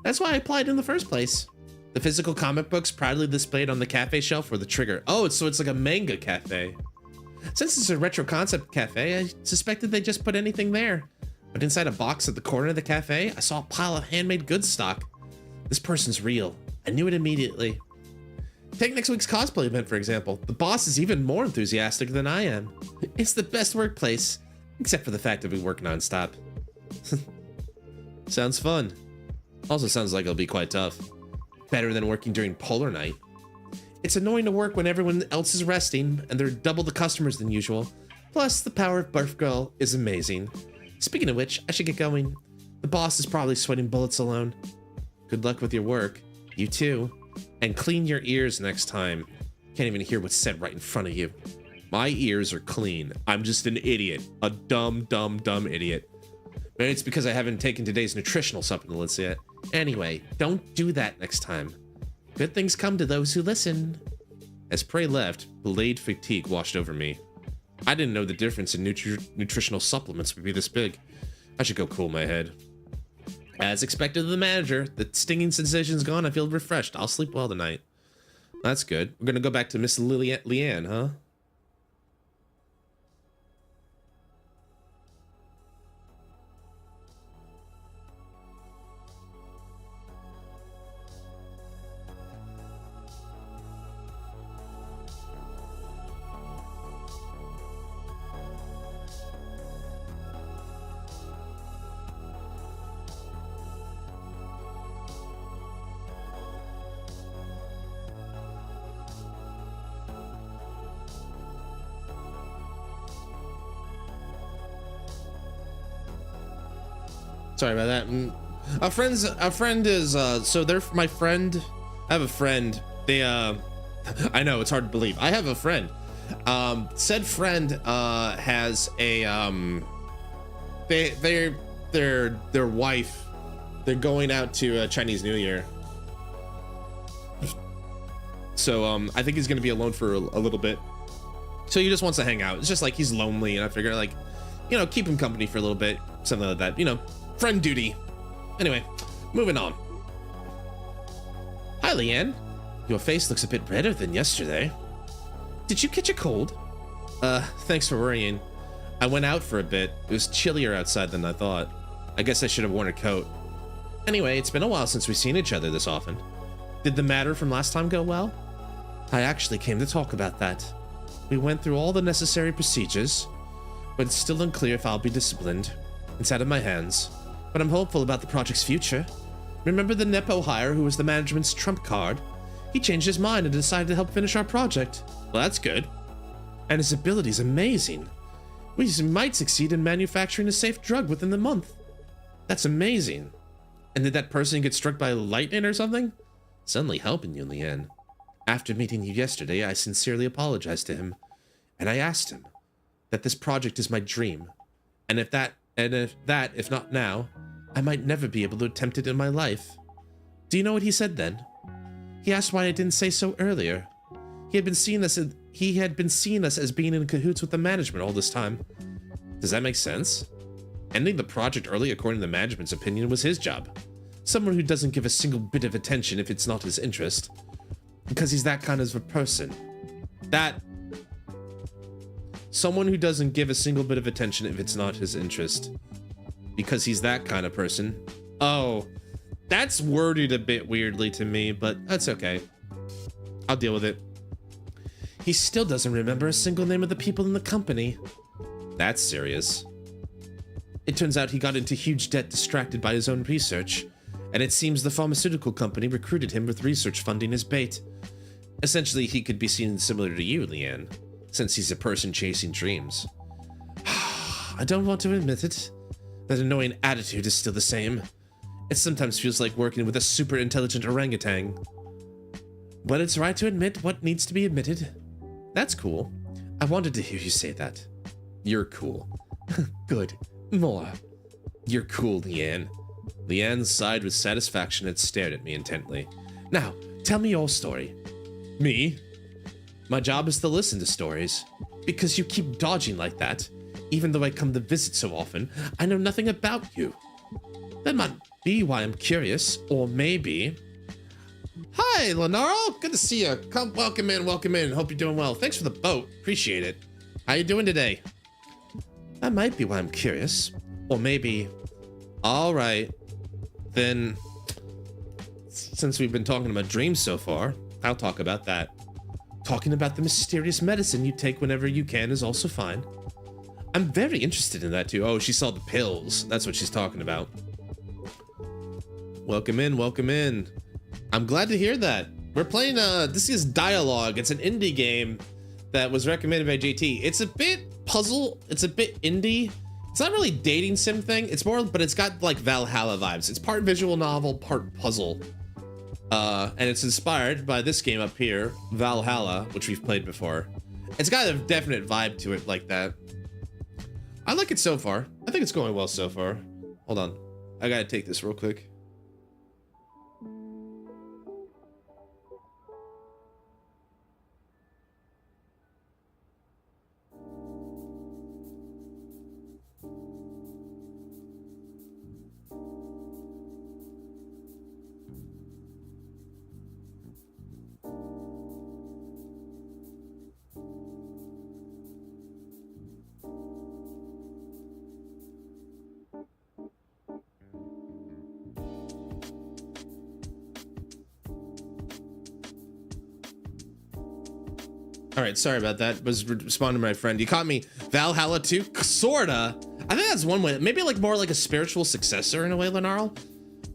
That's why I applied in the first place. The physical comic books proudly displayed on the cafe shelf were the trigger. Oh, so it's like a manga cafe. Since it's a retro concept cafe, I suspected they just put anything there. But inside a box at the corner of the cafe, I saw a pile of handmade goods stock. This person's real. I knew it immediately. Take next week's cosplay event, for example. The boss is even more enthusiastic than I am. It's the best workplace, except for the fact that we work nonstop. Sounds fun. Also sounds like it'll be quite tough. Better than working during Polar Night. It's annoying to work when everyone else is resting, and there are double the customers than usual. Plus, the power of Buff Girl is amazing. Speaking of which, I should get going. The boss is probably sweating bullets alone. Good luck with your work. You too. And clean your ears next time. Can't even hear what's said right in front of you. My ears are clean. I'm just an idiot. A dumb idiot. Maybe it's because I haven't taken today's nutritional supplements yet. Anyway, don't do that next time. Good things come to those who listen. As Prey left, blade fatigue washed over me. I didn't know the difference in nutritional supplements would be this big. I should go cool my head. As expected of the manager, the stinging sensation's gone. I feel refreshed. I'll sleep well tonight. That's good. We're gonna go back to Miss Leanne, huh? Sorry about that. A friend is so they're my friend. I have a friend. They I know, it's hard to believe. I have a friend. Said friend has a their wife, they're going out to Chinese New Year. So I think he's gonna be alone for a little bit. So he just wants to hang out. It's just like he's lonely, and I figure like, you know, keep him company for a little bit, something like that. You know, friend duty. Anyway, moving on. Hi, Leanne. Your face looks a bit redder than yesterday. Did you catch a cold? Thanks for worrying. I went out for a bit. It was chillier outside than I thought. I guess I should have worn a coat. Anyway, it's been a while since we've seen each other this often. Did the matter from last time go well? I actually came to talk about that. We went through all the necessary procedures, but it's still unclear if I'll be disciplined. It's out of my hands, but I'm hopeful about the project's future. Remember the Nepo hire who was the management's trump card? He changed his mind and decided to help finish our project. Well, that's good. And his ability's amazing. We might succeed in manufacturing a safe drug within the month. That's amazing. And did that person get struck by lightning or something? Suddenly helping you, Leanne. After meeting you yesterday, I sincerely apologized to him, and I asked him that this project is my dream, and if not now, I might never be able to attempt it in my life. Do you know what he said then? He asked why I didn't say so earlier. He had been seeing us as being in cahoots with the management all this time. Does that make sense? Ending the project early, according to the management's opinion, was his job. Someone who doesn't give a single bit of attention if it's not his interest. Because he's that kind of a person. Someone who doesn't give a single bit of attention if it's not his interest. Because he's that kind of person. Oh, that's worded a bit weirdly to me, but that's okay. I'll deal with it. He still doesn't remember a single name of the people in the company. That's serious. It turns out he got into huge debt distracted by his own research, and it seems the pharmaceutical company recruited him with research funding as bait. Essentially, he could be seen similar to you, Leanne, since he's a person chasing dreams. I don't want to admit it. That annoying attitude is still the same. It sometimes feels like working with a super intelligent orangutan. But it's right to admit what needs to be admitted. That's cool. I wanted to hear you say that. You're cool. Good. More. You're cool, Leanne. Leanne sighed with satisfaction and stared at me intently. Now, tell me your story. Me? My job is to listen to stories. Because you keep dodging like that, even though I come to visit so often, I know nothing about you. That might be why I'm curious, or maybe... Hi, Lenaro. Good to see you. Come, welcome in, welcome in. Hope you're doing well. Thanks for the boat. Appreciate it. How you doing today? That might be why I'm curious, or maybe... All right. Then, since we've been talking about dreams so far, I'll talk about that. Talking about the mysterious medicine you take whenever you can is also fine. I'm very interested in that too. Oh, she saw the pills. That's what she's talking about. Welcome in, welcome in. I'm glad to hear that. We're playing, this is D1AL-ogue. It's an indie game that was recommended by JT. It's a bit puzzle. It's a bit indie. It's not really dating sim thing. It's more, but it's got like Valhalla vibes. It's part visual novel, part puzzle. And it's inspired by this game up here, Valhalla, which we've played before. It's got a definite vibe to it like that. I like it so far. I think it's going well so far. Hold on. I gotta take this real quick. All right, sorry about that. Was responding to my friend. You caught me. Valhalla 2? Sorta. I think that's one way. Maybe like more like a spiritual successor in a way, Lenarl.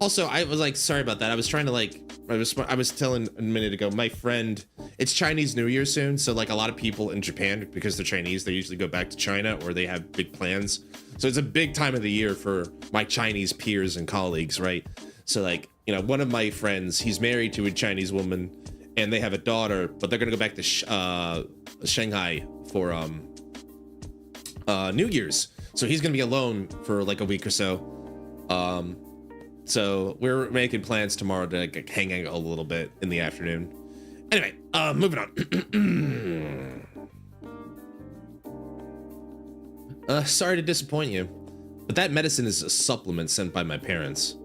Also, I was like, sorry about that. I was trying to like, I was telling a minute ago, my friend, it's Chinese New Year soon. So like a lot of people in Japan, because they're Chinese, they usually go back to China or they have big plans. So it's a big time of the year for my Chinese peers and colleagues, right? So like, you know, one of my friends, he's married to a Chinese woman and they have a daughter, but they're gonna go back to Shanghai for New Year's. So he's gonna be alone for like a week or so. So we're making plans tomorrow to like, hang out a little bit in the afternoon. Anyway, moving on. Sorry to disappoint you, but that medicine is a supplement sent by my parents.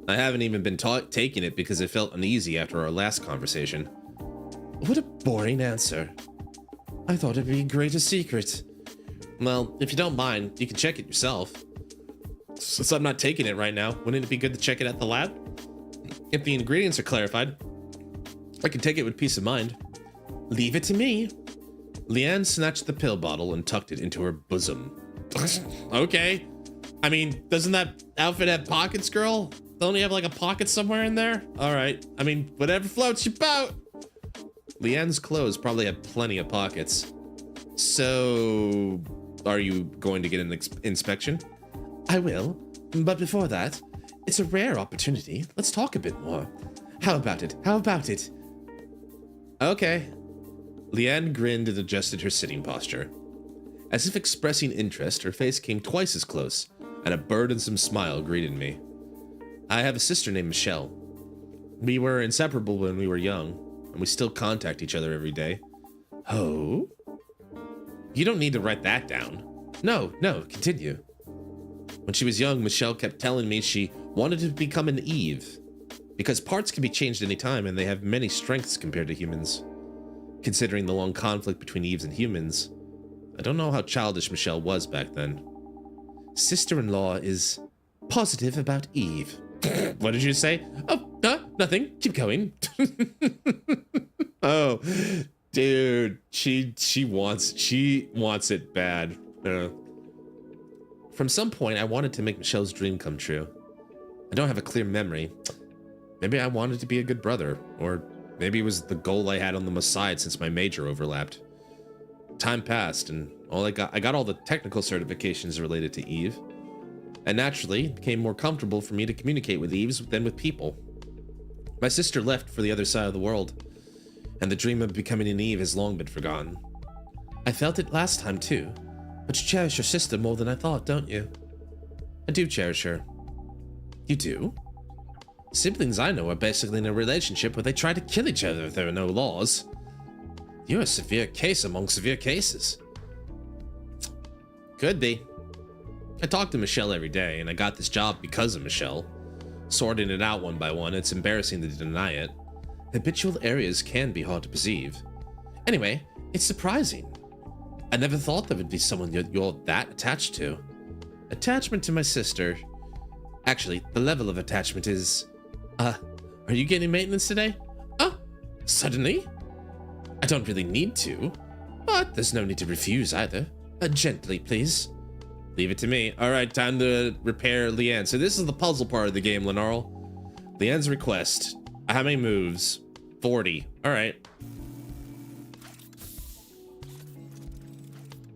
I haven't even been taking it because I felt uneasy after our last conversation. What a boring answer. I thought it'd be a greater secret. Well, if you don't mind, you can check it yourself. Since I'm not taking it right now, wouldn't it be good to check it at the lab? If the ingredients are clarified, I can take it with peace of mind. Leave it to me. Leanne snatched the pill bottle and tucked it into her bosom. Okay. I mean, doesn't that outfit have pockets, girl? Don't you have like a pocket somewhere in there? All right. I mean, whatever floats your boat. Leanne's clothes probably have plenty of pockets. So, are you going to get an inspection? I will, but before that, it's a rare opportunity. Let's talk a bit more. How about it? How about it? Okay. Leanne grinned and adjusted her sitting posture. As if expressing interest, her face came twice as close, and a burdensome smile greeted me. I have a sister named Michelle. We were inseparable when we were young, and we still contact each other every day. Oh? You don't need to write that down. No, continue. When she was young, Michelle kept telling me she wanted to become an Eve, because parts can be changed anytime and they have many strengths compared to humans. Considering the long conflict between Eves and humans, I don't know how childish Michelle was back then. Sister-in-law is positive about Eve. What did you say? Oh, nothing. Keep going. Oh, dude, she wants it bad. From some point, I wanted to make Michelle's dream come true. I don't have a clear memory. Maybe I wanted to be a good brother, or maybe it was the goal I had on the side since my major overlapped. Time passed, and I got all the technical certifications related to Eve. And naturally, it became more comfortable for me to communicate with Eves than with people. My sister left for the other side of the world, and the dream of becoming an Eve has long been forgotten. I felt it last time too, but you cherish your sister more than I thought, don't you? I do cherish her. You do? Siblings I know are basically in a relationship where they try to kill each other if there are no laws. You're a severe case among severe cases. Could be. I talk to Michelle every day, and I got this job because of Michelle. Sorting it out one by one, it's embarrassing to deny it. Habitual areas can be hard to perceive. Anyway, it's surprising. I never thought there would be someone you're that attached to. Attachment to my sister. Actually, the level of attachment is... are you getting maintenance today? Suddenly? I don't really need to, but there's no need to refuse either. Gently, please. Leave it to me. All right, time to repair Leanne. So this is the puzzle part of the game, Lenarl. Leanne's request. How many moves? 40. All right.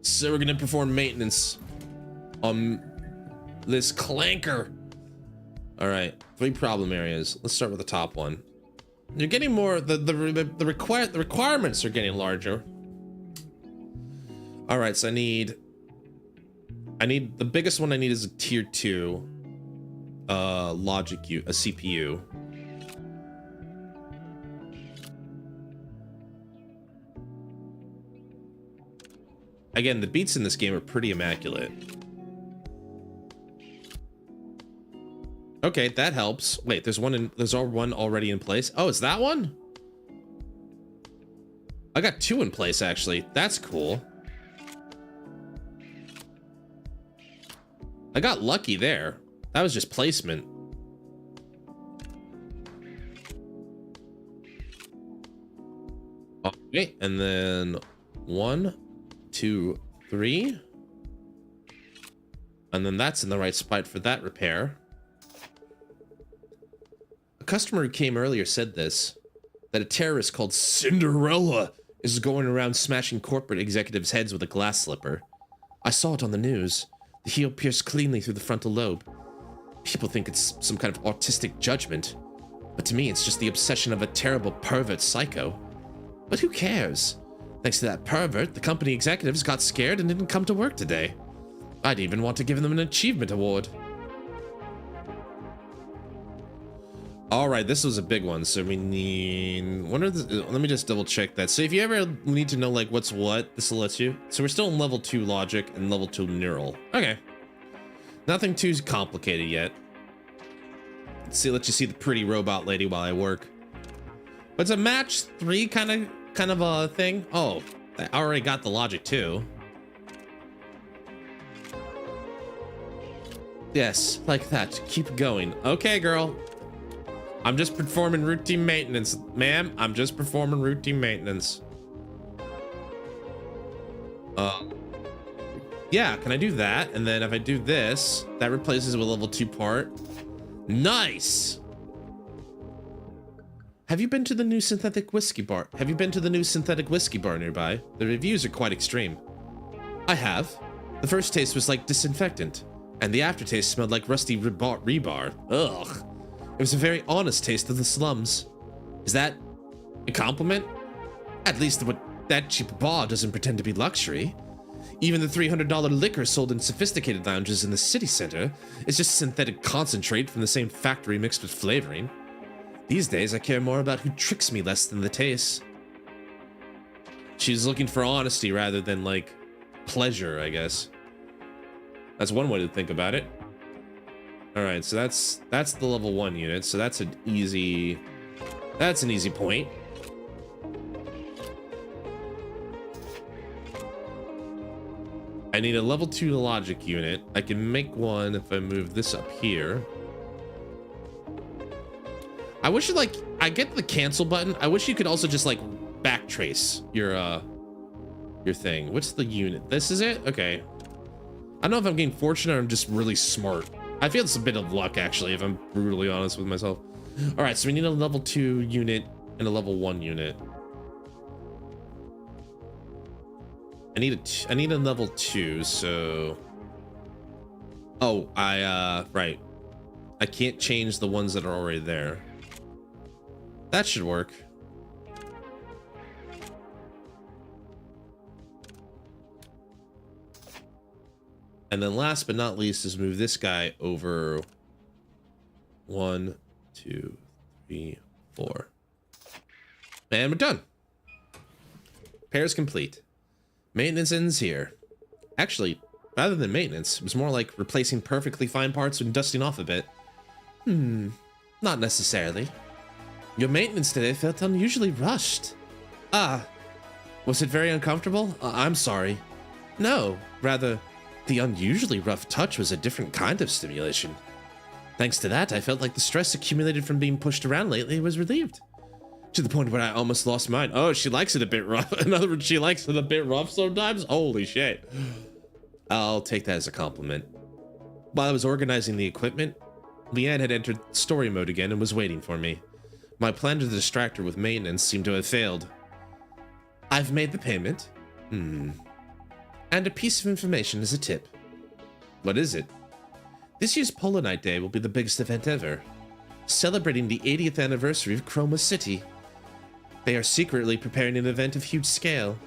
So we're gonna perform maintenance on this clanker. All right, 3 problem areas. Let's start with the top one. You're getting more. The requirements are getting larger. All right, so I need the biggest one I need is a tier 2 logic a CPU. Again, the beats in this game are pretty immaculate. Okay, that helps. Wait, there's one already in place. Oh, is that one? I got 2 in place actually. That's cool. I got lucky there. That was just placement. Okay, and then 1, 2, 3. And then that's in the right spot for that repair. A customer who came earlier said this, that a terrorist called Cinderella is going around smashing corporate executives' heads with a glass slipper. I saw it on the news. The heel pierced cleanly through the frontal lobe. People think it's some kind of autistic judgment, But to me, it's just the obsession of a terrible pervert psycho. But who cares? Thanks to that pervert, the company executives got scared and didn't come to work today. I'd even want to give them an achievement award. All right, this was a big one. So we need, let me just double check that. So if you ever need to know like what's what, this will let you. So we're still in level 2 logic and level 2 neural. Okay. Nothing too complicated yet. Let's see, let you see the pretty robot lady while I work. But it's a match 3 kind of a thing. Oh, I already got the logic too. Yes, like that. Keep going. Okay, girl. I'm just performing routine maintenance. Ma'am, I'm just performing routine maintenance. Yeah, can I do that? And then if I do this, that replaces with level 2 part. Nice. Have you been to the new synthetic whiskey bar? Have you been to the new synthetic whiskey bar nearby? The reviews are quite extreme. I have. The first taste was like disinfectant, and the aftertaste smelled like rusty rebar. Ugh. It was a very honest taste of the slums. Is that a compliment? At least that cheap bar doesn't pretend to be luxury. Even the $300 liquor sold in sophisticated lounges in the city center is just synthetic concentrate from the same factory mixed with flavoring. These days, I care more about who tricks me less than the taste. She's looking for honesty rather than, like, pleasure, I guess. That's one way to think about it. All right, so that's the level 1 unit. So that's an easy point. I need a level 2 logic unit. I can make one if I move this up here. I wish you like, I get the cancel button. I wish you could also just like backtrace your thing. What's the unit? This is it? Okay. I don't know if I'm getting fortunate or I'm just really smart. I feel it's a bit of luck, actually, if I'm brutally honest with myself. All right, so we need a level 2 unit and a level 1 unit. I need a level 2, so... Oh, right. I can't change the ones that are already there. That should work. And then last but not least is move this guy over 1, 2, 3, 4. And we're done. Pair's complete. Maintenance ends here. Actually, rather than maintenance, it was more like replacing perfectly fine parts and dusting off a bit. Not necessarily. Your maintenance today felt unusually rushed. Ah, was it very uncomfortable? I'm sorry. No, rather, the unusually rough touch was a different kind of stimulation. Thanks to that, I felt like the stress accumulated from being pushed around lately was relieved. To the point where I almost lost mine. Oh, she likes it a bit rough. In other words, she likes it a bit rough sometimes? Holy shit. I'll take that as a compliment. While I was organizing the equipment, Leanne had entered story mode again and was waiting for me. My plan to distract her with maintenance seemed to have failed. I've made the payment. And a piece of information as a tip. What is it? This year's Polo Night Day will be the biggest event ever, celebrating the 80th anniversary of Chroma City. They are secretly preparing an event of huge scale.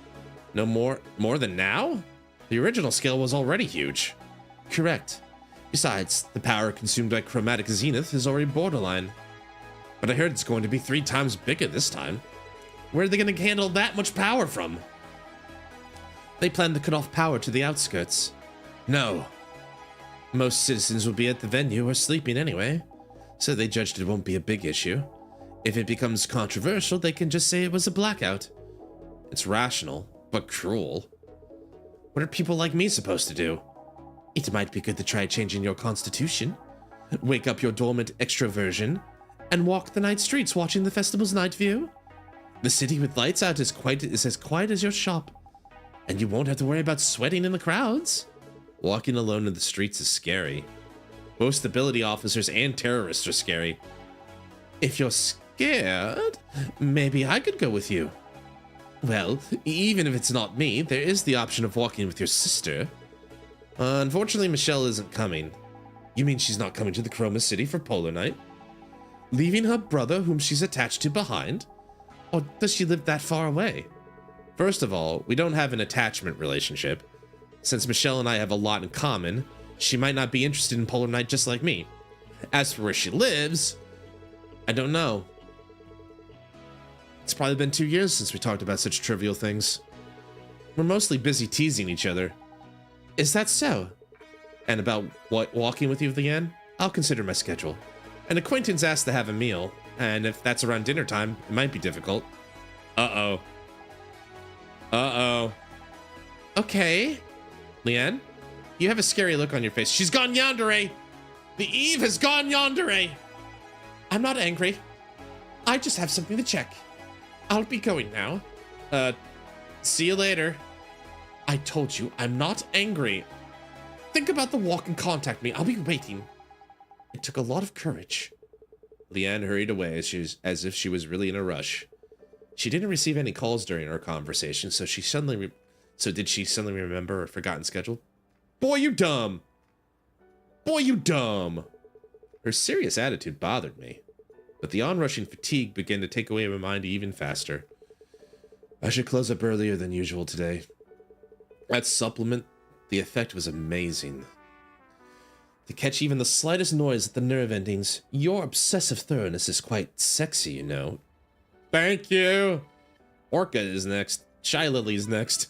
No more than now? The original scale was already huge. Correct. Besides, the power consumed by Chromatic Zenith is already borderline. But I heard it's going to be 3 times bigger this time. Where are they going to handle that much power from? They plan to cut off power to the outskirts. No. Most citizens will be at the venue or sleeping anyway, so they judged it won't be a big issue. If it becomes controversial, they can just say it was a blackout. It's rational, but cruel. What are people like me supposed to do? It might be good to try changing your constitution, wake up your dormant extroversion, and walk the night streets watching the festival's night view. The city with lights out is as quiet as your shop, and you won't have to worry about sweating in the crowds. Walking alone in the streets is scary. Both stability officers and terrorists are scary. If you're scared, maybe I could go with you. Well, even if it's not me, there is the option of walking with your sister. Unfortunately, Michelle isn't coming. You mean she's not coming to the Chroma City for Polo Night? Leaving her brother, whom she's attached to, behind? Or does she live that far away? First of all, we don't have an attachment relationship. Since Michelle and I have a lot in common, she might not be interested in Polar Night just like me. As for where she lives, I don't know. It's probably been 2 years since we talked about such trivial things. We're mostly busy teasing each other. Is that so? And about what, walking with you, Leanne? I'll consider my schedule. An acquaintance asked to have a meal, and if that's around dinner time, it might be difficult. Uh-oh. Uh-oh. Okay. Leanne, you have a scary look on your face. She's gone yandere! The Eve has gone yandere! I'm not angry. I just have something to check. I'll be going now. See you later. I told you, I'm not angry. Think about the walk and contact me. I'll be waiting. It took a lot of courage. Leanne hurried away as if she was really in a rush. She didn't receive any calls during our conversation, so did she suddenly remember a forgotten schedule? Boy, you dumb! Boy, you dumb! Her serious attitude bothered me, but the onrushing fatigue began to take away my mind even faster. I should close up earlier than usual today. That supplement, the effect was amazing. To catch even the slightest noise at the nerve endings, your obsessive thoroughness is quite sexy, you know. Thank you! Orca is next. Shy Lily's next.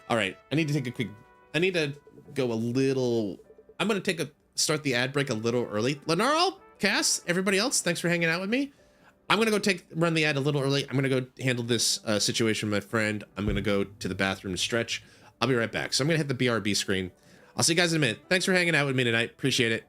Alright, I need to go a little... I'm gonna start the ad break a little early. Lenaro, Cass, everybody else, thanks for hanging out with me. I'm gonna go run the ad a little early. I'm gonna go handle this situation with my friend. I'm gonna go to the bathroom and stretch. I'll be right back. So I'm gonna hit the BRB screen. I'll see you guys in a minute. Thanks for hanging out with me tonight. Appreciate it.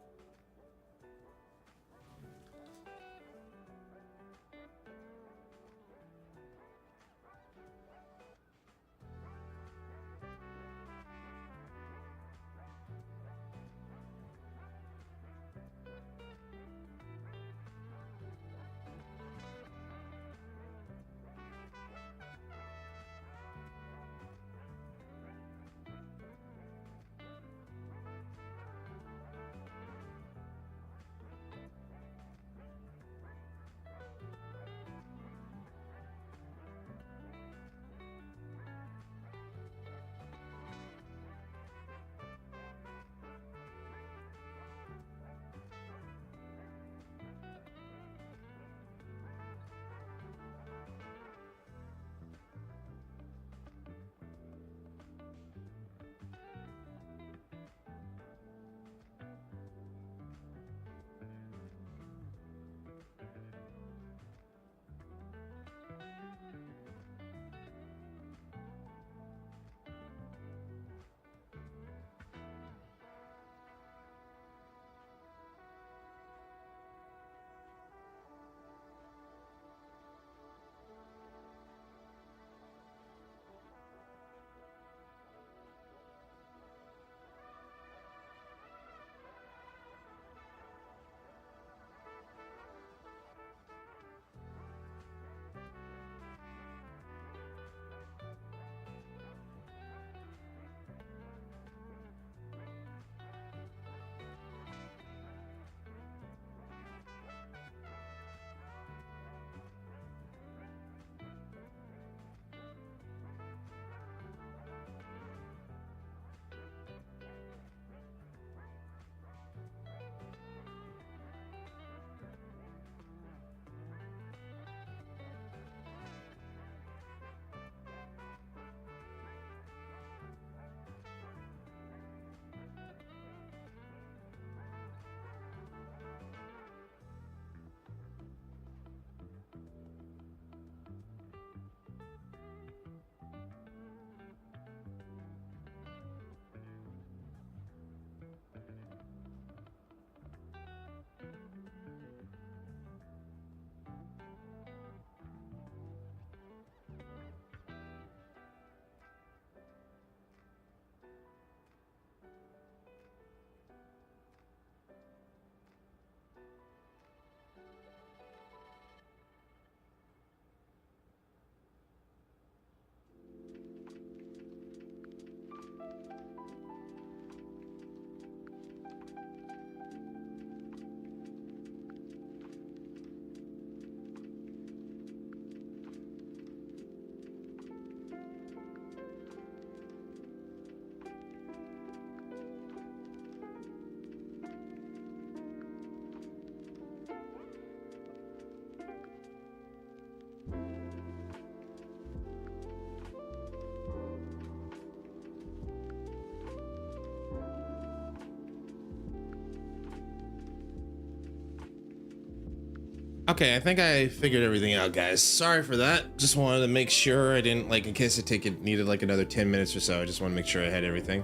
Okay, I think I figured everything out, guys. Sorry for that. Just wanted to make sure I didn't, like, in case it needed like another 10 minutes or so. I just want to make sure I had everything.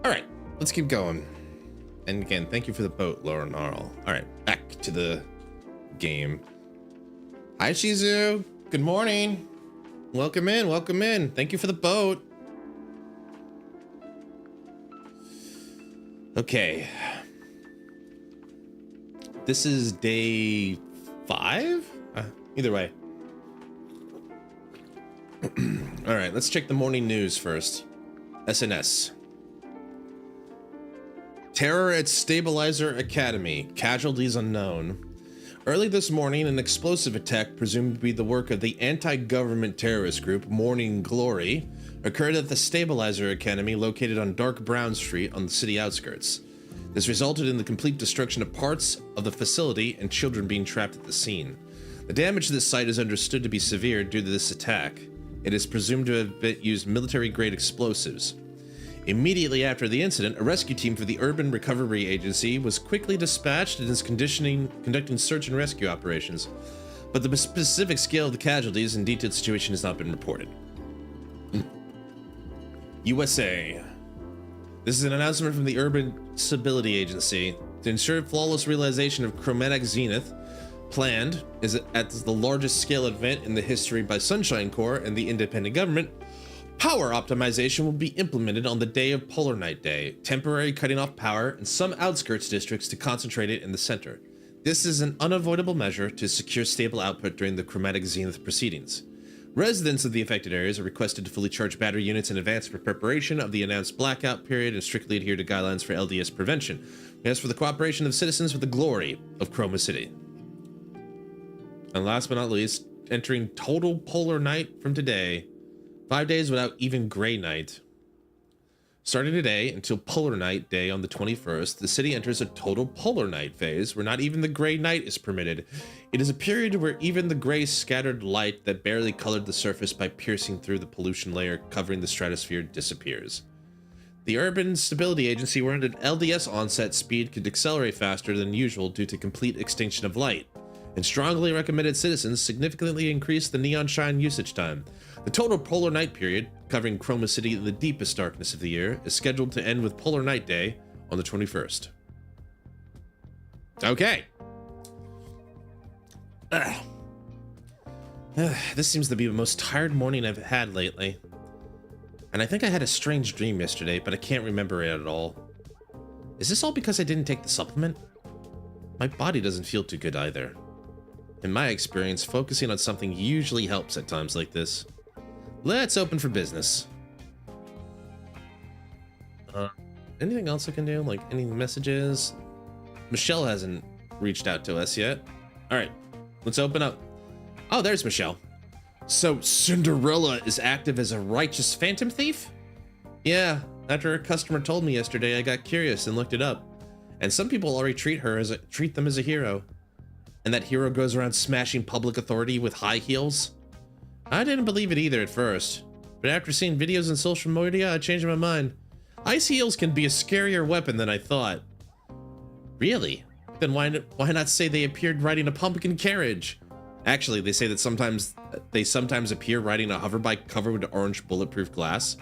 All right, let's keep going. And again, thank you for the boat, Laura Gnarl. All right, back to the game. Hi, Shizu. Good morning. Welcome in, welcome in. Thank you for the boat. Okay. This is day 5? Either way. All right, let's check the morning news first. SNS. Terror at Stabilizer Academy. Casualties unknown. Early this morning, an explosive attack presumed to be the work of the anti-government terrorist group Morning Glory occurred at the Stabilizer Academy located on Dark Brown Street on the city outskirts. This resulted in the complete destruction of parts of the facility and children being trapped at the scene. The damage to this site is understood to be severe due to this attack. It is presumed to have used military-grade explosives. Immediately after the incident, a rescue team for the Urban Recovery Agency was quickly dispatched and is conducting search and rescue operations. But the specific scale of the casualties and detailed situation has not been reported. USA. This is an announcement from the Urban Stability Agency. To ensure flawless realization of Chromatic Zenith, planned is at the largest scale event in the history by Sunshine Corps and the independent government. Power optimization will be implemented on the day of Polar Night Day, temporary cutting off power in some outskirts districts to concentrate it in the center. This is an unavoidable measure to secure stable output during the Chromatic Zenith proceedings. Residents of the affected areas are requested to fully charge battery units in advance for preparation of the announced blackout period and strictly adhere to guidelines for LDS prevention. We ask for the cooperation of citizens with the glory of Chroma City. And last but not least, entering total polar night from today. 5 days without even gray night. Starting today until Polar Night Day on the 21st, the city enters a total polar night phase where not even the gray night is permitted. It is a period where even the gray scattered light that barely colored the surface by piercing through the pollution layer covering the stratosphere disappears. The Urban Stability Agency warned that LDS onset speed could accelerate faster than usual due to complete extinction of light, and strongly recommended citizens significantly increase the neon shine usage time. The total polar night period, covering Chroma City in the deepest darkness of the year, is scheduled to end with Polar Night Day on the 21st. Okay. This seems to be the most tired morning I've had lately. And I think I had a strange dream yesterday, but I can't remember it at all. Is this all because I didn't take the supplement? My body doesn't feel too good either. In my experience, focusing on something usually helps at times like this. Let's open for business. Anything else I can do? Like any messages? Michelle hasn't reached out to us yet. All right, let's open up. Oh, there's Michelle. So Cinderella is active as a righteous phantom thief? Yeah, after a customer told me yesterday, I got curious and looked it up. And some people already treat them as a hero. And that hero goes around smashing public authority with high heels? I didn't believe it either at first, but after seeing videos on social media, I changed my mind. Ice heels can be a scarier weapon than I thought. Really? Then why not say they appeared riding a pumpkin carriage? Actually, they say that they sometimes appear riding a hoverbike covered with orange bulletproof glass.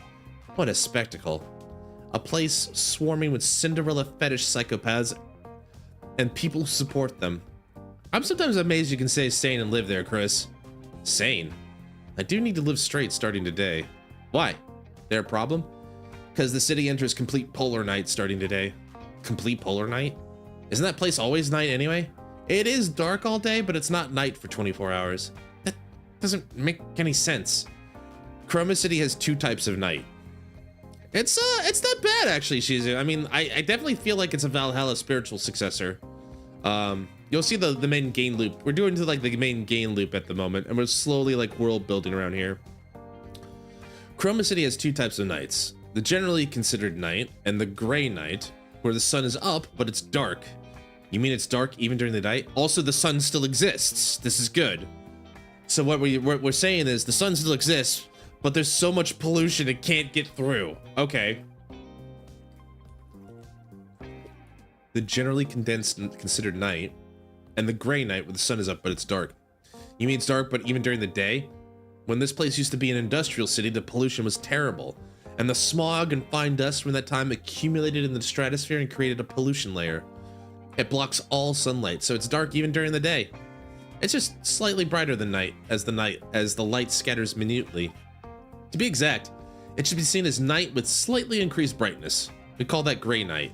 What a spectacle. A place swarming with Cinderella fetish psychopaths and people who support them. I'm sometimes amazed you can stay sane and live there, Chris. Sane? I do need to live straight starting today. Why? There a problem? Because the city enters complete polar night starting today. Complete polar night? Isn't that place always night anyway? It is dark all day, but it's not night for 24 hours. That doesn't make any sense. Chroma City has 2 types of night. It's not bad actually, Shizu. I mean, I definitely feel like it's a Valhalla spiritual successor. You'll see the main gain loop. We're doing like the main gain loop at the moment, and we're slowly like world building around here. Chroma City has 2 types of nights. The generally considered night and the gray night, where the sun is up, but it's dark. You mean it's dark even during the night? Also, the sun still exists. This is good. So what we're saying is the sun still exists, but there's so much pollution it can't get through. Okay. The generally considered night and the gray night where the sun is up but it's dark. You mean it's dark but even during the day? When this place used to be an industrial city, the pollution was terrible, and the smog and fine dust from that time accumulated in the stratosphere and created a pollution layer. It blocks all sunlight, so it's dark even during the day. It's just slightly brighter than night as the light scatters minutely. To be exact, it should be seen as night with slightly increased brightness. We call that gray night.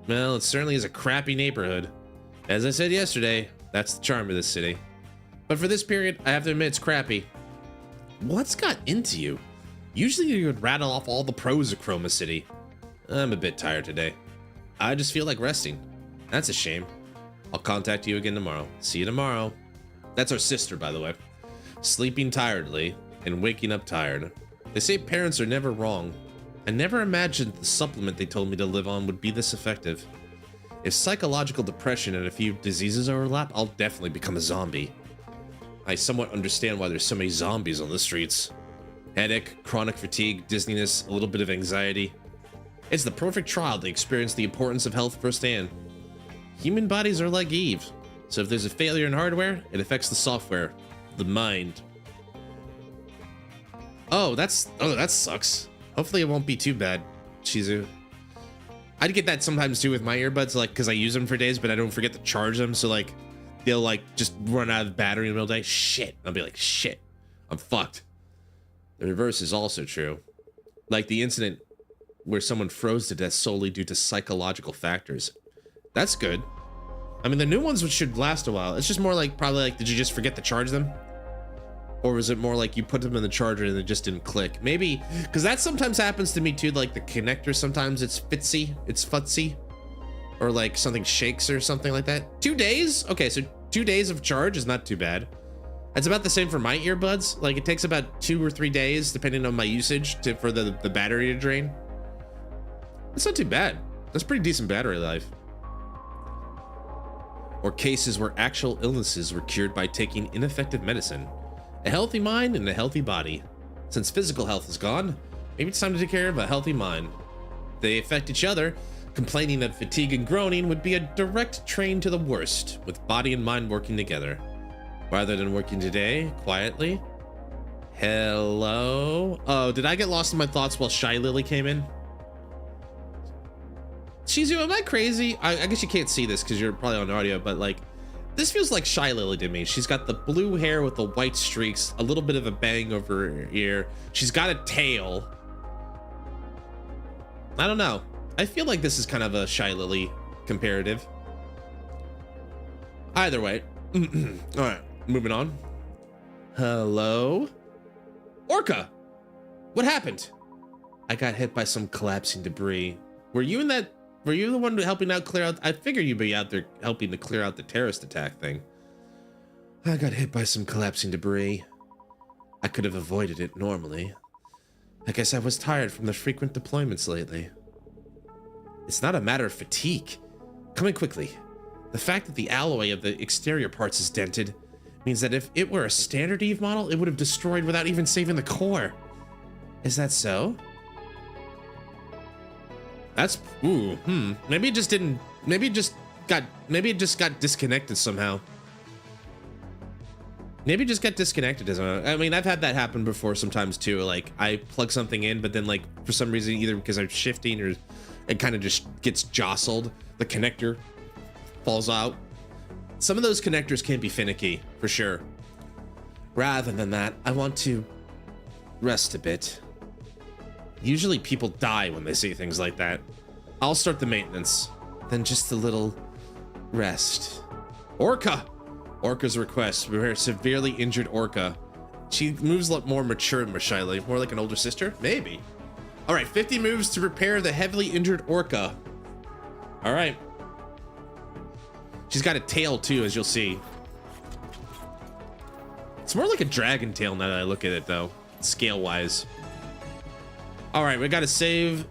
Well, it certainly is a crappy neighborhood. As I said yesterday, that's the charm of this city. But for this period, I have to admit it's crappy. What's got into you? Usually you would rattle off all the pros of Chroma City. I'm a bit tired today. I just feel like resting. That's a shame. I'll contact you again tomorrow. See you tomorrow. That's our sister, by the way. Sleeping tiredly and waking up tired. They say parents are never wrong. I never imagined the supplement they told me to live on would be this effective. If psychological depression and a few diseases overlap, I'll definitely become a zombie. I somewhat understand why there's so many zombies on the streets. Headache, chronic fatigue, dizziness, a little bit of anxiety. It's the perfect trial to experience the importance of health firsthand. Human bodies are like Eve, so if there's a failure in hardware, it affects the software, the mind. Oh, that sucks. Hopefully it won't be too bad, Shizu. I'd get that sometimes too with my earbuds, like, because I use them for days, but I don't forget to charge them, so like, they'll like just run out of battery in the middle of the day. Shit. I'll be like, shit, I'm fucked. The reverse is also true. Like the incident where someone froze to death solely due to psychological factors. That's good. I mean, the new ones should last a while. It's just more like, probably like, did you just forget to charge them? Or was it more like you put them in the charger and it just didn't click? Maybe, because that sometimes happens to me too, like the connector, sometimes it's futsy. Or like something shakes or something like that. 2 days? Okay, so 2 days of charge is not too bad. It's about the same for my earbuds. Like it takes about 2 or 3 days, depending on my usage, for the battery to drain. It's not too bad. That's pretty decent battery life. Or cases where actual illnesses were cured by taking ineffective medicine. A healthy mind and a healthy body. Since physical health is gone, maybe it's time to take care of a healthy mind. They affect each other. Complaining of fatigue and groaning would be a direct train to the worst, with body and mind working together. Rather than working today, quietly. Hello? Oh, did I get lost in my thoughts while Shy Lily came in? Shizu, am I crazy? I guess you can't see this because you're probably on audio, but like, this feels like Shy Lily to me. She's got the blue hair with the white streaks, a little bit of a bang over her ear. She's got a tail. I don't know. I feel like this is kind of a Shy Lily comparative. Either way. All right, moving on. Hello? Orca! What happened? I got hit by some collapsing debris. Were you the one helping out clear out? I figured you'd be out there helping to clear out the terrorist attack thing. I got hit by some collapsing debris. I could have avoided it normally. I guess I was tired from the frequent deployments lately. It's not a matter of fatigue. Coming quickly. The fact that the alloy of the exterior parts is dented means that if it were a standard Eve model, it would have destroyed without even saving the core. Is that so? That's, maybe it just didn't, maybe it just got disconnected somehow. Maybe it just got disconnected. I mean, I've had that happen before sometimes too. Like I plug something in, but then like for some reason, either because I'm shifting or it kind of just gets jostled, the connector falls out. Some of those connectors can be finicky for sure. Rather than that, I want to rest a bit. Usually people die when they see things like that. I'll start the maintenance, then just a little rest. Orca! Orca's request. We're a severely injured Orca. She moves a lot more mature and shyly, more like an older sister? Maybe. All right, 50 moves to repair the heavily injured Orca. All right. She's got a tail too, as you'll see. It's more like a dragon tail now that I look at it though, scale-wise. All right, we gotta save.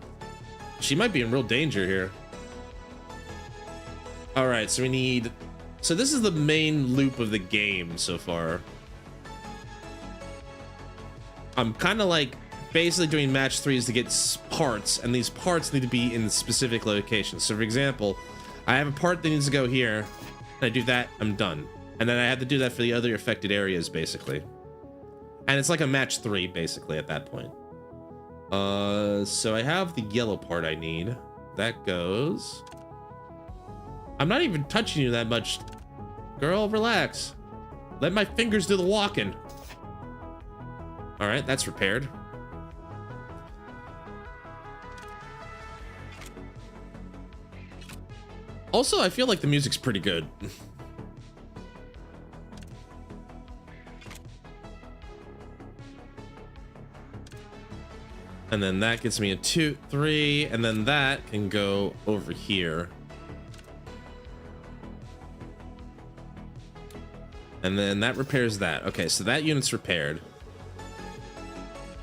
She might be in real danger here. All right, so we need, so this is the main loop of the game so far. I'm kind of like basically doing match 3s to get parts, and these parts need to be in specific locations. So for example, I have a part that needs to go here, I do that, I'm done. And then I have to do that for the other affected areas, basically. And it's like a match 3, basically, at that point. So I have the yellow part I need. That goes. I'm not even touching you that much. Girl, relax. Let my fingers do the walking. All right, that's repaired. Also, I feel like the music's pretty good. And then that gets me a 2, 3, and then that can go over here. And then that repairs that. Okay, so that unit's repaired.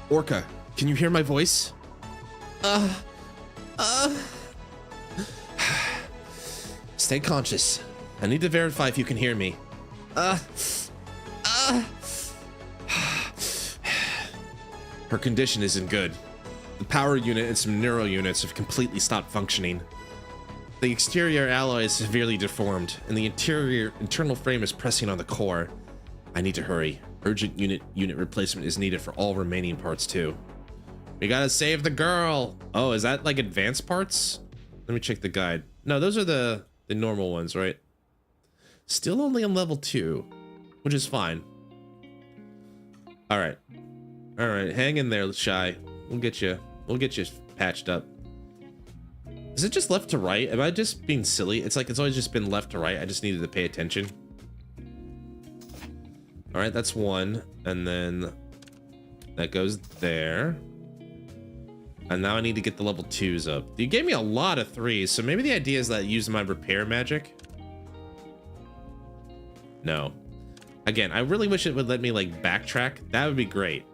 Orca, can you hear my voice? Stay conscious. I need to verify if you can hear me. Her condition isn't good. The power unit and some neuro units have completely stopped functioning. The exterior alloy is severely deformed, and the internal frame is pressing on the core. I need to hurry. Urgent unit replacement is needed for all remaining parts too. We gotta save the girl. Oh, is that like advanced parts? Let me check the guide. No, those are the normal ones, right? Still only on level 2, which is fine. All right, hang in there, Shy. We'll get you patched up. Is it just left to right? Am I just being silly? It's like it's always just been left to right. I just needed to pay attention. All right, that's 1, and then that goes there. And now I need to get the level 2s up. You gave me a lot of 3s, so maybe the idea is that I use my repair magic. No. Again, I really wish it would let me like backtrack. That would be great.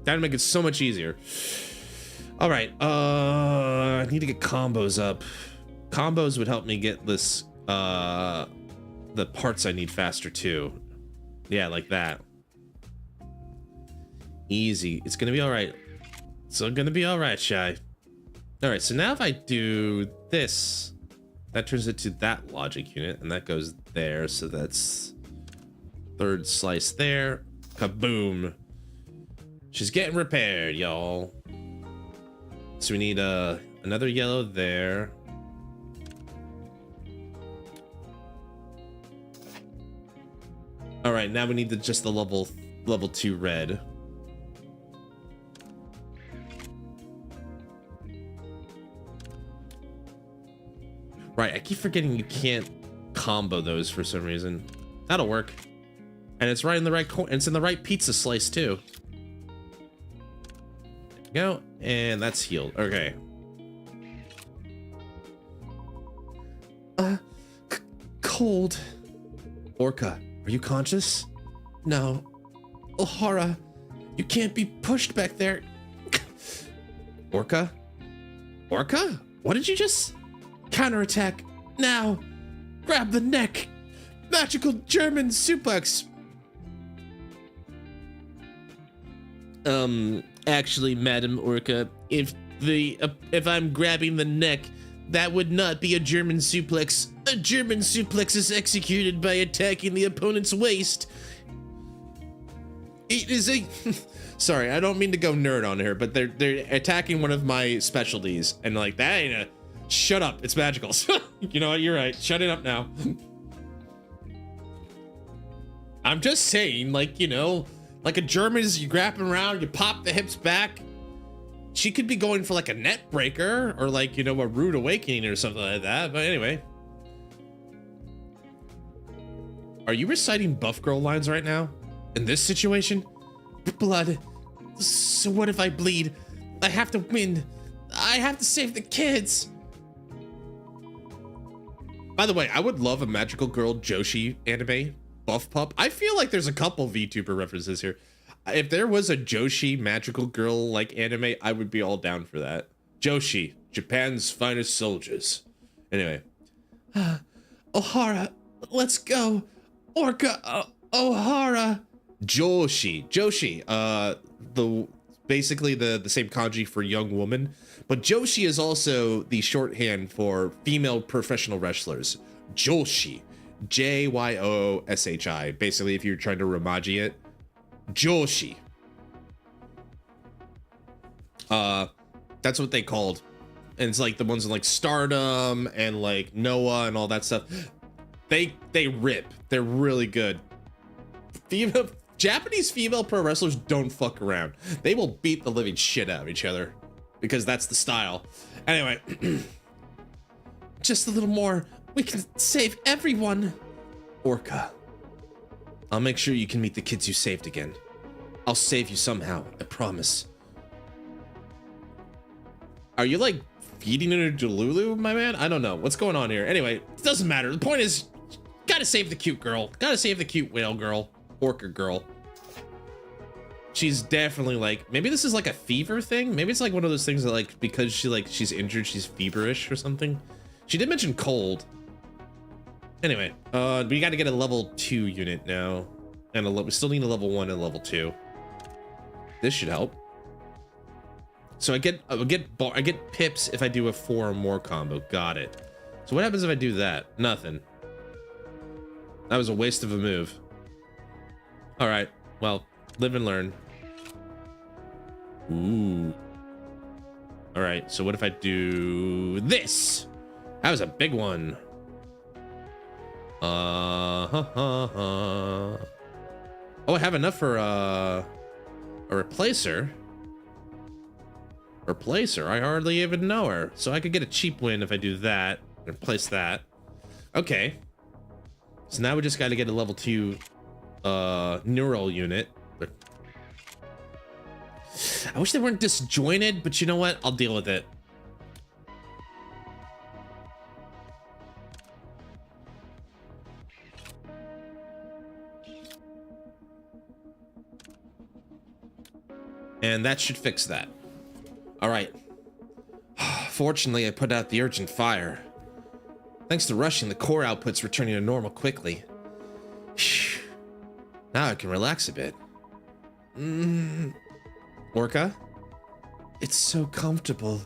That would make it so much easier. All right, I need to get combos up. Combos would help me get this, the parts I need faster too. Yeah, like that. Easy. It's gonna be all right. It's gonna be all right, Shy. All right, so now if I do this, that turns it to that logic unit, and that goes there. So that's 3rd slice there. Kaboom. She's getting repaired, y'all. So we need another yellow there. All right, now we need just the level 2 red. Right, I keep forgetting you can't combo those for some reason. That'll work. And it's right in the right corner. It's in the right pizza slice too. There we go, and that's healed. Okay. Cold. Orca, are you conscious? No. O'Hara, you can't be pushed back there. Orca? Orca? What did you just? Counterattack now. Grab the neck. Magical German suplex. Actually, Madam Orca, if I'm grabbing the neck, that would not be a German suplex. A German suplex is executed by attacking the opponent's waist. It is a sorry, I don't mean to go nerd on her, but they're attacking one of my specialties, and like that ain't a shut up, it's magical. You know what, you're right, shut it up now. I'm just saying, like, you know, like a German is you grab him around, you pop the hips back. She could be going for like a net breaker or like, you know, a rude awakening or something like that. But anyway. Are you reciting buff girl lines right now? In this situation? Blood. So what if I bleed? I have to win. I have to save the kids. By the way, I would love a magical girl Joshi anime. Buff pup. I feel like there's a couple VTuber references here. If there was a Joshi magical girl like anime, I would be all down for that. Joshi, Japan's finest soldiers. Anyway. O'Hara, let's go. Orca, O'Hara. Joshi, basically the same kanji for young woman, but Joshi is also the shorthand for female professional wrestlers. Joshi. Jyoshi. Basically, if you're trying to Romaji it, Joshi. That's what they called. And it's like the ones in like Stardom and like Noah and all that stuff. They rip. They're really good. Japanese female pro wrestlers don't fuck around. They will beat the living shit out of each other because that's the style. Anyway, just a little more. We can save everyone. Orca, I'll make sure you can meet the kids you saved again. I'll save you somehow, I promise. Are you like feeding her Delulu, my man? I don't know. What's going on here? Anyway, it doesn't matter. The point is, gotta save the cute girl. Gotta save the cute whale girl. Orca girl. She's definitely like, maybe this is like a fever thing. Maybe it's like one of those things that like, because she's injured, she's feverish or something. She did mention cold. Anyway, we got to get a level 2 unit now, and we still need a level 1 and level 2. This should help. So I get pips if I do a 4 or more combo. Got it. So what happens if I do that? Nothing. That was a waste of a move. All right. Well, live and learn. Ooh. All right. So what if I do this? That was a big one. Oh, I have enough for a replacer. I hardly even know her, so I could get a cheap win if I do that and replace that. Okay, so now we just got to get a level 2 neural unit. I wish they weren't disjointed, but you know what, I'll deal with it. And that should fix that. All right. Fortunately, I put out the urgent fire. Thanks to rushing, the core output's returning to normal quickly. Now I can relax a bit. Orca? It's so comfortable.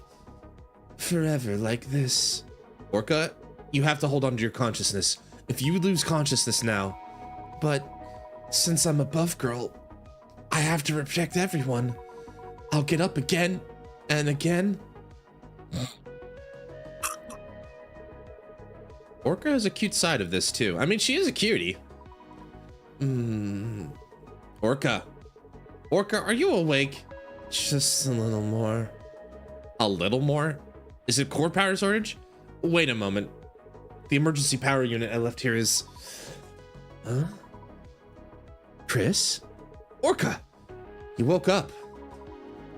Forever like this. Orca, you have to hold on to your consciousness. If you lose consciousness now... But since I'm a buff girl, I have to protect everyone. I'll get up again and again. Orca has a cute side of this too. I mean, she is a cutie. Orca. Orca, are you awake? Just a little more. A little more? Is it core power shortage? Wait a moment. The emergency power unit I left here is... Huh? Chris? Orca! You woke up.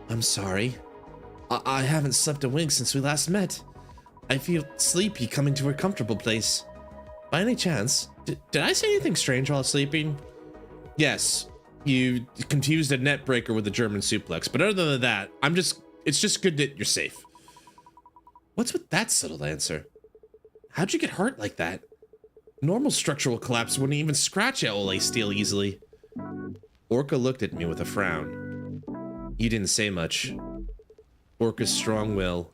I'm sorry. I haven't slept a wink since we last met. I feel sleepy coming to a comfortable place. By any chance, did I say anything strange while sleeping? Yes, you confused a net breaker with a German suplex, but other than that, it's just good that you're safe. What's with that subtle answer? How'd you get hurt like that? Normal structural collapse wouldn't even scratch AOLA steel easily. Orca looked at me with a frown. You didn't say much. Orca's strong will.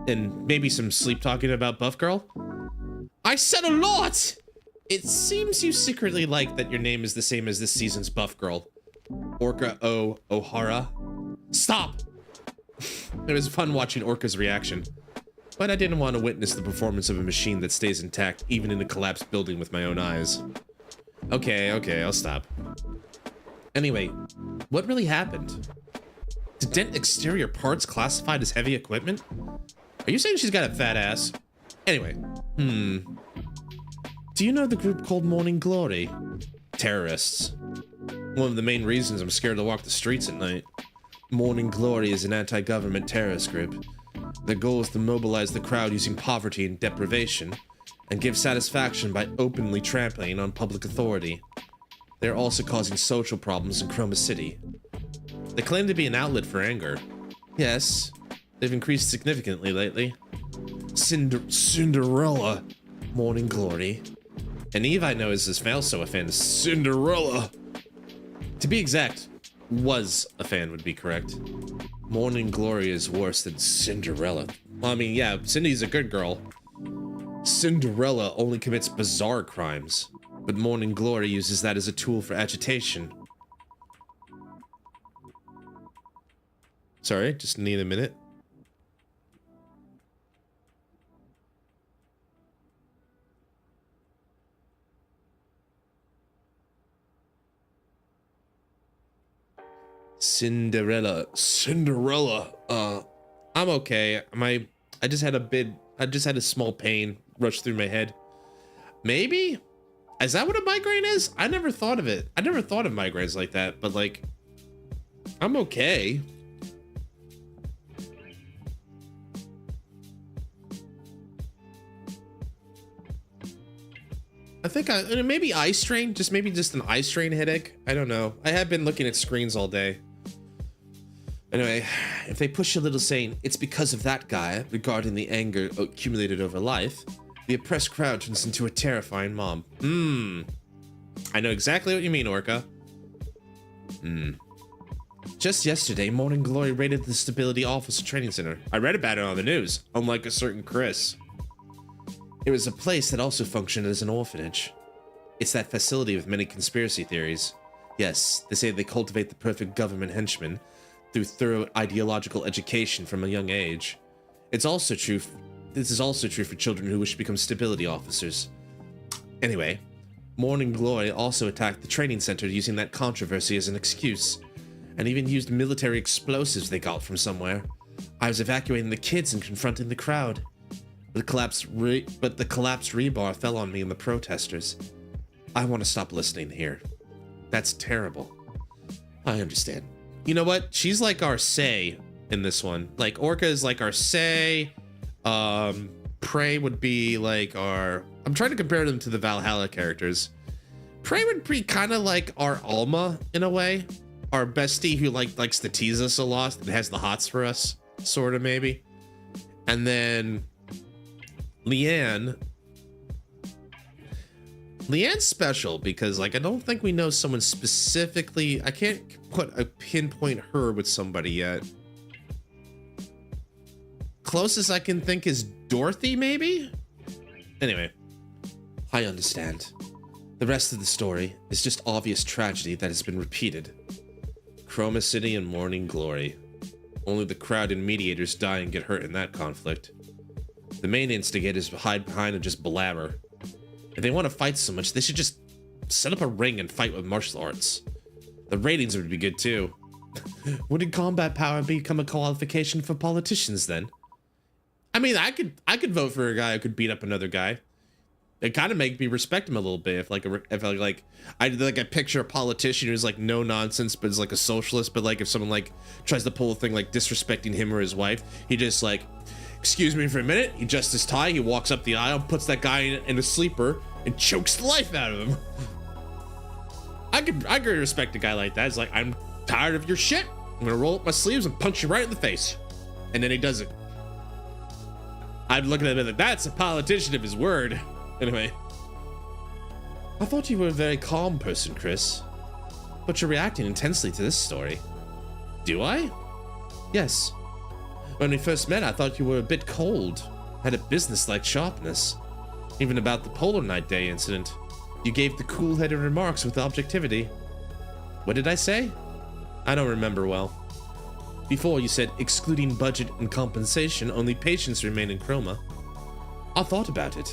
And maybe some sleep talking about Buff Girl? I said a lot! It seems you secretly like that your name is the same as this season's Buff Girl. Orca O. O'Hara. Stop! It was fun watching Orca's reaction. But I didn't want to witness the performance of a machine that stays intact even in a collapsed building with my own eyes. Okay, I'll stop. Anyway, what really happened? Did Dent exterior parts classified as heavy equipment? Are you saying she's got a fat ass? Anyway, Do you know the group called Morning Glory? Terrorists. One of the main reasons I'm scared to walk the streets at night. Morning Glory is an anti-government terrorist group. Their goal is to mobilize the crowd using poverty and deprivation, and give satisfaction by openly trampling on public authority. They're also causing social problems in Chroma City. They claim to be an outlet for anger. Yes, they've increased significantly lately. Cinderella, Morning Glory. And Eve, I know, is also a fan of Cinderella. To be exact, was a fan would be correct. Morning Glory is worse than Cinderella. Well, I mean, yeah, Cindy's a good girl. Cinderella only commits bizarre crimes, but Morning Glory uses that as a tool for agitation. Sorry, just need a minute. Cinderella. I'm okay. I just had a small pain rush through my head. Maybe? Is that what a migraine is? I never thought of it. I never thought of migraines like that, but like, I'm okay. I think maybe eye strain, maybe just an eye strain headache. I don't know. I have been looking at screens all day. Anyway, if they push a little saying, it's because of that guy, regarding the anger accumulated over life, the oppressed crowd turns into a terrifying mob. I know exactly what you mean, Orca. Just yesterday, Morning Glory raided the Stability Officer Training Center. I read about it on the news, unlike a certain Chris. It was a place that also functioned as an orphanage. It's that facility with many conspiracy theories. Yes, they say they cultivate the perfect government henchman through thorough ideological education from a young age. This is also true for children who wish to become stability officers. Anyway, Morning Glory also attacked the training center using that controversy as an excuse, and even used military explosives they got from somewhere. I was evacuating the kids and confronting the crowd. But the collapsed rebar fell on me and the protesters. I want to stop listening here. That's terrible. I understand. You know what? She's like our Say in this one. Like, Orca is like our Say. Prey would be like our... I'm trying to compare them to the Valhalla characters. Prey would be kind of like our Alma in a way. Our bestie who likes to tease us a lot and has the hots for us, sort of, maybe. And then Leanne's special because, like, I don't think we know someone specifically. I can't pinpoint her with somebody yet. Closest I can think is Dorothy, maybe? Anyway, I understand. The rest of the story is just obvious tragedy that has been repeated. Chroma City and Morning Glory. Only the crowd and mediators die and get hurt in that conflict. The main instigators hide behind and just blabber. If they want to fight so much, they should just set up a ring and fight with martial arts. The ratings would be good too. Wouldn't combat power become a qualification for politicians then? I mean, I could vote for a guy who could beat up another guy. It kind of make me respect him a little bit. I picture a politician who's like no nonsense, but is like a socialist. But like if someone like tries to pull a thing like disrespecting him or his wife, he just like, excuse me for a minute. He adjusts his tie. He walks up the aisle, puts that guy in a sleeper, and chokes the life out of him. I could respect a guy like that. It's like, I'm tired of your shit. I'm gonna roll up my sleeves and punch you right in the face. And then he does it. I'd look at him like, that's a politician of his word. Anyway. I thought you were a very calm person, Chris. But you're reacting intensely to this story. Do I? Yes. When we first met, I thought you were a bit cold. Had a business-like sharpness. Even about the Polar Night Day incident. You gave the cool-headed remarks with objectivity. What did I say? I don't remember well. Before you said, excluding budget and compensation, only patients remain in Chroma. I thought about it.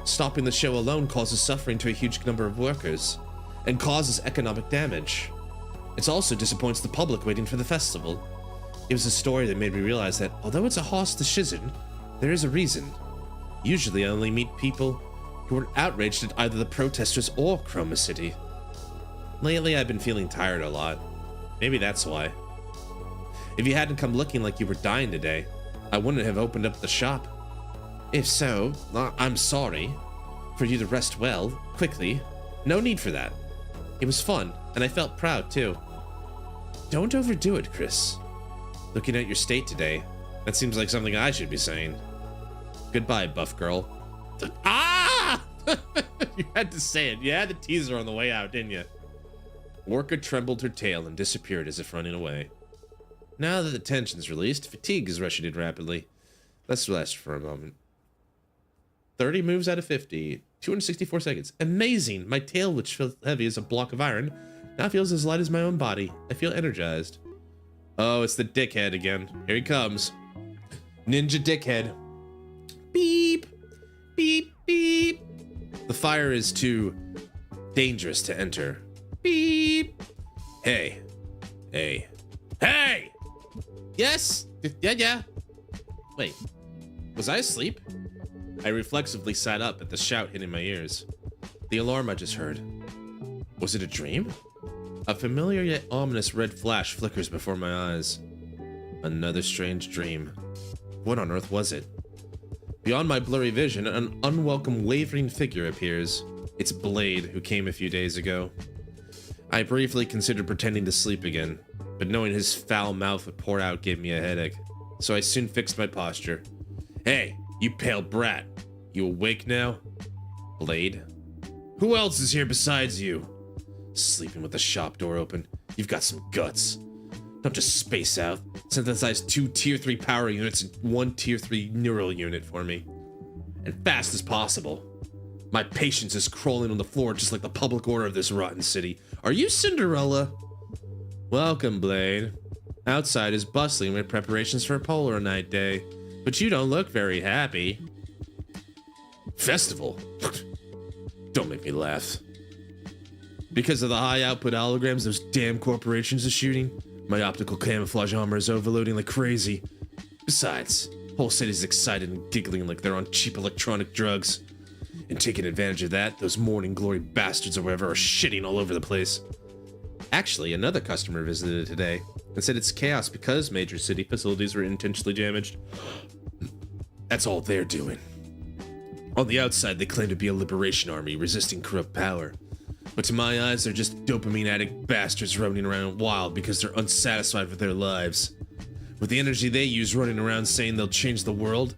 Stopping the show alone causes suffering to a huge number of workers, and causes economic damage. It also disappoints the public waiting for the festival. It was a story that made me realize that, although it's a harsh decision, there is a reason. Usually I only meet people who are outraged at either the protesters or Chroma City. Lately I've been feeling tired a lot. Maybe that's why. If you hadn't come looking like you were dying today, I wouldn't have opened up the shop. If so, I'm sorry. For you to rest well, quickly. No need for that. It was fun, and I felt proud too. Don't overdo it, Chris. Looking at your state today, that seems like something I should be saying. Goodbye, buff girl. Ah! You had to say it. You had the teaser on the way out, didn't you? Orca trembled her tail and disappeared as if running away. Now that the tension's released, fatigue is rushing in rapidly. Let's rest for a moment. 30 moves out of 50. 264 seconds. Amazing. My tail, which felt heavy as a block of iron, now feels as light as my own body. I feel energized. Oh, it's the dickhead again. Here he comes. Ninja dickhead. Beep. Beep, beep. The fire is too dangerous to enter. Beep. Hey. Hey. Hey! Yes? Yeah. Wait. Was I asleep? I reflexively sat up at the shout hitting my ears. The alarm I just heard. Was it a dream? A familiar yet ominous red flash flickers before my eyes. Another strange dream. What on earth was it? Beyond my blurry vision, an unwelcome wavering figure appears. It's Blade, who came a few days ago. I briefly considered pretending to sleep again, but knowing his foul mouth would pour out gave me a headache, so I soon fixed my posture. Hey, you pale brat. You awake now? Blade? Who else is here besides you? Sleeping with the shop door open. You've got some guts. Don't just space out. Synthesize 2 tier 3 power units and 1 tier 3 neural unit for me. And fast as possible. My patience is crawling on the floor just like the public order of this rotten city. Are you Cinderella? Welcome, Blade. Outside is bustling with preparations for Polar Night Day, but you don't look very happy. Festival? Don't make me laugh. Because of the high output holograms those damn corporations are shooting, my optical camouflage armor is overloading like crazy. Besides, whole city's excited and giggling like they're on cheap electronic drugs. And taking advantage of that, those morning glory bastards or whatever are shitting all over the place. Actually, another customer visited today and said it's chaos because major city facilities were intentionally damaged. That's all they're doing. On the outside, they claim to be a liberation army resisting corrupt power. But to my eyes, they're just dopamine addict bastards running around wild because they're unsatisfied with their lives. With the energy they use running around saying they'll change the world,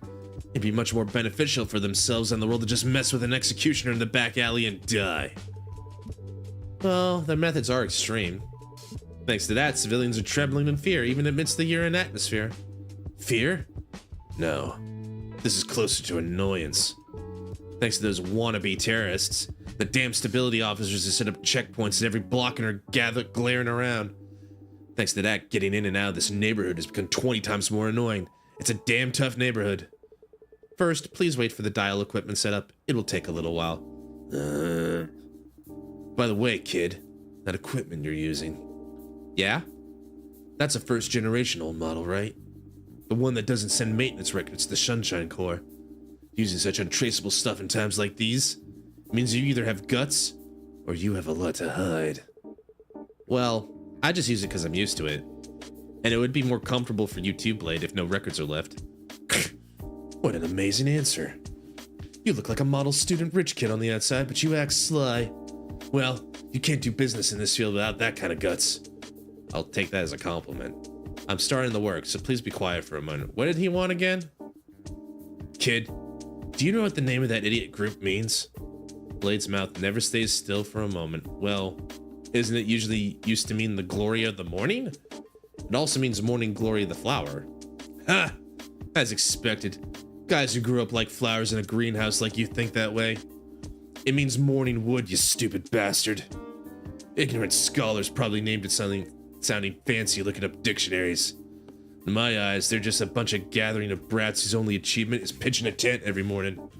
it'd be much more beneficial for themselves and the world to just mess with an executioner in the back alley and die. Well, their methods are extreme. Thanks to that, civilians are trembling in fear even amidst the urine atmosphere. Fear? No. This is closer to annoyance. Thanks to those wannabe terrorists, the damn stability officers have set up checkpoints at every block and are glaring around. Thanks to that, getting in and out of this neighborhood has become 20 times more annoying. It's a damn tough neighborhood. First, please wait for the dial equipment setup. It will take a little while. By the way, kid, that equipment you're using. Yeah? That's a first-generation old model, right? The one that doesn't send maintenance records to the Sunshine Corps. Using such untraceable stuff in times like these means you either have guts or you have a lot to hide. Well, I just use it because I'm used to it. And it would be more comfortable for you too, Blade, if no records are left. What an amazing answer. You look like a model student rich kid on the outside, but you act sly. Well, you can't do business in this field without that kind of guts. I'll take that as a compliment. I'm starting the work, so please be quiet for a moment. What did he want again? Kid, do you know what the name of that idiot group means? Blade's mouth never stays still for a moment. Well, isn't it usually used to mean the glory of the morning? It also means morning glory of the flower. Ha! As expected. Guys who grew up like flowers in a greenhouse like you think that way. It means morning wood, you stupid bastard. Ignorant scholars probably named it something sounding fancy looking up dictionaries. In my eyes, they're just a bunch of gathering of brats whose only achievement is pitching a tent every morning.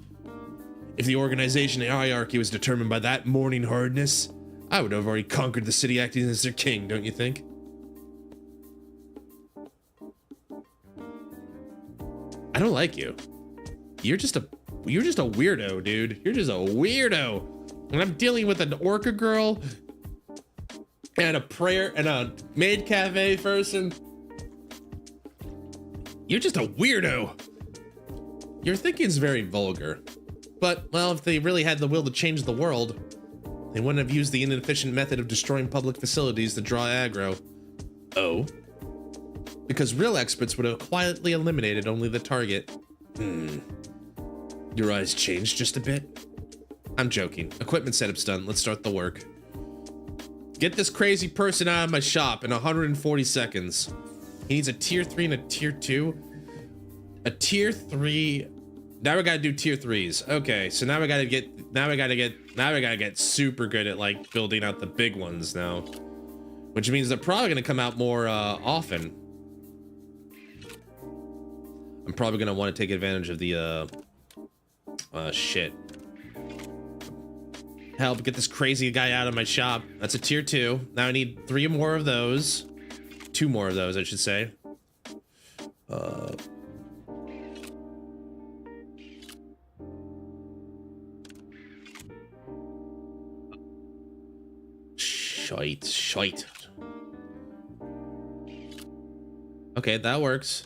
If the organization hierarchy was determined by that morning hardness, I would have already conquered the city acting as their king, don't you think? I don't like you. You're just a weirdo, dude. You're just a weirdo. And I'm dealing with an orca girl and a maid cafe person. You're just a weirdo. Your thinking's very vulgar. But, well, if they really had the will to change the world, they wouldn't have used the inefficient method of destroying public facilities to draw aggro. Oh? Because real experts would have quietly eliminated only the target. Your eyes changed just a bit? I'm joking. Equipment setup's done. Let's start the work. Get this crazy person out of my shop in 140 seconds. He needs a tier 3 and a tier 2. A tier 3 Now we gotta do tier 3s. Okay, so now we gotta get super good at like building out the big ones now, which means they're probably gonna come out more often. I'm probably gonna want to take advantage of the shit. Help get this crazy guy out of my shop. That's a tier 2. Now I need 3 more of those. 2 more of those, I should say. Shite. Okay, that works.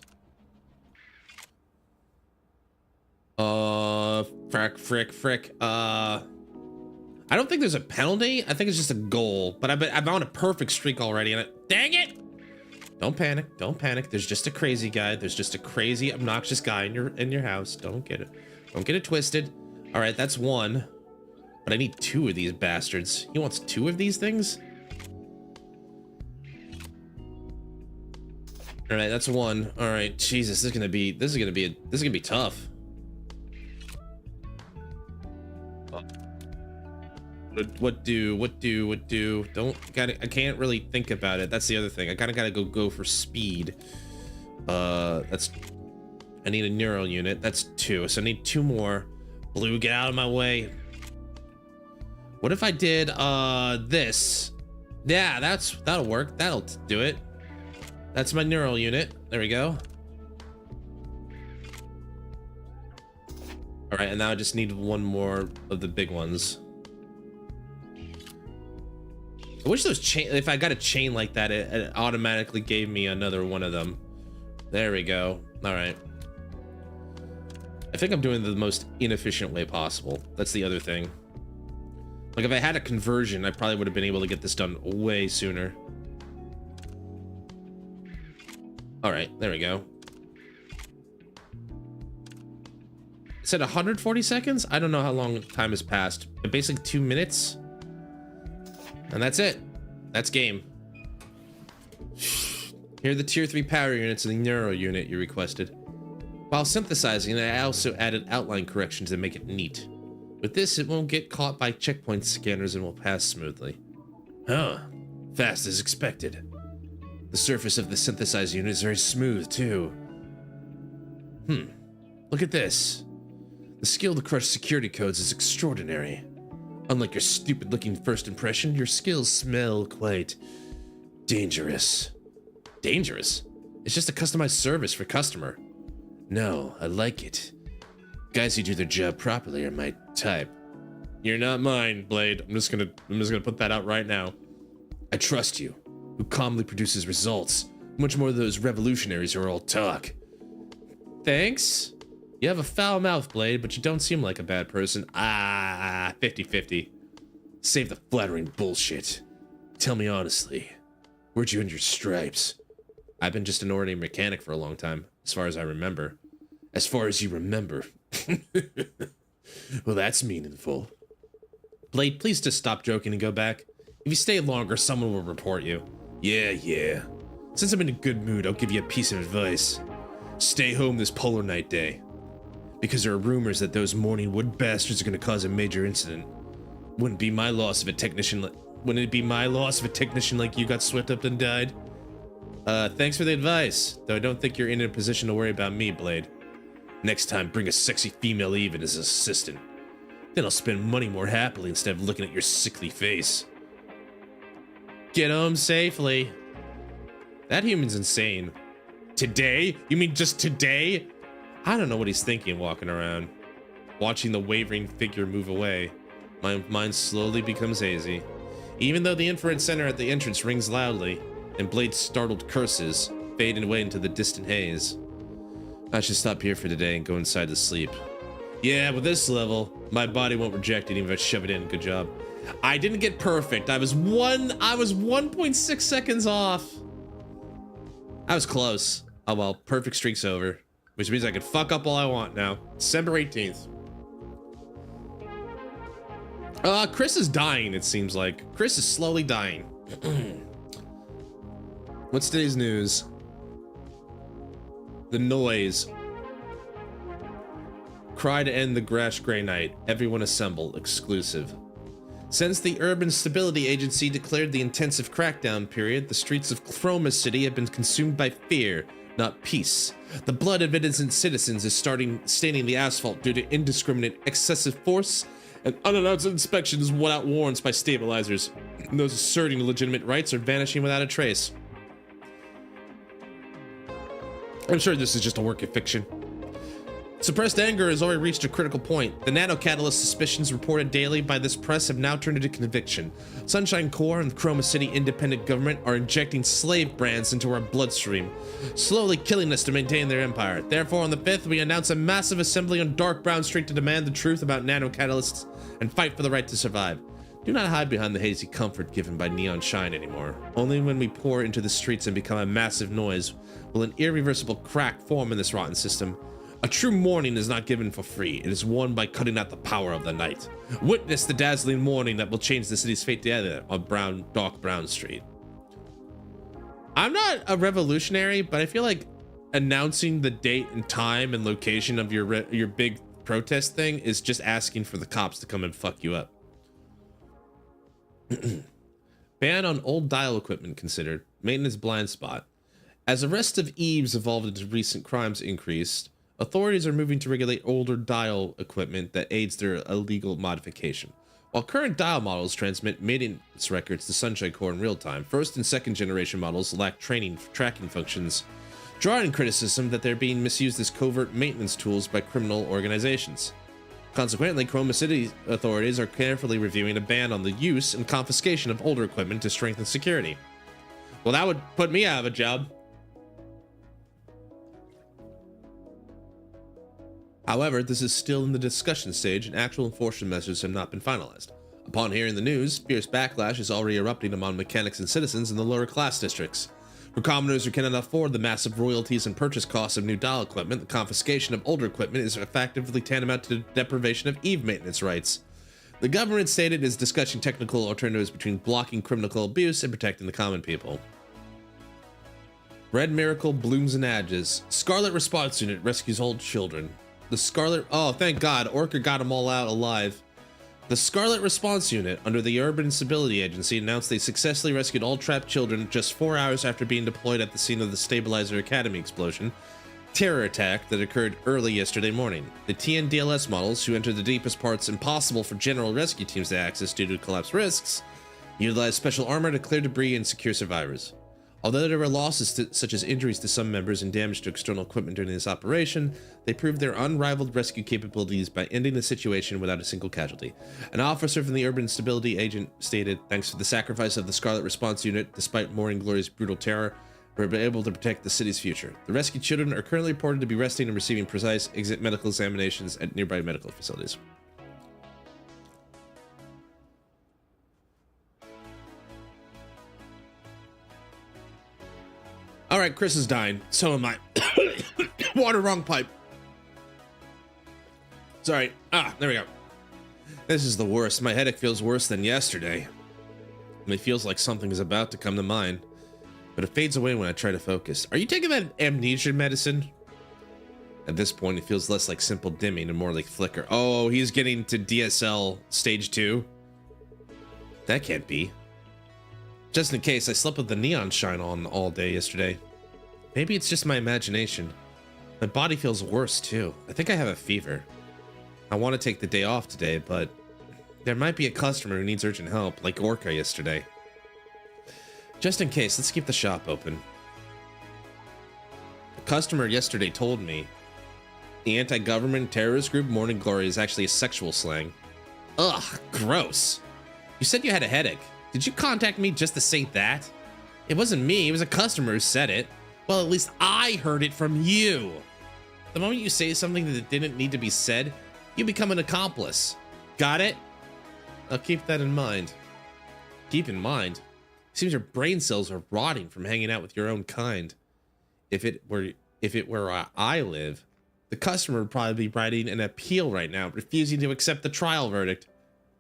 Frick. I don't think there's a penalty. I think it's just a goal. But I'm on a perfect streak already. And dang it! Don't panic. There's just a crazy guy. There's just a crazy, obnoxious guy in your house. Don't get it twisted. All right, that's 1. But I need 2 of these bastards. He wants 2 of these things? All right, that's 1. All right, Jesus, this is gonna be tough. What do? I can't really think about it. That's the other thing. I kind of gotta go for speed. I need a neural unit. That's 2. So I need 2 more. Blue, get out of my way. What if I did this? Yeah, that'll work. That'll do it. That's my neural unit. There we go. All right, and now I just need 1 more of the big ones. I wish those chain, if I got a chain like that, it automatically gave me another one of them. There we go. All right. I think I'm doing the most inefficient way possible. That's the other thing. Like if I had a conversion, I probably would have been able to get this done way sooner. All right, there we go. It said 140 seconds? I don't know how long time has passed, but basically 2 minutes. And that's it. That's game. Here are the tier 3 power units and the neuro unit you requested. While synthesizing, I also added outline corrections to make it neat. With this, it won't get caught by checkpoint scanners and will pass smoothly. Huh. Fast as expected. The surface of the synthesized unit is very smooth, too. Look at this. The skill to crush security codes is extraordinary. Unlike your stupid-looking first impression, your skills smell quite dangerous. Dangerous? It's just a customized service for customer. No, I like it. Guys who do their job properly are my type. You're not mine, Blade. I'm just gonna put that out right now. I trust you, who calmly produces results. Much more of those revolutionaries who are all talk. Thanks. You have a foul mouth, Blade, but you don't seem like a bad person. 50-50. Save the flattering bullshit. Tell me honestly, where'd you earn your stripes? I've been just an ordinary mechanic for a long time, as far as I remember. As far as you remember. Well, that's meaningful. Blade, please just stop joking and go back. If you stay longer, someone will report you. Yeah. Since I'm in a good mood, I'll give you a piece of advice. Stay home this polar night day. Because there are rumors that those morning wood bastards are going to cause a major incident. Wouldn't it be my loss if a technician like you got swept up and died? Thanks for the advice, though I don't think you're in a position to worry about me, Blade. Next time, bring a sexy female Even as an assistant. Then I'll spend money more happily instead of looking at your sickly face. Get home safely. That human's insane. Today? You mean just today? I don't know what he's thinking walking around. Watching the wavering figure move away, my mind slowly becomes hazy. Even though the inference center at the entrance rings loudly, and Blade's startled curses fade away into the distant haze. I should stop here for today and go inside to sleep. Yeah, with this level, my body won't reject it even if I shove it in. Good job. I didn't get perfect. I was 1.6 seconds off. I was close. Oh well, perfect streak's over. Which means I can fuck up all I want now. December 18th. Chris is dying, it seems like. Chris is slowly dying. What's today's news? The noise. Cry to end the grass gray night. Everyone assemble. Exclusive. Since the Urban Stability Agency declared the intensive crackdown period, the streets of Chroma City have been consumed by fear, not peace. The blood of innocent citizens is staining the asphalt due to indiscriminate excessive force and unannounced inspections without warrants by stabilizers. And those asserting legitimate rights are vanishing without a trace. I'm sure this is just a work of fiction. Suppressed anger has already reached a critical point. The nanocatalyst suspicions reported daily by this press have now turned into conviction. Sunshine Corps and the Chroma City Independent Government are injecting slave brands into our bloodstream, slowly killing us to maintain their empire. Therefore, on the 5th, we announce a massive assembly on Dark Brown Street to demand the truth about nanocatalysts and fight for the right to survive. Do not hide behind the hazy comfort given by neon shine anymore. Only when we pour into the streets and become a massive noise will an irreversible crack form in this rotten system. A true morning is not given for free. It is won by cutting out the power of the night. Witness the dazzling morning that will change the city's fate together on Dark Brown Street. I'm not a revolutionary, but I feel like announcing the date and time and location of your big protest thing is just asking for the cops to come and fuck you up. Ban on old dial equipment considered. Maintenance blind spot. As arrests of Eves evolved into recent crimes increased, authorities are moving to regulate older dial equipment that aids their illegal modification. While current dial models transmit maintenance records to Sunshine Corps in real time, first and second generation models lack tracking functions, drawing criticism that they're being misused as covert maintenance tools by criminal organizations. Consequently, Chroma City authorities are carefully reviewing a ban on the use and confiscation of older equipment to strengthen security. Well, that would put me out of a job. However, this is still in the discussion stage and actual enforcement measures have not been finalized. Upon hearing the news, fierce backlash is already erupting among mechanics and citizens in the lower class districts. For commoners who cannot afford the massive royalties and purchase costs of new dial equipment, the confiscation of older equipment is effectively tantamount to deprivation of Eve maintenance rights. The government stated it is discussing technical alternatives between blocking criminal abuse and protecting the common people. Red Miracle blooms and edges. Scarlet Response Unit rescues old children. The Scarlet... Oh, thank God. Orca got them all out alive. The Scarlet Response Unit, under the Urban Stability Agency, announced they successfully rescued all trapped children just 4 hours after being deployed at the scene of the Stabilizer Academy explosion terror attack that occurred early yesterday morning. The TNDLS models, who entered the deepest parts impossible for general rescue teams to access due to collapse risks, utilized special armor to clear debris and secure survivors. Although there were losses such as injuries to some members and damage to external equipment during this operation, they proved their unrivaled rescue capabilities by ending the situation without a single casualty. An officer from the Urban Stability Agent stated, "Thanks to the sacrifice of the Scarlet Response Unit, despite Morning Glory's brutal terror, we were able to protect the city's future. The rescued children are currently reported to be resting and receiving precise medical examinations at nearby medical facilities." All right, Chris is dying. So am I. Water, wrong pipe. Sorry. There we go. This is the worst. My headache feels worse than yesterday. And it feels like something is about to come to mind, but it fades away when I try to focus. Are you taking that amnesia medicine? At this point, it feels less like simple dimming and more like flicker. Oh, he's getting to DSL stage 2. That can't be. Just in case, I slept with the neon shine on all day yesterday. Maybe it's just my imagination. My body feels worse too. I think I have a fever. I want to take the day off today, but there might be a customer who needs urgent help, like Orca yesterday. Just in case, let's keep the shop open. A customer yesterday told me the anti-government terrorist group Morning Glory is actually a sexual slang. Ugh, gross. You said you had a headache. Did you contact me just to say that? It wasn't me, it was a customer who said it. Well, at least I heard it from you. The moment you say something that didn't need to be said, you become an accomplice. Got it? I'll keep that in mind. Keep in mind? Seems your brain cells are rotting from hanging out with your own kind. If it were where I live, the customer would probably be writing an appeal right now, refusing to accept the trial verdict.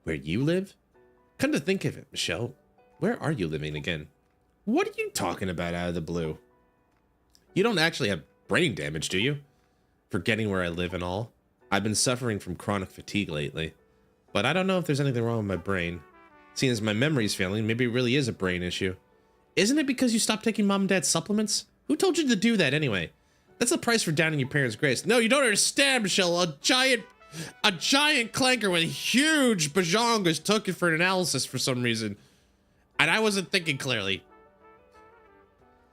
Where you live? Come to think of it, Michelle, where are you living again? What are you talking about out of the blue? You don't actually have brain damage, do you? Forgetting where I live and all. I've been suffering from chronic fatigue lately, but I don't know if there's anything wrong with my brain. Seeing as my memory's failing, maybe it really is a brain issue. Isn't it because you stopped taking mom and dad's supplements? Who told you to do that anyway? That's the price for downing your parents' grace. No, you don't understand, Michelle. A giant clanker with huge bajongas took it for an analysis for some reason. And I wasn't thinking clearly.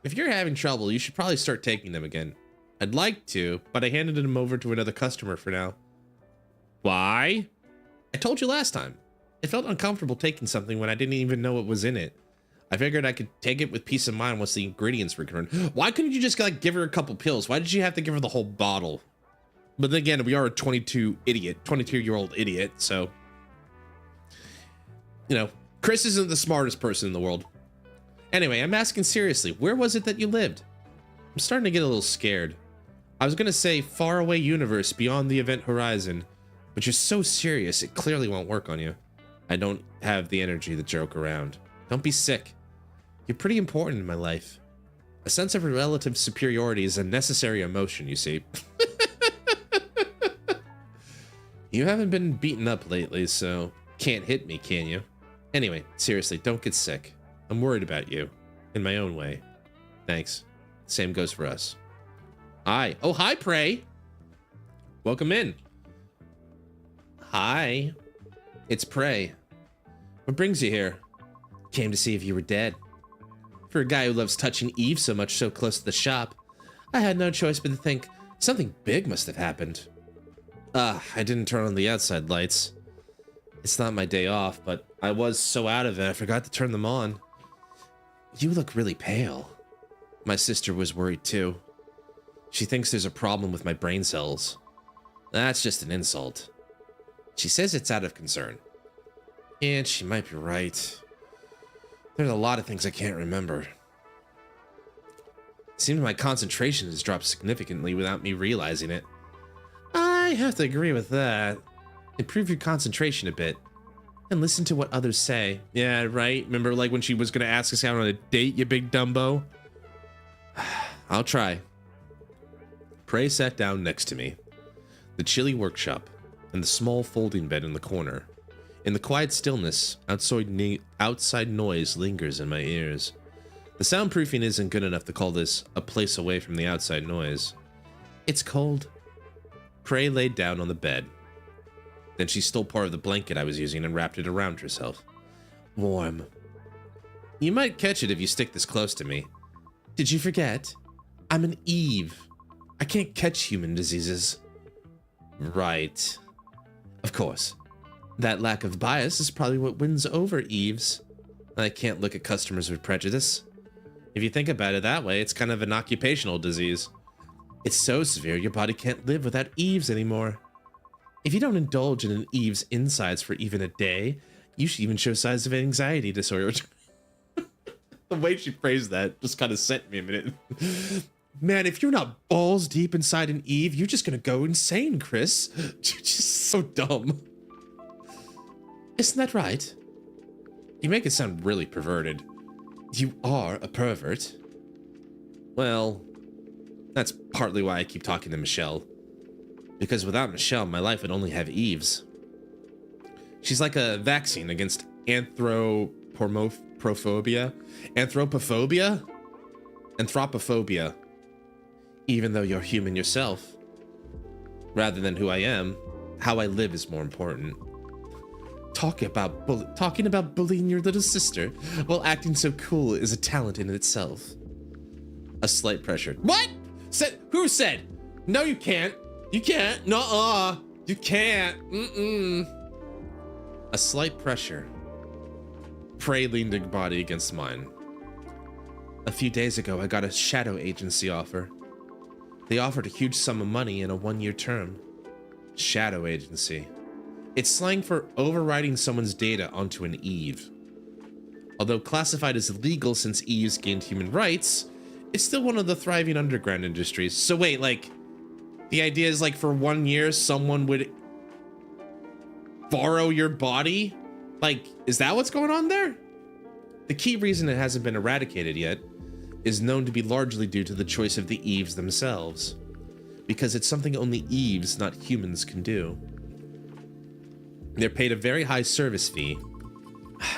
If you're having trouble, you should probably start taking them again. I'd like to, but I handed them over to another customer for now. Why? I told you last time. It felt uncomfortable taking something when I didn't even know what was in it. I figured I could take it with peace of mind once the ingredients were returned. Why couldn't you just like give her a couple pills? Why did you have to give her the whole bottle? But then again, we are a 22-year-old idiot, so you know, Chris isn't the smartest person in the world. Anyway, I'm asking seriously, where was it that you lived? I'm starting to get a little scared. I was gonna say faraway universe beyond the event horizon, but you're so serious, it clearly won't work on you. I don't have the energy to joke around. Don't be sick. You're pretty important in my life. A sense of relative superiority is a necessary emotion, you see. You haven't been beaten up lately, so can't hit me, can you? Anyway, seriously, don't get sick. I'm worried about you, in my own way. Thanks. Same goes for us. Hi. Oh, hi, Prey. Welcome in. Hi. It's Prey. What brings you here? Came to see if you were dead. For a guy who loves touching Eve so much so close to the shop, I had no choice but to think something big must have happened. I didn't turn on the outside lights. It's not my day off, but I was so out of it I forgot to turn them on. You look really pale. My sister was worried too. She thinks there's a problem with my brain cells. That's just an insult. She says it's out of concern. And she might be right. There's a lot of things I can't remember. Seems my concentration has dropped significantly without me realizing it. I have to agree with that. Improve your concentration a bit. And listen to what others say. Yeah, right? Remember like when she was gonna ask us out on a date, you big Dumbo? I'll try. Prey sat down next to me. The chilly workshop, and the small folding bed in the corner. In the quiet stillness, outside noise lingers in my ears. The soundproofing isn't good enough to call this a place away from the outside noise. It's cold. Prey laid down on the bed. Then she stole part of the blanket I was using and wrapped it around herself. Warm. You might catch it if you stick this close to me. Did you forget? I'm an Eve. I can't catch human diseases. Right. Of course. That lack of bias is probably what wins over Eves. I can't look at customers with prejudice. If you think about it that way, it's kind of an occupational disease. It's so severe your body can't live without Eves anymore. If you don't indulge in an Eve's insides for even a day, you should even show signs of anxiety disorder. The way she phrased that just kind of sent me a minute. Man, if you're not balls deep inside an Eve, you're just gonna go insane, Chris. You're just so dumb. Isn't that right? You make it sound really perverted. You are a pervert. Well, that's partly why I keep talking to Michelle. Because without Michelle, my life would only have Eves. She's like a vaccine against anthropophobia. Anthropophobia. Even though you're human yourself. Rather than who I am, how I live is more important. Talking about bullying your little sister while acting so cool is a talent in itself. A slight pressure. What? Who said? No, you can't. You can't. Nuh-uh. You can't. A slight pressure. Prey leaned her body against mine. A few days ago, I got a shadow agency offer. They offered a huge sum of money in a 1-year term. Shadow agency. It's slang for overriding someone's data onto an Eve. Although classified as illegal since Eves gained human rights, it's still one of the thriving underground industries. So wait, like, the idea is like for 1 year, someone would borrow your body? Like, is that what's going on there? The key reason it hasn't been eradicated yet is known to be largely due to the choice of the Eves themselves. because it's something only Eves, not humans, can do. They're paid a very high service fee.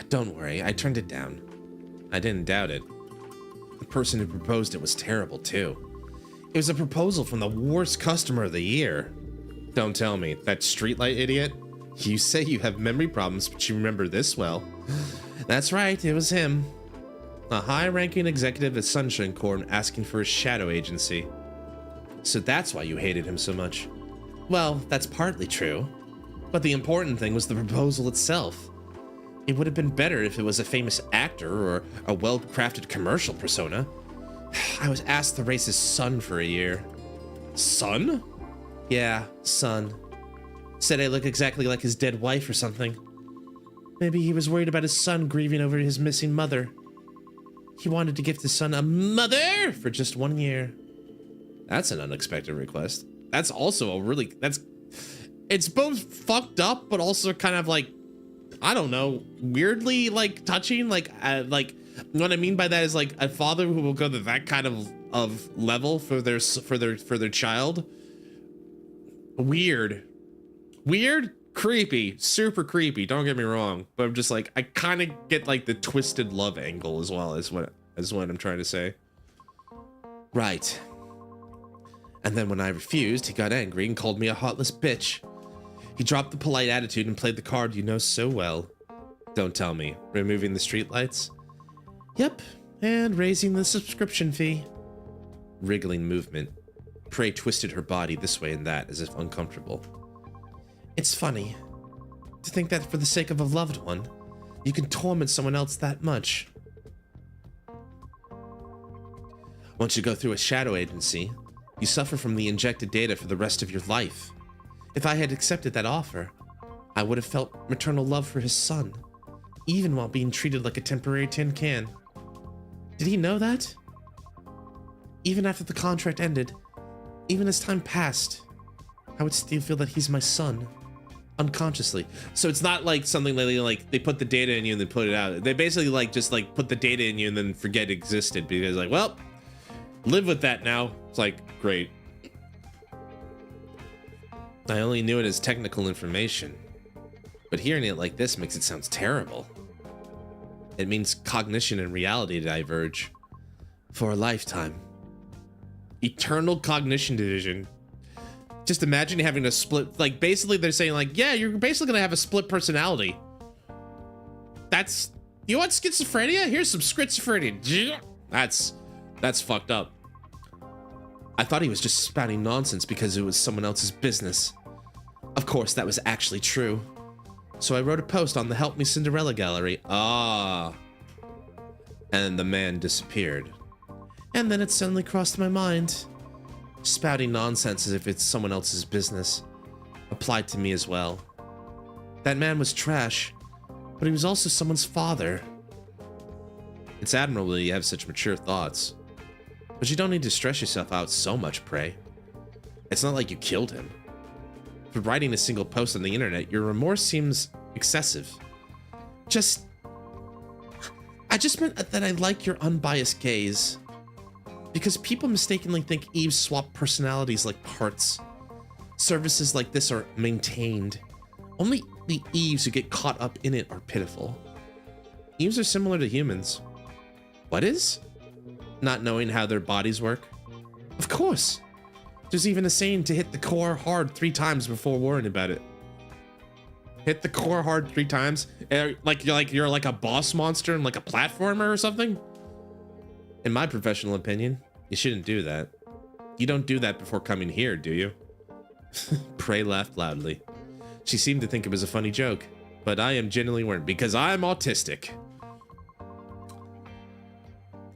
Don't worry, I turned it down. I didn't doubt it. The person who proposed it was terrible, too. It was a proposal from the worst customer of the year. Don't tell me, that streetlight idiot? You say you have memory problems, but you remember this well. That's right, it was him. A high-ranking executive at Sunshine Corp asking for a shadow agency. So that's why you hated him so much. Well, that's partly true. But the important thing was the proposal itself. It would have been better if it was a famous actor or a well-crafted commercial persona. I was asked to raise his son for a year. Son? Yeah, son. Said I look exactly like his dead wife or something. Maybe he was worried about his son grieving over his missing mother. He wanted to gift his son a mother for just 1 year. That's an unexpected request. That's also a really, it's both fucked up, but also kind of like, I don't know, weirdly like touching. Like what I mean by that is like a father who will go to that kind of level for their child. Weird, creepy, super creepy. Don't get me wrong, but I'm just like, I kind of get like the twisted love angle as well as what I'm trying to say. Right. And then when I refused, he got angry and called me a heartless bitch. He dropped the polite attitude and played the card you know so well. Don't tell me. Removing the streetlights? Yep, and raising the subscription fee. Wriggling movement. Prey twisted her body this way and that, as if uncomfortable. It's funny to think that for the sake of a loved one, you can torment someone else that much. Once you go through a shadow agency, you suffer from the injected data for the rest of your life. If I had accepted that offer, I would have felt maternal love for his son, even while being treated like a temporary tin can. Did he know that? Even after the contract ended, even as time passed, I would still feel that he's my son, unconsciously. So it's not like something like they put the data in you and then put it out. They basically like just like put the data in you and then forget it existed, because like, well, live with that now. It's like, great. I only knew it as technical information, but hearing it like this makes it sound terrible. It means cognition and reality diverge for a lifetime. Eternal cognition division. Just imagine having a split, like basically they're saying like, yeah, you're basically gonna have a split personality. That's, you want schizophrenia? Here's some schizophrenia. That's fucked up. I thought he was just spouting nonsense because it was someone else's business. Of course, that was actually true. So I wrote a post on the Help Me Cinderella gallery. Ah. And the man disappeared. And then it suddenly crossed my mind. Spouting nonsense as if it's someone else's business applied to me as well. That man was trash, but he was also someone's father. It's admirable you have such mature thoughts. But you don't need to stress yourself out so much, Prey. It's not like you killed him. For writing a single post on the internet, your remorse seems excessive. I just meant that I like your unbiased gaze. Because people mistakenly think Eves swap personalities like parts. Services like this are maintained. Only the Eves who get caught up in it are pitiful. Eves are similar to humans. What is? Not knowing how their bodies work? Of course. There's even a saying to hit the core hard 3 times before worrying about it. Hit the core hard 3 times? Like you're like a boss monster and like a platformer or something? In my professional opinion, you shouldn't do that. You don't do that before coming here, do you? Prey laughed loudly. She seemed to think it was a funny joke, but I am genuinely worried because I'm autistic.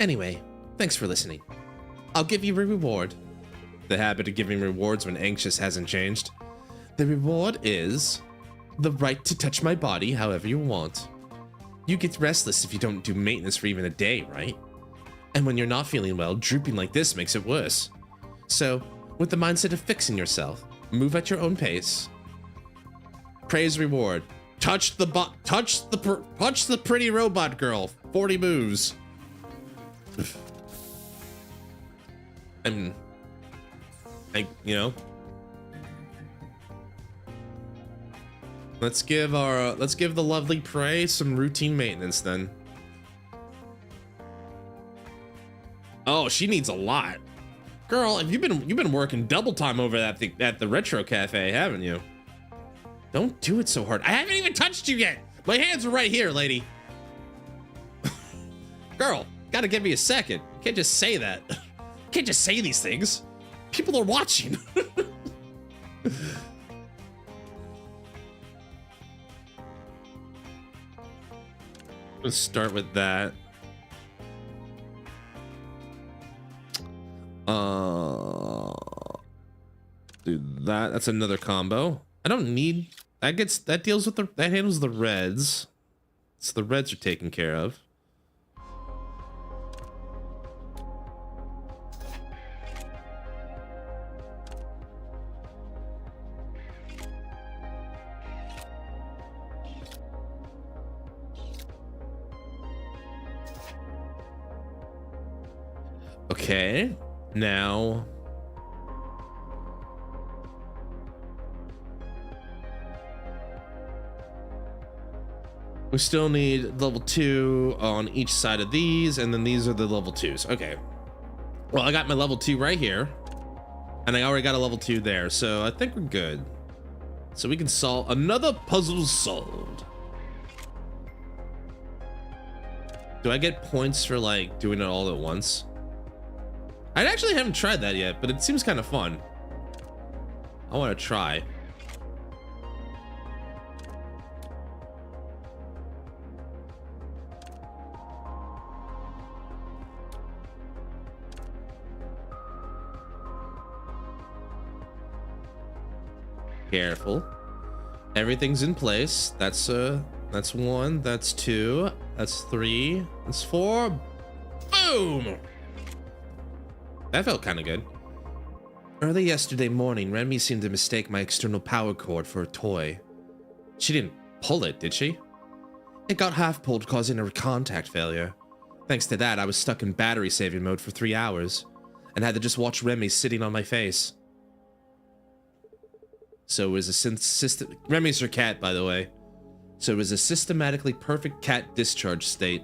Anyway, thanks for listening. I'll give you a reward. The habit of giving rewards when anxious hasn't changed. The reward is the right to touch my body however you want. You get restless if you don't do maintenance for even a day, right? And when you're not feeling well, drooping like this makes it worse. So, with the mindset of fixing yourself, move at your own pace. Praise reward. Touch the pretty robot girl. 40 moves. Like, you know. Let's give the lovely prey some routine maintenance then. Oh, she needs a lot. Girl, you've been working double time over at the retro cafe, haven't you? Don't do it so hard. I haven't even touched you yet. My hands are right here, lady. Girl, gotta give me a second. You can't just say that. You can't just say these things. People are watching. Let's start with that. Do that. That's another combo. I don't need that deals with that handles the reds. So the reds are taken care of. Okay, now we still need level 2 on each side of these, and then these are the level 2s. Okay, well, I got my level 2 right here, and I already got a level 2 there, so I think we're good. So we can solve another puzzle solved. Do I get points for like doing it all at once? I actually haven't tried that yet, but it seems kind of fun. I want to try. Careful. Everything's in place. That's 1, that's 2, that's 3, that's 4. Boom! That felt kind of good. Early yesterday morning, Remy seemed to mistake my external power cord for a toy. She didn't pull it, did she? It got half pulled, causing a contact failure. Thanks to that, I was stuck in battery saving mode for 3 hours, and had to just watch Remy sitting on my face. So it was a system. Remy's her cat, by the way. So it was a systematically perfect cat discharge state.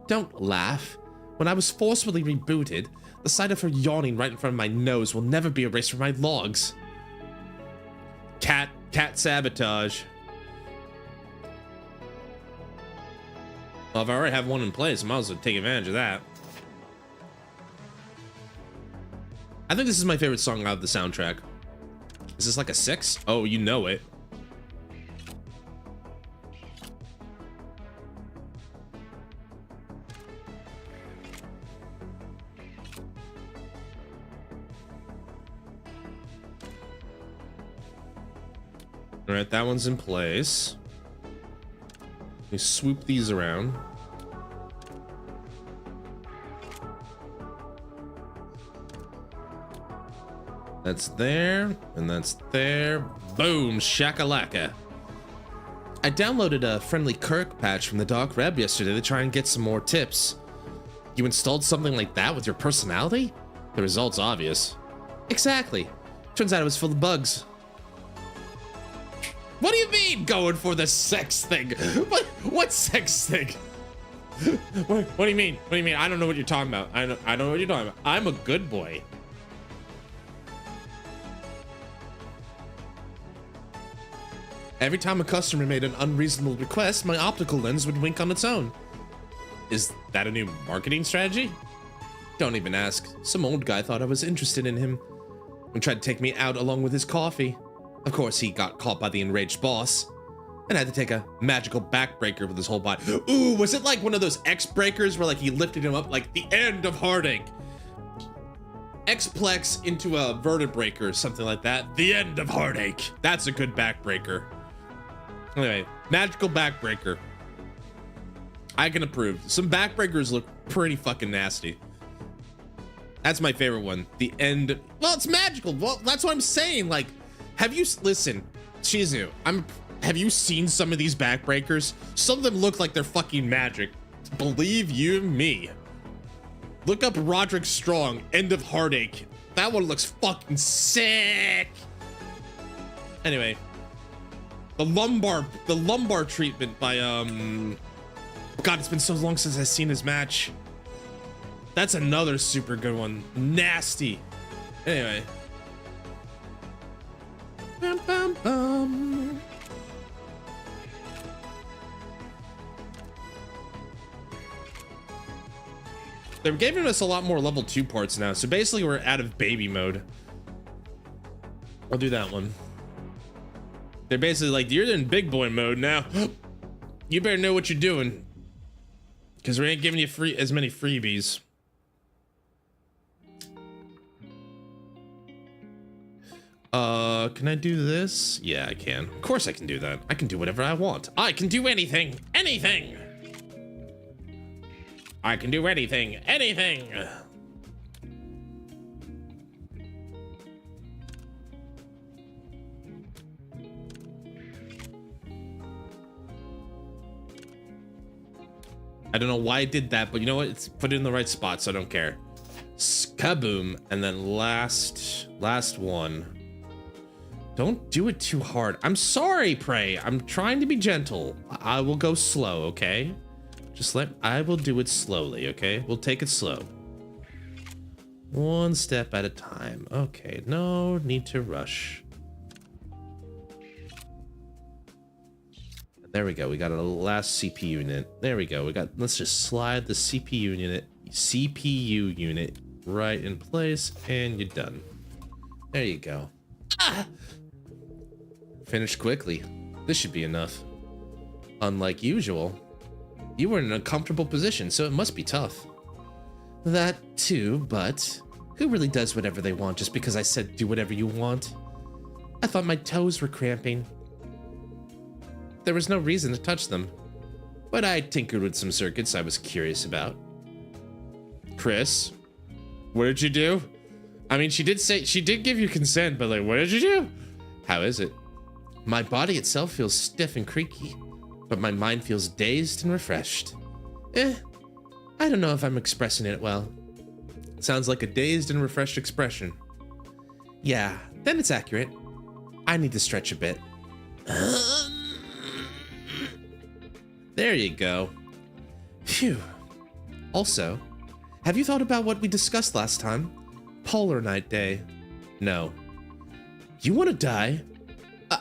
Don't laugh. When I was forcefully rebooted, the sight of her yawning right in front of my nose will never be erased from my logs. Cat sabotage. Well, if I already have one in place, I might as well take advantage of that. I think this is my favorite song out of the soundtrack. Is this like a 6? Oh, you know it. All right, that one's in place. We swoop these around. That's there, and that's there. Boom, shakalaka. I downloaded a friendly Kirk patch from the dark web yesterday to try and get some more tips. You installed something like that with your personality? The result's obvious. Exactly. Turns out it was full of bugs. What do you mean going for the sex thing? What sex thing? What do you mean? What do you mean? I don't know what you're talking about. I don't know what you're talking about. I'm a good boy. Every time a customer made an unreasonable request, my optical lens would wink on its own. Is that a new marketing strategy? Don't even ask. Some old guy thought I was interested in him and tried to take me out along with his coffee. Of course, he got caught by the enraged boss and had to take a magical backbreaker with his whole body. Ooh, was it like one of those X breakers where like he lifted him up like the end of Heartache? X-plex into a vertebraker or something like that. The end of Heartache. That's a good backbreaker. Anyway, magical backbreaker. I can approve. Some backbreakers look pretty fucking nasty. That's my favorite one. The end. Well, it's magical. Well, that's what I'm saying. Like, have you listen, Shizu? Have you seen some of these backbreakers? Some of them look like they're fucking magic. Believe you me. Look up Roderick Strong, End of Heartache. That one looks fucking sick. Anyway, the lumbar treatment by God, it's been so long since I've seen his match. That's another super good one. Nasty. Anyway. Bum, bum, bum. They're giving us a lot more level 2 parts now, so basically we're out of baby mode. I'll do that one. They're basically like, you're in big boy mode now. You better know what you're doing, because we ain't giving you as many freebies. Can I do this? Yeah, I can. Of course I can do that. I can do whatever I want. I can do anything. Anything. I can do anything. Anything. I don't know why I did that, but you know what? It's put it in the right spot, so I don't care. Skaboom. And then last one. Don't do it too hard. I'm sorry, Prey. I'm trying to be gentle. I will go slow, okay? I will do it slowly, okay? We'll take it slow. One step at a time. Okay, no need to rush. There we go. We got a last CPU unit. There we go. Let's just slide the CPU unit right in place, and you're done. There you go. Ah! Finish quickly. This should be enough. Unlike usual, you were in an uncomfortable position, so it must be tough. That too, but who really does whatever they want just because I said do whatever you want? I thought my toes were cramping. There was no reason to touch them, but I tinkered with some circuits I was curious about. Chris, what did you do? I mean, she did give you consent, but like, what did you do? How is it? My body itself feels stiff and creaky, but my mind feels dazed and refreshed. I don't know if I'm expressing it well. Sounds like a dazed and refreshed expression. Yeah, then it's accurate. I need to stretch a bit. There you go. Phew. Also, have you thought about what we discussed last time? Polar Night Day. No. You want to die?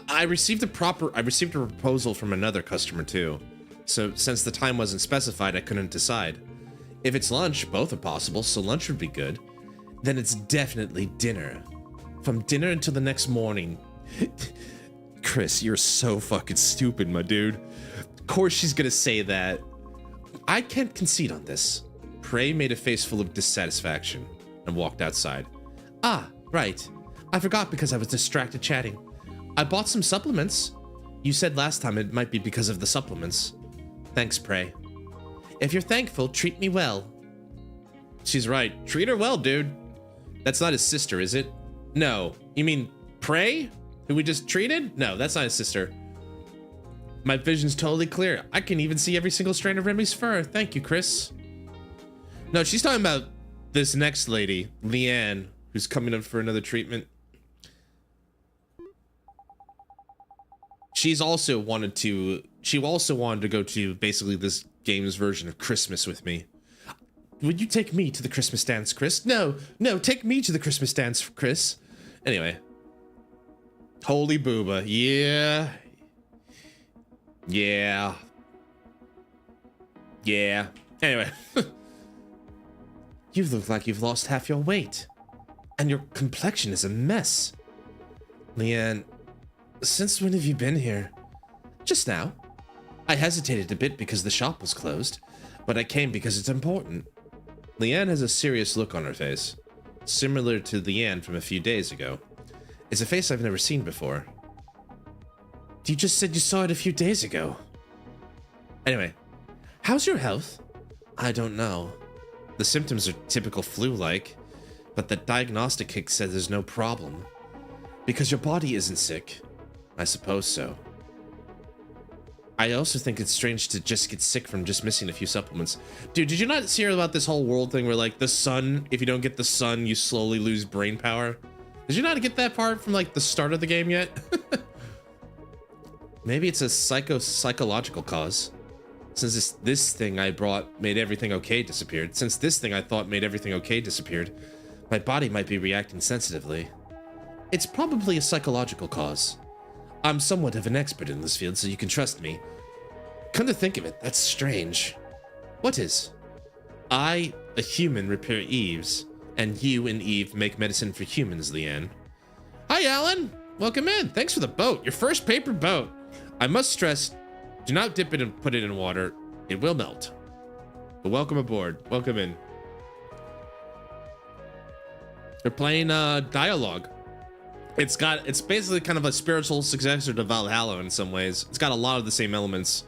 I received a proposal from another customer too. So since the time wasn't specified, I couldn't decide. If it's lunch, both are possible, so lunch would be good. Then it's definitely dinner. From dinner until the next morning. Chris, you're so fucking stupid, my dude. Of course she's gonna say that. I can't concede on this. Prey made a face full of dissatisfaction and walked outside. Ah, right. I forgot because I was distracted chatting. I bought some supplements. You said last time it might be because of the supplements. Thanks, Prey. If you're thankful, treat me well. She's right. Treat her well, dude. That's not his sister, is it? No. You mean Prey? Who we just treated? No, that's not his sister. My vision's totally clear. I can even see every single strand of Remy's fur. Thank you, Chris. No, she's talking about this next lady, Leanne, who's coming up for another treatment. She also wanted to go to basically this game's version of Christmas with me. Would you take me to the Christmas dance, Chris? No, take me to the Christmas dance, Chris. Anyway. Holy booba. Yeah. Anyway. You look like you've lost half your weight. And your complexion is a mess. Leanne, since when have you been here? Just now. I hesitated a bit because the shop was closed, but I came because it's important. Leanne has a serious look on her face, similar to Leanne from a few days ago. It's a face I've never seen before. You just said you saw it a few days ago. Anyway, how's your health? I don't know. The symptoms are typical flu-like, but the diagnostic kit said there's no problem. Because your body isn't sick. I suppose so. I also think it's strange to just get sick from just missing a few supplements. Dude, did you not hear about this whole world thing where like the sun, if you don't get the sun, you slowly lose brain power? Did you not get that part from like the start of the game yet? Maybe it's a psychological cause. Since this thing I brought made everything okay disappeared. Since this thing I thought made everything okay disappeared, my body might be reacting sensitively. It's probably a psychological cause. I'm somewhat of an expert in this field, so you can trust me. Come to think of it, that's strange. What is? I, a human, repair Eve's, and you and Eve make medicine for humans, Leanne. Hi, Alan. Welcome in. Thanks for the boat. Your first paper boat. I must stress, do not dip it and put it in water. It will melt. But welcome aboard. Welcome in. They're playing D1AL-ogue. It's basically kind of a spiritual successor to Valhalla in some ways. It's got a lot of the same elements.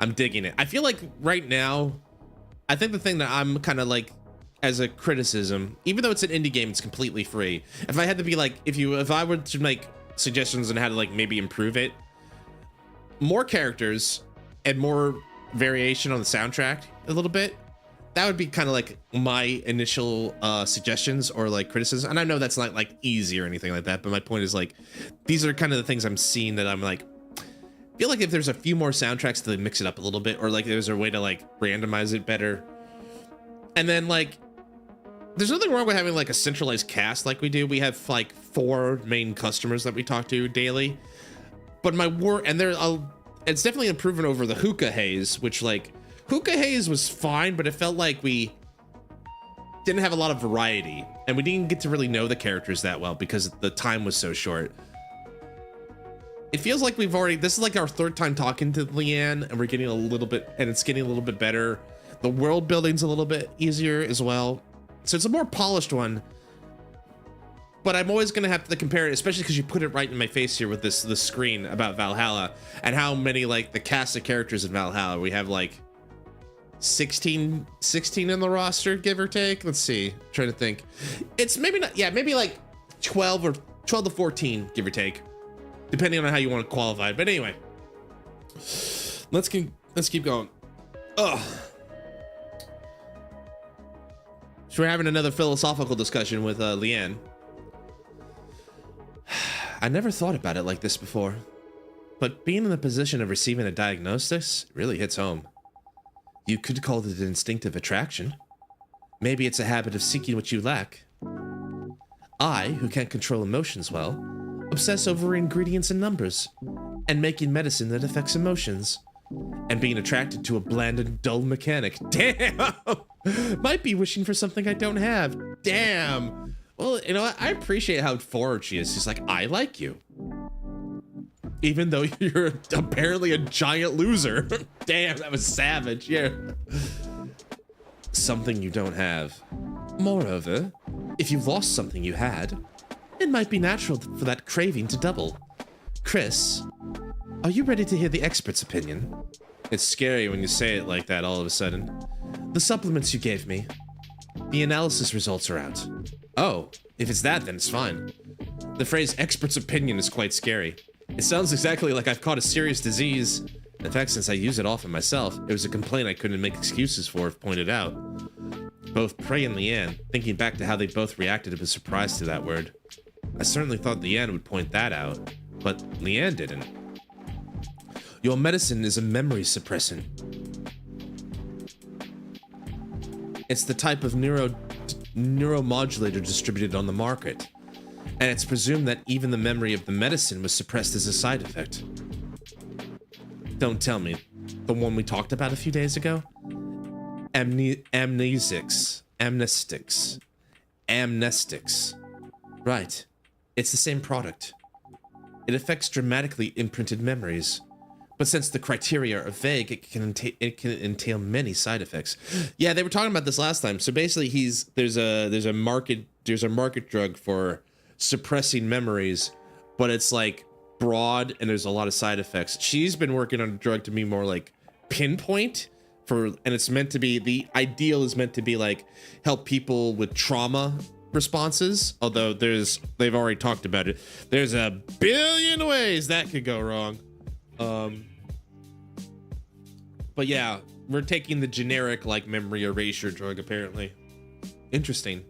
I'm digging it. I feel like right now, I think the thing that I'm kind of like as a criticism, even though it's an indie game, it's completely free. If I had to be like, if I were to make suggestions on how to like maybe improve it, more characters and more variation on the soundtrack a little bit. That would be kind of like my initial suggestions or like criticism. And I know that's not like easy or anything like that, but my point is like, these are kind of the things I'm seeing that I'm like, feel like if there's a few more soundtracks to mix it up a little bit, or like there's a way to like randomize it better. And then like, there's nothing wrong with having like a centralized cast like we do. We have like 4 main customers that we talk to daily. But it's definitely an improvement over the Hookah Haze, which like, Hookah Haze was fine, but it felt like we didn't have a lot of variety, and we didn't get to really know the characters that well because the time was so short. It feels like this is like our 3rd time talking to Leanne, and we're getting a little bit, and it's getting a little bit better. The world building's a little bit easier as well. So it's a more polished one, but I'm always gonna have to compare it, especially because you put it right in my face here with the screen about Valhalla and how many like the cast of characters in Valhalla. We have like 16 in the roster, give or take. Let's see, I'm trying to think. It's maybe not, yeah, maybe like 12 to 14, give or take, depending on how you want to qualify it. But anyway, let's keep going. Ugh. So we're having another philosophical discussion with Leanne. I never thought about it like this before, but being in the position of receiving a diagnosis really hits home. You could call it an instinctive attraction. Maybe it's a habit of seeking what you lack. I, who can't control emotions well, obsess over ingredients and numbers, and making medicine that affects emotions, and being attracted to a bland and dull mechanic. Damn! Might be wishing for something I don't have. Damn! Well, you know what? I appreciate how forward she is. She's like, I like you. Even though you're apparently a giant loser. Damn, that was savage. Yeah. Something you don't have. Moreover, if you lost something you had, it might be natural for that craving to double. Chris, are you ready to hear the expert's opinion? It's scary when you say it like that all of a sudden. The supplements you gave me. The analysis results are out. Oh, if it's that, then it's fine. The phrase expert's opinion is quite scary. It sounds exactly like I've caught a serious disease. In fact, since I use it often myself, it was a complaint I couldn't make excuses for if pointed out. Both Prey and Leanne, thinking back to how they both reacted with surprise to that word. I certainly thought Leanne would point that out, but Leanne didn't. Your medicine is a memory suppressant. It's the type of neuromodulator distributed on the market, and it's presumed that even the memory of the medicine was suppressed as a side effect. Don't tell me. The one we talked about a few days ago? Amnestics. Right. It's the same product. It affects dramatically imprinted memories. But since the criteria are vague, it can entail many side effects. Yeah, they were talking about this last time. So basically, there's a market drug for suppressing memories, but it's like broad and there's a lot of side effects. She's been working on a drug to be more like pinpoint and it's meant to be, the ideal is meant to be like help people with trauma responses. Although they've already talked about it. There's a billion ways that could go wrong. But yeah, we're taking the generic like memory erasure drug apparently. Interesting.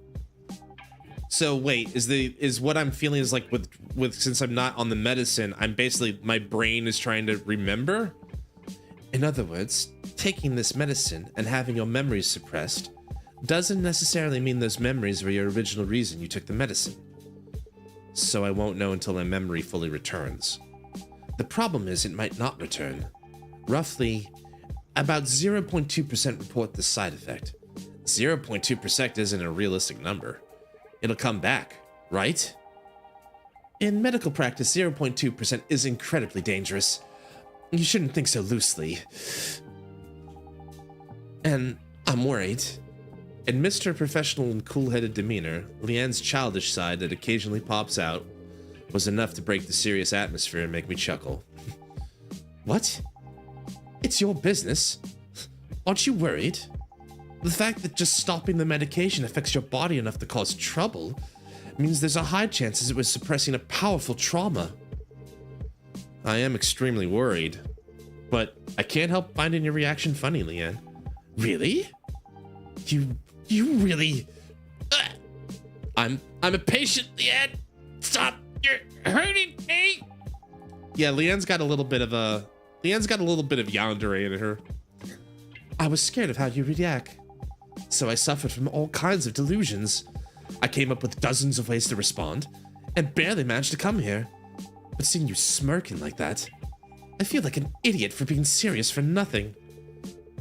So wait, is what I'm feeling is like with since I'm not on the medicine, I'm basically my brain is trying to remember? In other words, taking this medicine and having your memories suppressed doesn't necessarily mean those memories were your original reason you took the medicine. So I won't know until my memory fully returns. The problem is it might not return. Roughly, about 0.2% report this side effect. 0.2% isn't a realistic number. It'll come back, right? In medical practice, 0.2% is incredibly dangerous. You shouldn't think so loosely. And I'm worried. In Mr. Professional and cool-headed demeanor, Leanne's childish side that occasionally pops out was enough to break the serious atmosphere and make me chuckle. What? It's your business. Aren't you worried? The fact that just stopping the medication affects your body enough to cause trouble means there's a high chance it was suppressing a powerful trauma. I am extremely worried, but I can't help finding your reaction funny, Leanne. Really? You really... I'm a patient, Leanne. Stop! You're hurting me. Yeah, Leanne's got a little bit of yandere in her. I was scared of how you react, so I suffered from all kinds of delusions. I came up with dozens of ways to respond, and barely managed to come here. But seeing you smirking like that, I feel like an idiot for being serious for nothing.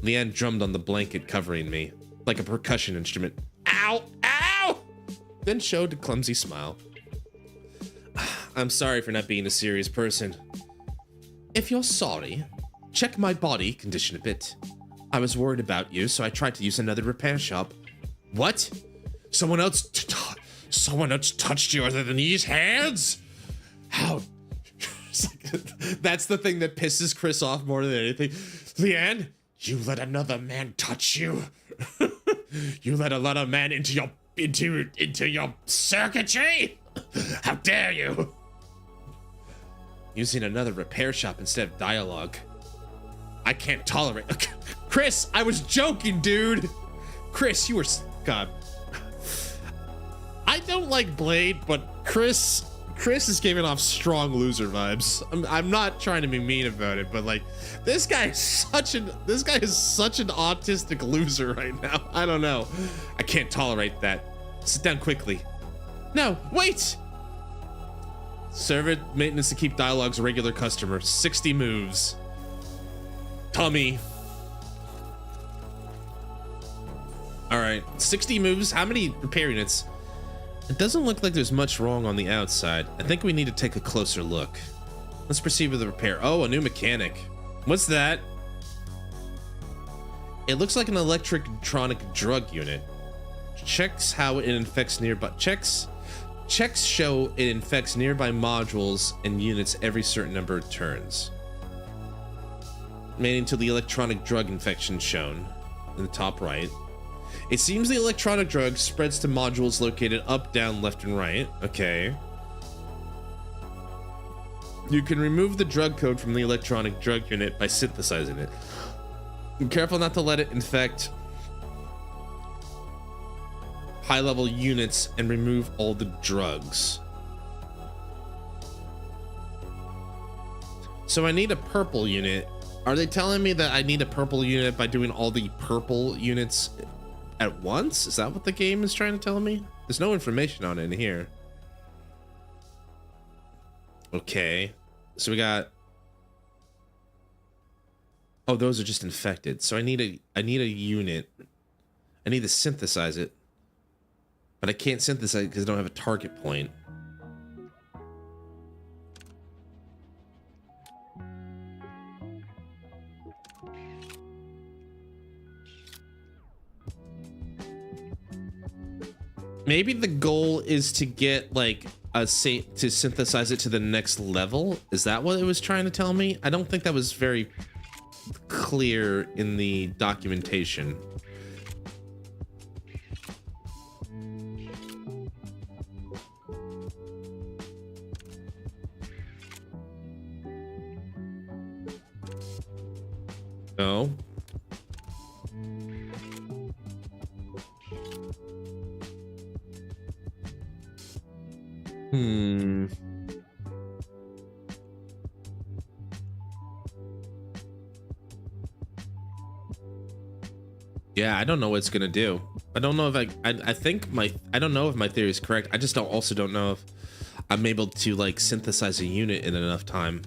Leanne drummed on the blanket covering me, like a percussion instrument. Ow! Ow! Then showed a clumsy smile. I'm sorry for not being a serious person. If you're sorry, check my body condition a bit. I was worried about you, so I tried to use another repair shop. What? Someone else touched you other than these hands? How? That's the thing that pisses Chris off more than anything. Leanne, you let another man touch you? You let another man into your circuitry? How dare you? Using another repair shop instead of D1AL-ogue. I can't tolerate. Chris, I was joking, dude. Chris, you were... God. I don't like Blade, but Chris is giving off strong loser vibes. I'm not trying to be mean about it, but like, this guy is such an autistic loser right now. I don't know. I can't tolerate that. Sit down quickly. No, wait. Server maintenance to keep D1AL-ogue's regular customer. 60 moves. Tummy. All right, 60 moves. How many repair units? It doesn't look like there's much wrong on the outside. I think we need to take a closer look. Let's proceed with the repair. Oh, a new mechanic. What's that? It looks like an electronic drug unit. Checks how it infects nearby. Checks show it infects nearby modules and units every certain number of turns. Made into the electronic drug infection shown in the top right. It seems the electronic drug spreads to modules located up, down, left, and right. Okay. You can remove the drug code from the electronic drug unit by synthesizing it. Be careful not to let it infect high-level units and remove all the drugs. So I need a purple unit. Are they telling me that I need a purple unit by doing all the purple units at once? Is that what the game is trying to tell me? There's no information on it in here. Okay, so we got... Oh, those are just infected. So I need a unit. I need to synthesize it. But I can't synthesize it because I don't have a target point. Maybe the goal is to get like to synthesize it to the next level. Is that what it was trying to tell me? I don't think that was very clear in the documentation. No. Hmm. Yeah, I don't know what it's gonna do. I don't know if I think I don't know if my theory is correct. I just also don't know if I'm able to like synthesize a unit in enough time.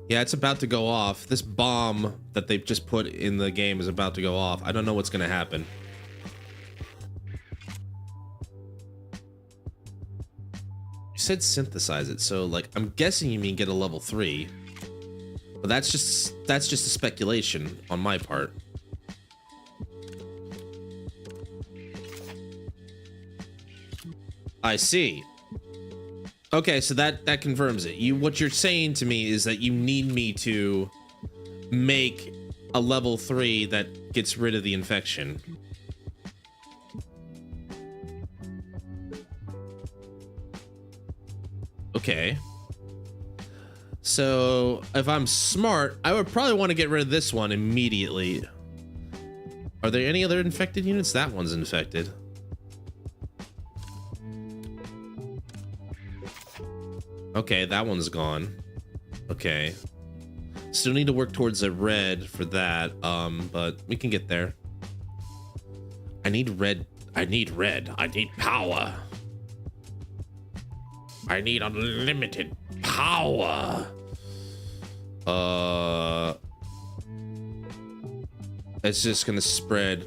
Yeah, it's about to go off. This bomb that they've just put in the game is about to go off. I don't know what's gonna happen. You said synthesize it, so like I'm guessing you mean get a level 3. But that's just a speculation on my part. I see. Okay, so that confirms it. What you're saying to me is that you need me to make a level 3 that gets rid of the infection. Okay. So if I'm smart, I would probably want to get rid of this one immediately. Are there any other infected units? That one's infected. Okay, that one's gone. Okay. Still need to work towards a red for that, but we can get there. I need red. I need red. I need power. I need unlimited power. It's just gonna spread.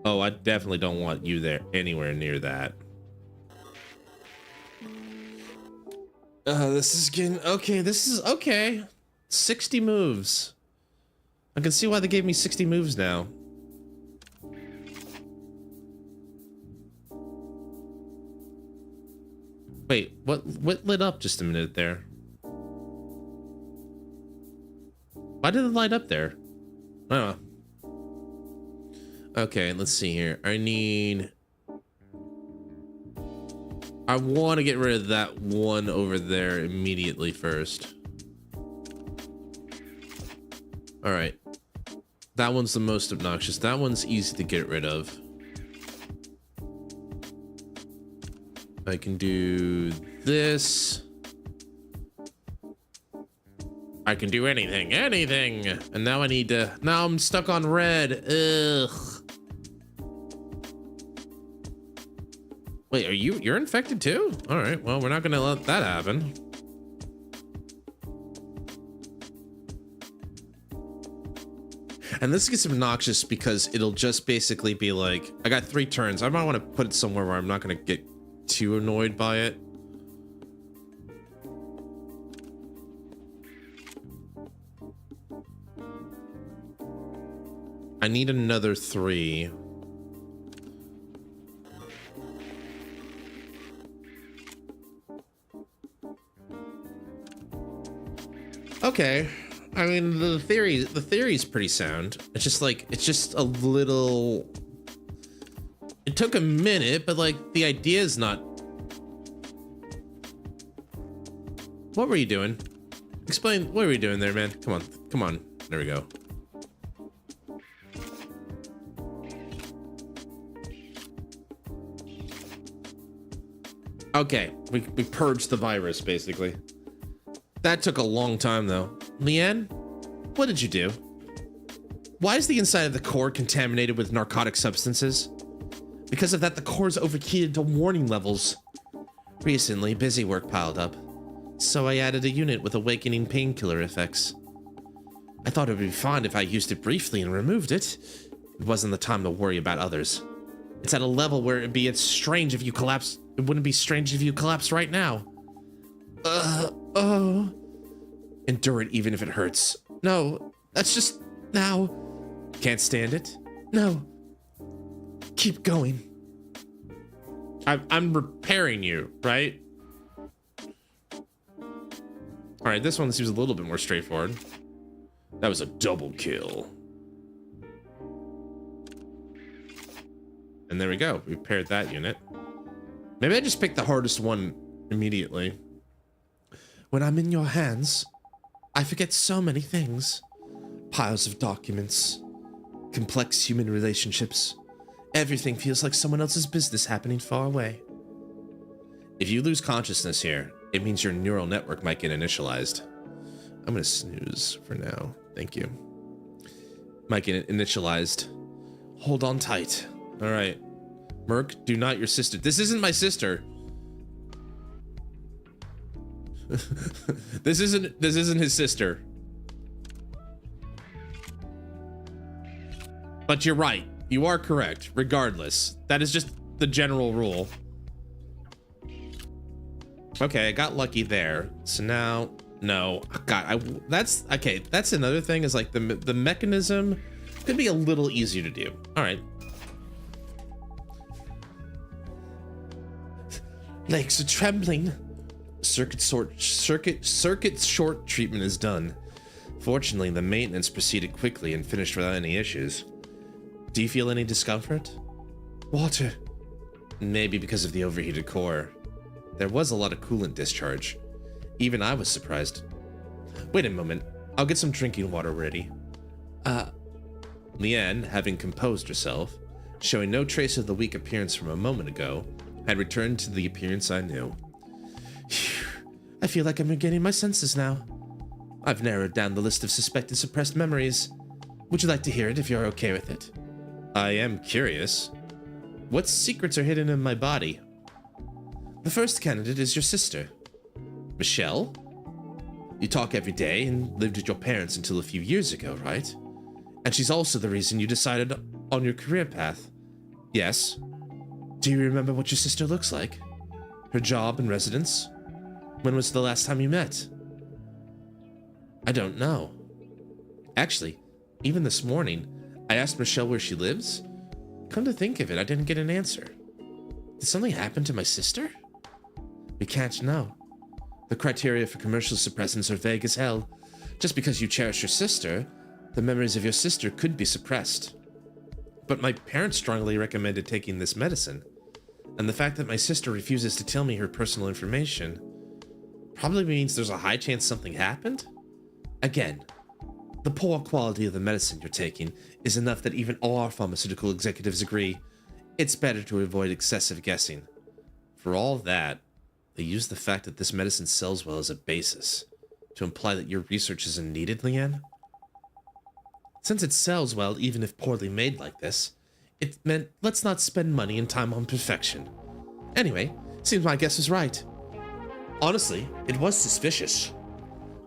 Oh, I definitely don't want you there anywhere near that. This is getting okay. This is okay. 60 moves. I can see why they gave me 60 moves now. Wait, what lit up just a minute there? Why did it light up there? Oh. Okay, let's see here. I want to get rid of that one over there immediately first. All right. That one's the most obnoxious. That one's easy to get rid of. I can do this. I can do anything. And now I need to... Now I'm stuck on red. Ugh. Wait, you're infected too? All right, well, we're not gonna let that happen. And this gets obnoxious because it'll just basically be like, I got 3 turns. I might want to put it somewhere where I'm not gonna get too annoyed by it. I need another 3. Okay, I mean the theory is pretty sound. It's just a little. It took a minute, but like the idea is not. What were you doing? Explain. What were you doing there, man? Come on. There we go. Okay, we purged the virus basically. That took a long time, though. Leanne, what did you do? Why is the inside of the core contaminated with narcotic substances? Because of that, the core's overheated to warning levels. Recently, busy work piled up, so I added a unit with awakening painkiller effects. I thought it would be fine if I used it briefly and removed it. It wasn't the time to worry about others. It's at a level where it'd be strange if you collapsed. It wouldn't be strange if you collapsed right now. Endure it even if it hurts. No, that's just now. Can't stand it. No. Keep going. I'm repairing you, right? All right, this one seems a little bit more straightforward. That was a double kill. And there we go. We repaired that unit. Maybe I just picked the hardest one immediately. When I'm in your hands, I forget so many things. Piles of documents, complex human relationships, Everything feels like someone else's business happening far away. If you lose consciousness here, it means your neural network might get initialized. I'm gonna snooze for now. Thank you. Might get initialized. Hold on tight. All right. Merc, do not your sister. This isn't my sister. This isn't his sister. But you're right. You are correct. Regardless, that is just the general rule. Okay, I got lucky there. So now, no, God, that's okay. That's another thing is like the mechanism could be a little easier to do. All right. Legs are trembling. Circuit short treatment is done. Fortunately, the maintenance proceeded quickly and finished without any issues. Do you feel any discomfort? Water. Maybe because of the overheated core. There was a lot of coolant discharge. Even I was surprised. Wait a moment. I'll get some drinking water ready. Leanne, having composed herself, showing no trace of the weak appearance from a moment ago, had returned to the appearance I knew. Phew, I feel like I'm regaining my senses now. I've narrowed down the list of suspected suppressed memories. Would you like to hear it if you're okay with it? I am curious. What secrets are hidden in my body? The first candidate is your sister. Michelle? You talk every day and lived with your parents until a few years ago, right? And she's also the reason you decided on your career path. Yes. Do you remember what your sister looks like? Her job and residence? When was the last time you met? I don't know. Actually, even this morning, I asked Michelle where she lives. Come to think of it, I didn't get an answer. Did something happen to my sister? We can't know. The criteria for commercial suppressants are vague as hell. Just because you cherish your sister, the memories of your sister could be suppressed. But my parents strongly recommended taking this medicine, and the fact that my sister refuses to tell me her personal information probably means there's a high chance something happened? Again, the poor quality of the medicine you're taking is enough that even all our pharmaceutical executives agree it's better to avoid excessive guessing. For all that, they use the fact that this medicine sells well as a basis to imply that your research isn't needed, Leanne. Since it sells well even if poorly made like this, it meant let's not spend money and time on perfection. Anyway, seems my guess was right. Honestly, it was suspicious.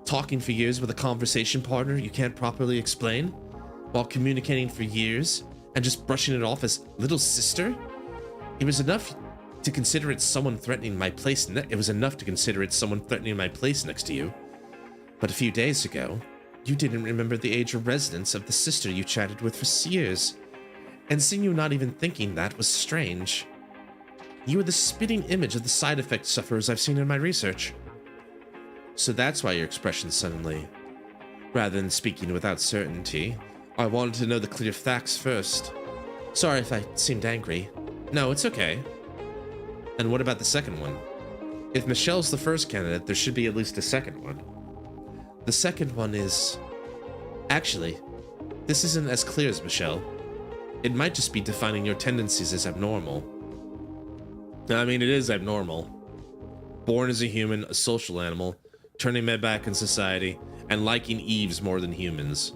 Talking for years with a conversation partner you can't properly explain, while communicating for years and just brushing it off as little sister? It was enough to consider it someone threatening my place. It was enough to consider it someone threatening my place next to you. But a few days ago, you didn't remember the age or residence of the sister you chatted with for years. And seeing you not even thinking that was strange. You were the spitting image of the side effect sufferers I've seen in my research. So that's why your expression suddenly. Rather than speaking without certainty, I wanted to know the clear facts first. Sorry if I seemed angry. No, it's okay. And what about the second one? If Michelle's the first candidate, there should be at least a second one. The second one is... Actually, this isn't as clear as Michelle. It might just be defining your tendencies as abnormal. I mean, it is abnormal. Born as a human, a social animal, turning my back on society, and liking Eves more than humans.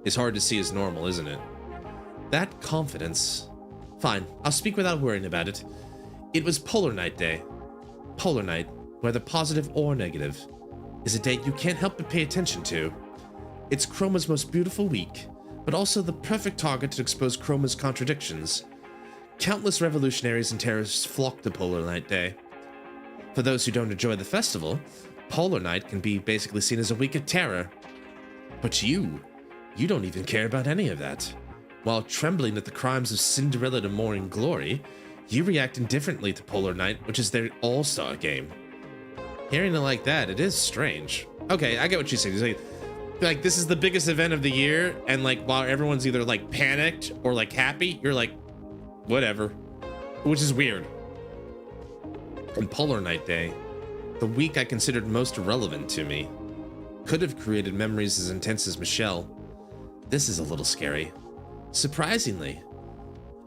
It's hard to see as normal, isn't it? That confidence... Fine, I'll speak without worrying about it. It was Polar Night Day. Polar Night, whether positive or negative, is a date you can't help but pay attention to. It's Chroma's most beautiful week, but also the perfect target to expose Chroma's contradictions. Countless revolutionaries and terrorists flock to Polar Night Day. For those who don't enjoy the festival, Polar Night can be basically seen as a week of terror. But you don't even care about any of that. While trembling at the crimes of Cinderella to Morning Glory, you react indifferently to Polar Night, which is their all-star game. Hearing it like that, it is strange. Okay, I get what you're saying. Like, this is the biggest event of the year, and like, while everyone's either like panicked or like happy, you're like, whatever. Which is weird. On Polar Night Day, the week I considered most irrelevant to me, could have created memories as intense as Michelle. This is a little scary. Surprisingly,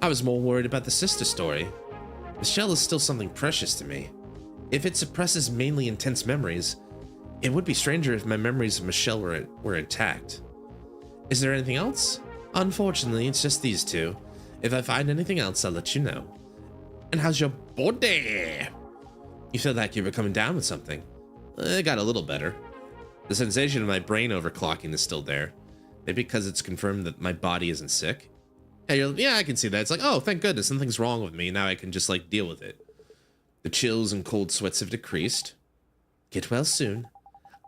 I was more worried about the sister story. Michelle is still something precious to me. If it suppresses mainly intense memories, it would be stranger if my memories of Michelle were intact. Is there anything else? Unfortunately, it's just these two. If I find anything else, I'll let you know. And how's your body? You feel like you were coming down with something. It got a little better. The sensation of my brain overclocking is still there. Maybe because it's confirmed that my body isn't sick. Yeah, I can see that. It's like, oh, thank goodness, nothing's wrong with me. Now I can just like deal with it. The chills and cold sweats have decreased. Get well soon.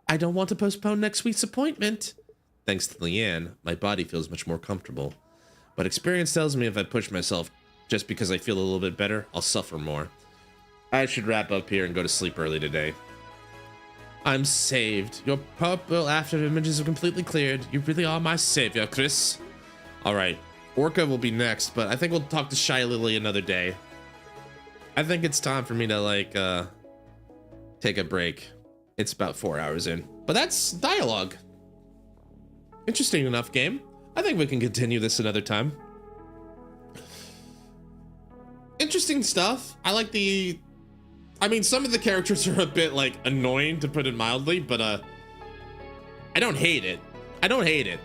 I don't want to postpone next week's appointment. Thanks to Leanne, my body feels much more comfortable. But experience tells me if I push myself just because I feel a little bit better, I'll suffer more. I should wrap up here and go to sleep early today. I'm saved. Your purple after images have completely cleared. You really are my savior, Chris. All right. Orca will be next, but I think we'll talk to Shy Lily another day. I think it's time for me to like take a break. It's about 4 hours in, but that's dialogue. Interesting enough game. I think we can continue this another time. Interesting stuff. I like the, I mean, some of the characters are a bit like annoying to put it mildly, but I don't hate it. I don't hate it.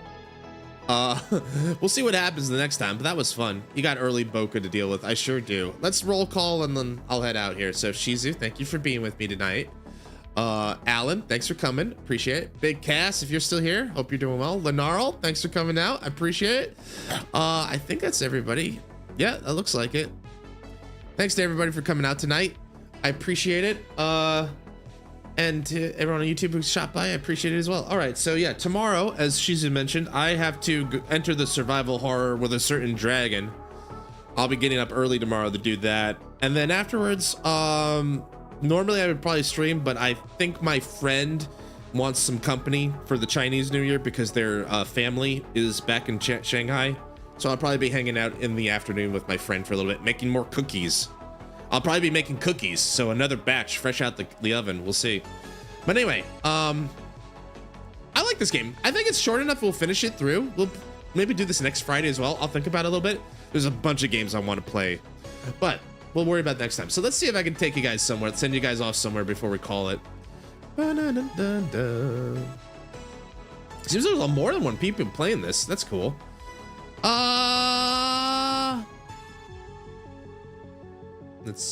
We'll see what happens the next time, but that was fun. You got early Boca to deal with. I sure do. Let's roll call and then I'll head out here. So Shizu, thank you for being with me tonight. Alan, thanks for coming. Appreciate it. Big Cass, if you're still here, hope you're doing well. Lenarl, thanks for coming out. I appreciate it. I think that's everybody. Yeah, that looks like it. Thanks to everybody for coming out tonight. I appreciate it. And to everyone on YouTube who shot by, I appreciate it as well. All right, so yeah, tomorrow, as Shizu mentioned, I have to enter the survival horror with a certain dragon. I'll be getting up early tomorrow to do that. And then afterwards, normally I would probably stream, but I think my friend wants some company for the Chinese New Year because their family is back in Shanghai. So I'll probably be hanging out in the afternoon with my friend for a little bit, making more cookies. I'll probably be making cookies, so another batch fresh out the oven. We'll see. But anyway, I like this game. I think it's short enough. We'll finish it through. We'll maybe do this next Friday as well. I'll think about it a little bit. There's a bunch of games I want to play, but we'll worry about next time. So let's see if I can take you guys somewhere, send you guys off somewhere before we call it. Seems there's more than one people playing this. That's cool. Let's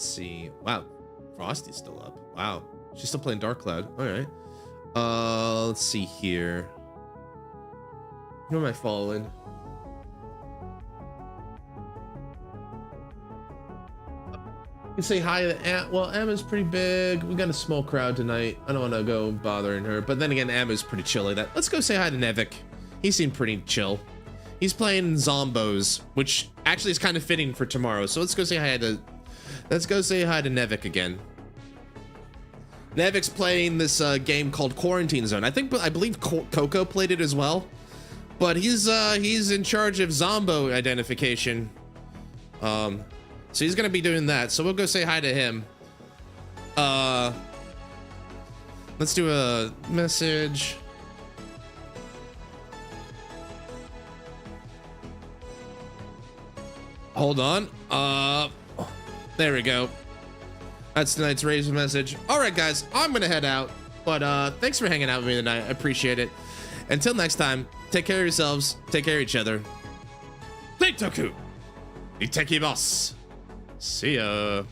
see. Wow, Frosty's still up. Wow, she's still playing Dark Cloud. All right. Let's see here. Who am I following? You say hi to Em. Well, Emma's pretty big. We got a small crowd tonight. I don't want to go bothering her, but then again, Emma's pretty chill like that. Let's go say hi to Nevik. He seemed pretty chill. He's playing Zombos, which actually is kind of fitting for tomorrow. So let's go say hi to Nevik again. Nevik's playing this game called Quarantine Zone. I believe Coco played it as well, but he's in charge of Zombo identification. So he's gonna be doing that. So we'll go say hi to him. Let's do a message. Hold on. There we go. That's tonight's raise message. All right, guys, I'm gonna head out, but thanks for hanging out with me tonight. I appreciate it. Until next time, take care of yourselves, take care of each other. Teitoku, iteki boss. See ya.